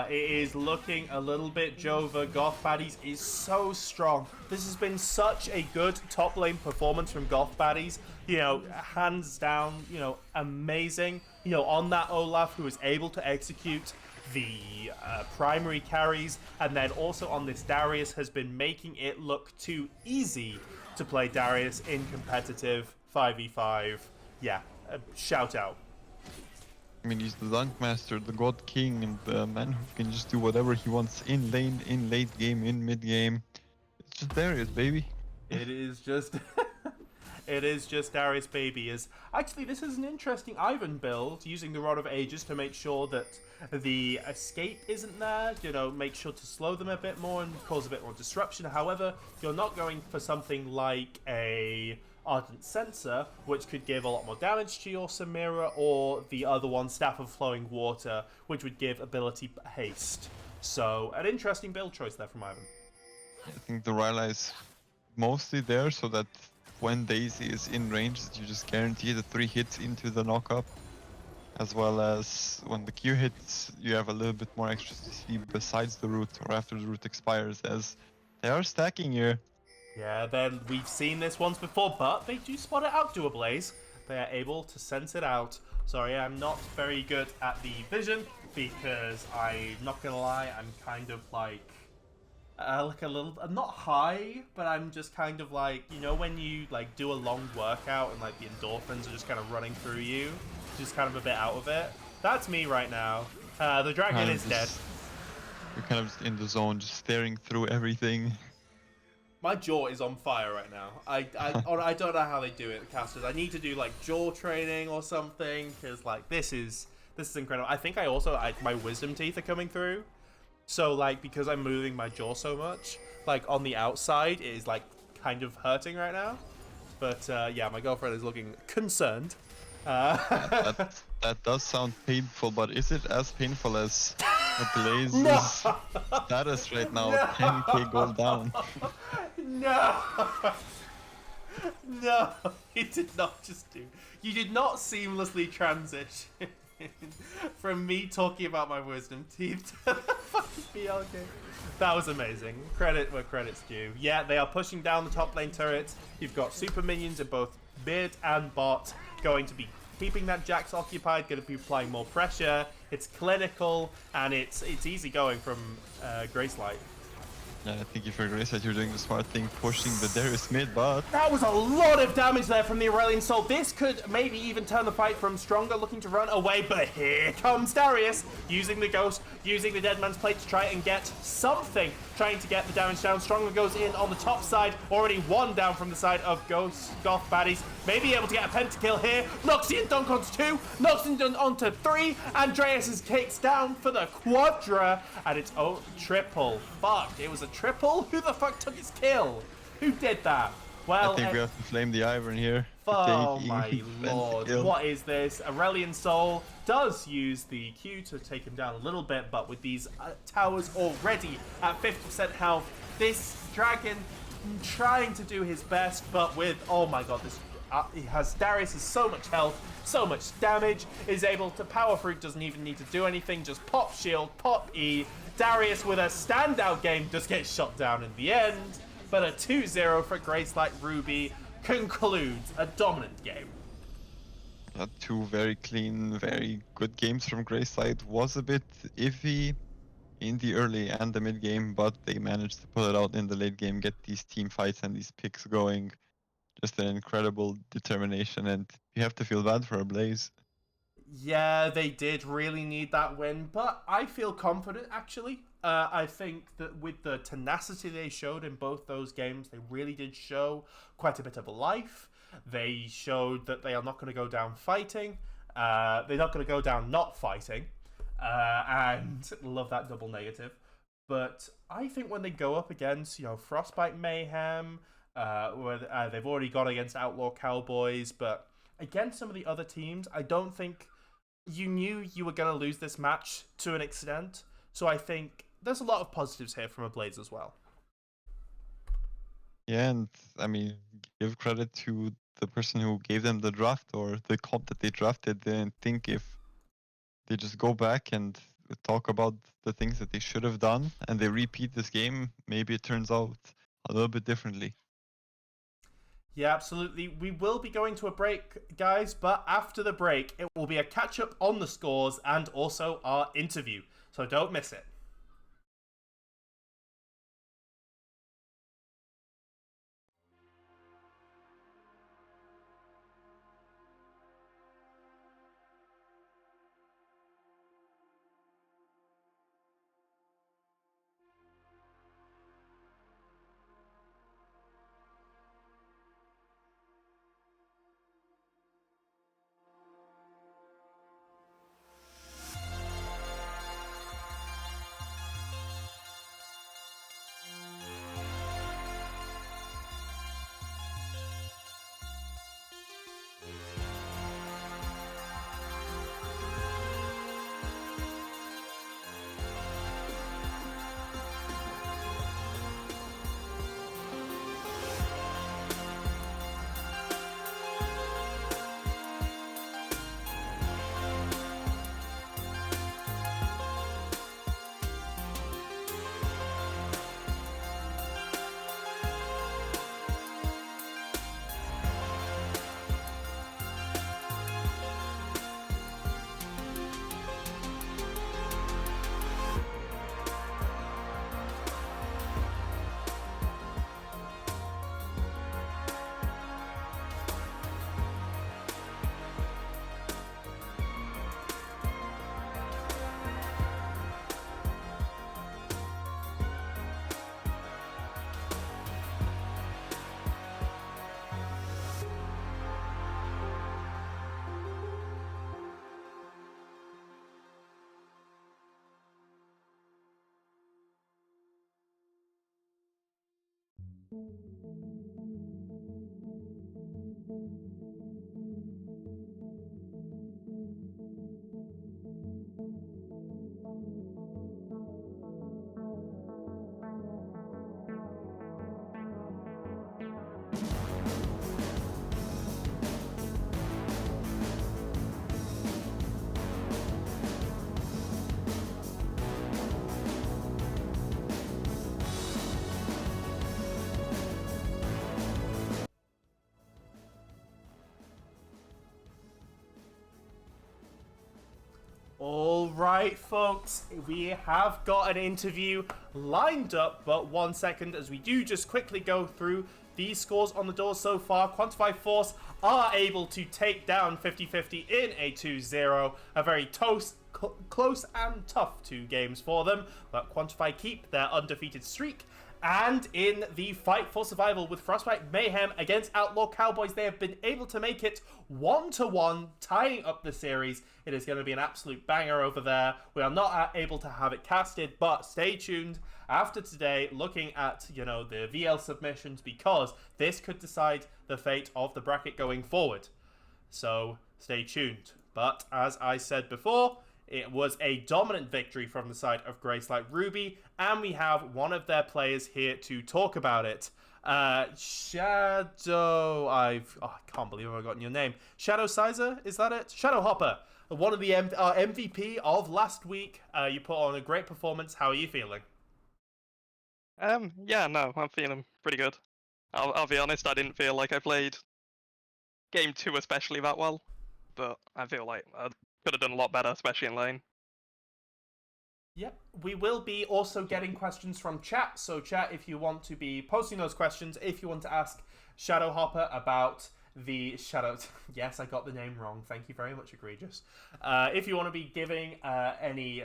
It is looking a little bit Jova. Goth Baddies is so strong. This has been such a good top lane performance from Goth Baddies. Hands down, amazing. On that Olaf, who was able to execute the primary carries, and then also on this Darius has been making it look too easy to play Darius in competitive 5v5. Yeah, shout out. I mean, he's the Dunk Master, the God King, and the man who can just do whatever he wants in lane, in late game, in mid game. It's just Darius, baby. It is just... It is just Darius, baby. Actually, this is an interesting Ivan build, using the Rod of Ages to make sure that the escape isn't there, make sure to slow them a bit more and cause a bit more disruption. However, you're not going for something like a Ardent Censer, which could give a lot more damage to your Samira, or the other one, Staff of Flowing Water, which would give ability haste. So, an interesting build choice there from Ivan. I think the Rylai is mostly there so that when Daisy is in range, you just guarantee the 3 hits into the knockup. as well as when the Q hits, you have a little bit more extra CC besides the root or after the root expires, as they are stacking here. Yeah, then we've seen this once before, but they do spot it out to Ablaze. They are able to sense it out. Sorry, I'm not very good at the vision because I'm not gonna lie, I'm kind of like a little, I'm not high, but I'm just kind of like, you know, when you like do a long workout and like the endorphins are just kind of running through you, just kind of a bit out of it. That's me right now. The dragon Kind of is dead. you're kind of just in the zone, just staring through everything. My jaw is on fire right now. I don't know how they do it, casters. I need to do like jaw training or something because like this is incredible. I think my wisdom teeth are coming through. So like because I'm moving my jaw so much, like on the outside it is like kind of hurting right now. But yeah, my girlfriend is looking concerned. Yeah, that does sound painful, but is it as painful as No, Ablaze's status right now? no, 10k gold down. no. No, you did not just do. You did not seamlessly transition from me talking about my wisdom teeth to the fucking BL game. That was amazing. Credit where credit's due. Yeah, they are pushing down the top lane turrets. You've got super minions in both mid and bot going to be keeping that Jax occupied, going to be applying more pressure. It's clinical and it's easy going from Gracelight. Yeah, I think if you're Gracelight, you're doing the smart thing, pushing the Darius mid, but That was a lot of damage there from the Aurelion Soul. This could maybe even turn the fight from Stronger looking to run away, but here comes Darius, using the Ghost, using the Dead Man's Plate to try and get something, trying to get the damage down. Stronger goes in on the top side, already one down from the side of Goth Baddies. Maybe able to get a pentakill here. Noxian dunk onto 2, Noxian onto 3, Andreas kicks down for the quadra, and it's triple. Fuck, it was a triple? Who the fuck took his kill? Who did that? Well, I think we have to flame the Ivern here. oh Taking my lord, pentakill. what is this? Aurelion Soul does use the Q to take him down a little bit, but with these towers already at 50% health, this dragon trying to do his best, but with, oh my god, this Darius has so much health, so much damage, is able to power fruit, doesn't even need to do anything, just pop shield, pop E. Darius with a standout game does get shot down in the end, but a 2-0 for Gracelight Ruby concludes a dominant game. Two very clean, very good games from Gracelight. Was a bit iffy in the early and the mid game, but they managed to pull it out in the late game, get these team fights and these picks going. Just an incredible determination, and you have to feel bad for Ablaze. Yeah, they did really need that win, but I feel confident actually. I think that with the tenacity they showed in both those games, they really did show quite a bit of life. They showed that they are not going to go down fighting. They're not going to go down not fighting. And love that double negative. But I think when they go up against, Frostbite Mayhem, where they've already gone against Outlaw Cowboys, but against some of the other teams, I don't think you knew you were going to lose this match to an extent. So I think there's a lot of positives here from Ablaze as well. Yeah, and I mean, give credit to the person who gave them the draft or the comp that they drafted, and think if they just go back and talk about the things that they should have done and they repeat this game, maybe it turns out a little bit differently. Yeah, absolutely. We will be going to a break, guys, but after the break, it will be a catch up on the scores and also our interview. So don't miss it. All right, folks, we have got an interview lined up, but 1 second as we do just quickly go through these scores on the doors so far. Quantify Force are able to take down 50-50 in a 2-0, a very close and tough 2 games for them, but Quantify keep their undefeated streak. And in the fight for survival with Frostbite Mayhem against Outlaw Cowboys, they have been able to make it 1-1, tying up the series. It is going to be an absolute banger over there. We are not able to have it casted, but stay tuned after today, looking at, the VL submissions, because this could decide the fate of the bracket going forward. So stay tuned. But as I said before, it was a dominant victory from the side of Gracelight Ruby, and we have one of their players here to talk about it. Shadow, I can't believe I've forgotten your name. Shadow Sizer, is that it? Shadow Hopper, one of the MVP of last week. You put on a great performance. How are you feeling? Yeah, no, I'm feeling pretty good. I'll be honest, I didn't feel like I played game 2 especially that well, but I feel like I could have done a lot better, especially in lane. Yep, we will be also getting questions from chat. So chat, if you want to be posting those questions, if you want to ask Shadow Hopper about the Shadow... Yes, I got the name wrong. Thank you very much, Egregious. If you want to be giving any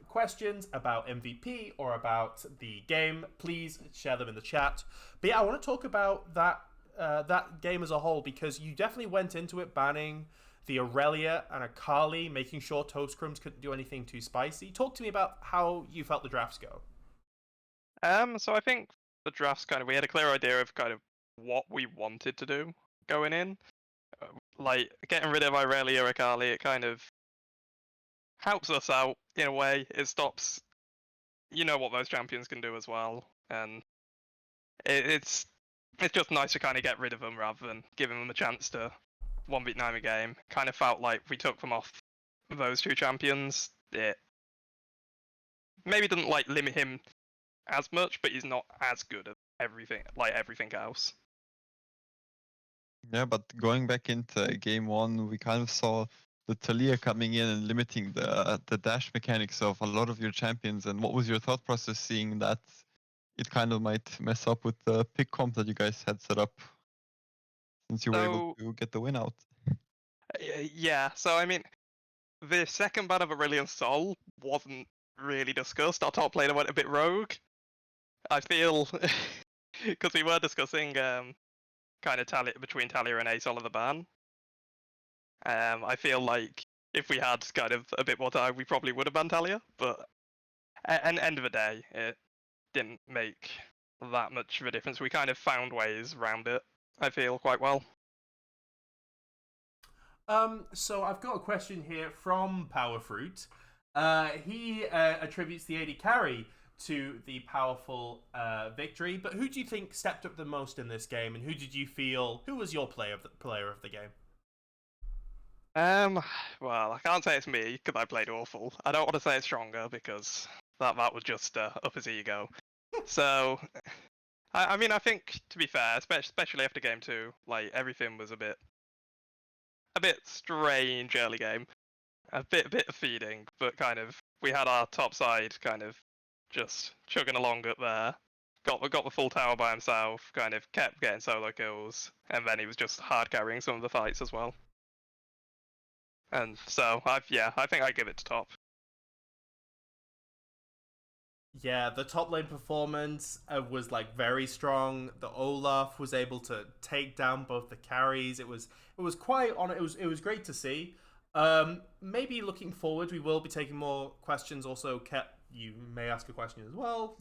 questions about MVP or about the game, please share them in the chat. But yeah, I want to talk about that game as a whole, because you definitely went into it banning the Aurelia and Akali, making sure Toast Crumbs couldn't do anything too spicy. Talk to me about how you felt the drafts go. So I think the drafts we had a clear idea of kind of what we wanted to do going in. Like, getting rid of Aurelia or Akali, it kind of helps us out in a way. It stops, what those champions can do as well, and it's just nice to kind of get rid of them rather than giving them a chance to 1v9 a game. Kind of felt like we took them off those 2 champions. It maybe didn't limit him as much, but he's not as good at everything else. Yeah, but going back into game 1, we kind of saw the Talia coming in and limiting the dash mechanics of a lot of your champions. And what was your thought process seeing that it kind of might mess up with the pick comp that you guys had set up, since you were able to get the win out? Yeah, so I mean, the second ban of Aurelion Sol wasn't really discussed. Our top laner went a bit rogue. I feel, because we were discussing kind of between Talia and Asol of the ban. I feel like if we had kind of a bit more time, we probably would have banned Talia, but at the end of the day, it didn't make that much of a difference. We kind of found ways around it, I feel, quite well. So I've got a question here from Powerfruit. He attributes the AD carry to the powerful victory, but who do you think stepped up the most in this game, and who was your player of the game? Well, I can't say it's me, because I played awful. I don't want to say it's Stronger, because that would just up his ego. So, I mean, I think, to be fair, especially after game 2, everything was a bit strange early game. A bit of feeding, but kind of, we had our top side kind of just chugging along up there. Got the full tower by himself, kind of kept getting solo kills, and then he was just hard carrying some of the fights as well. And so, I think I give it to top. Yeah, the top lane performance was very strong. The Olaf was able to take down both the carries. It was quite on. It was great to see. Maybe looking forward, we will be taking more questions. Also, you may ask a question as well.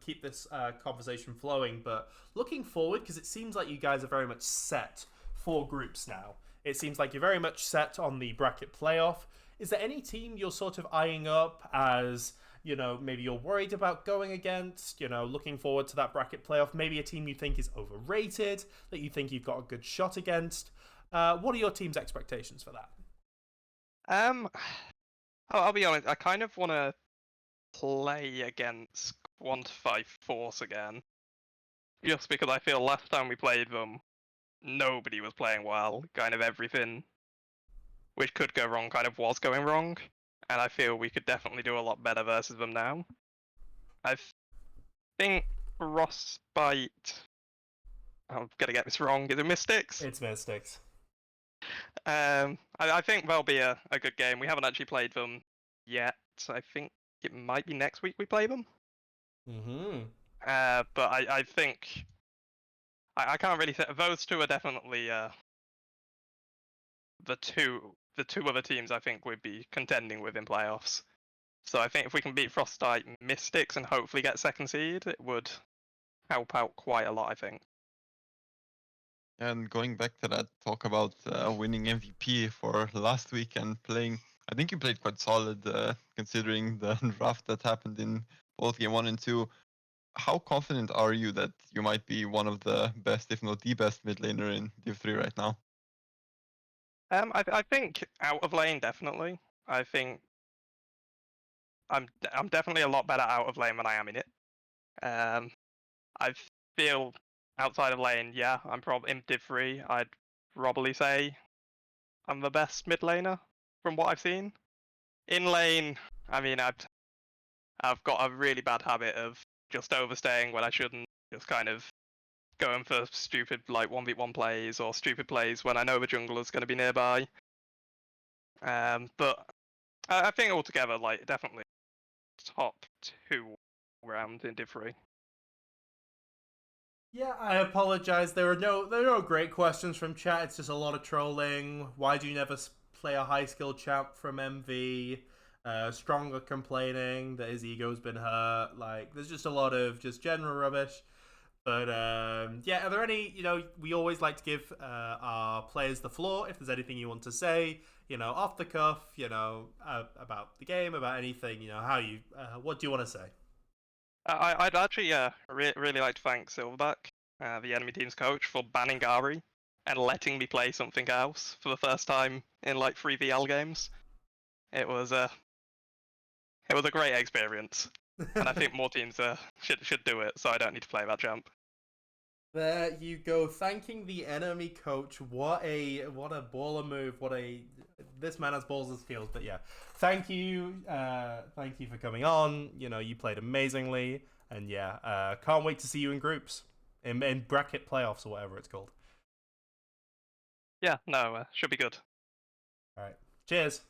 Keep this conversation flowing. But looking forward, because it seems like you guys are very much set for groups now. It seems like you're very much set on the bracket playoff. Is there any team you're sort of eyeing up as, maybe you're worried about going against, looking forward to that bracket playoff? Maybe a team you think is overrated, that you think you've got a good shot against? What are your team's expectations for that? I'll be honest, I kind of want to play against Quantify Force again. Just because I feel last time we played them, nobody was playing well. Kind of everything which could go wrong kind of was going wrong. And I feel we could definitely do a lot better versus them now. I think Frostbite... I'm going to get this wrong. Is it Mystics? It's Mystics. I think they'll be a good game. We haven't actually played them yet. I think it might be next week we play them. Mm-hmm. But I think... I can't really say... Those two are definitely the two other teams I think we'd be contending with in playoffs. So I think if we can beat Frostbite Mystics and hopefully get second seed, it would help out quite a lot, I think. And going back to that, talk about winning MVP for last week and playing. I think you played quite solid considering the draft that happened in both game 1 and 2. How confident are you that you might be one of the best, if not the best, mid laner in Div 3 right now? I think out of lane definitely. I think I'm definitely a lot better out of lane than I am in it. I feel outside of lane, yeah, I'm probably in Div 3. I'd probably say I'm the best mid laner from what I've seen. In lane, I mean, I've got a really bad habit of just overstaying when I shouldn't, just kind of going for stupid like 1v1 plays or stupid plays when I know the jungler's going to be nearby. But I think altogether, like, definitely top 2 round in Div 3. Yeah, I apologize. There are no great questions from chat. It's just a lot of trolling. Why do you never play a high skill champ from MV? Stronger complaining that his ego's been hurt. Like, there's just a lot of just general rubbish. But yeah, are there any? We always like to give our players the floor. If there's anything you want to say, off the cuff, about the game, about anything, what do you want to say? I'd actually really like to thank Silverback, the enemy team's coach, for banning Gari and letting me play something else for the first time in like 3VL games. It was a great experience, and I think more teams should do it, so I don't need to play that champ. There you go, thanking the enemy coach. What a baller move. This man has balls as heels. But yeah, thank you for coming on. You played amazingly, and yeah, can't wait to see you in groups, in bracket playoffs or whatever it's called. Yeah, no, should be good. All right, cheers.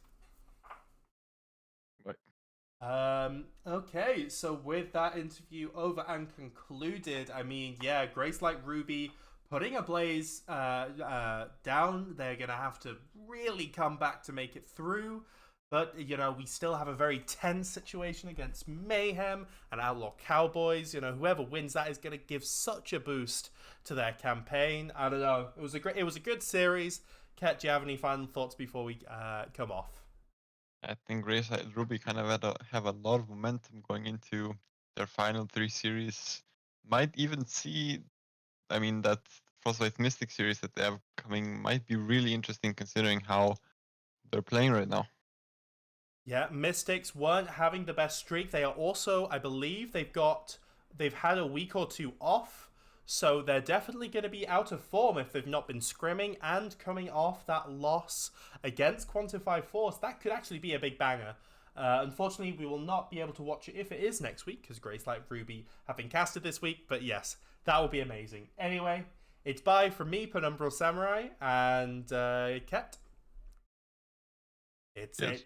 Okay, so with that interview over and concluded, I mean, yeah, Gracelight Ruby putting Ablaze down. They're gonna have to really come back to make it through. But, we still have a very tense situation against Mayhem and Outlaw Cowboys. Whoever wins that is going to give such a boost to their campaign. I don't know. It was a good series. Kat, do you have any final thoughts before we come off? I think Gracelight Ruby kind of have a lot of momentum going into their final 3 series. Might even see, that Frostbite Mystic series that they have coming might be really interesting considering how they're playing right now. Yeah, Mystics weren't having the best streak. They are also, I believe, they've had a week or 2 off. So they're definitely going to be out of form if they've not been scrimming, and coming off that loss against Quantify Force. That could actually be a big banger. Unfortunately, we will not be able to watch it if it is next week, because Gracelight Ruby have been casted this week. But yes, that will be amazing. Anyway, it's bye from me, Penumbral Samurai, and Ket.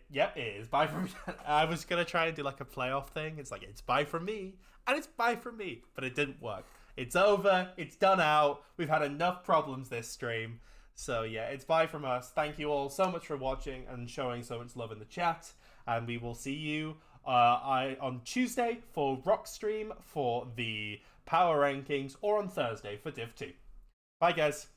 Yep, it is bye from me. I was going to try and do like a playoff thing. It's like, it's bye from me, and it's bye from me. But it didn't work. It's over. It's done out. We've had enough problems this stream. So yeah, it's bye from us. Thank you all so much for watching and showing so much love in the chat. And we will see you on Tuesday for Rock Stream for the Power Rankings, or on Thursday for Div 2. Bye, guys.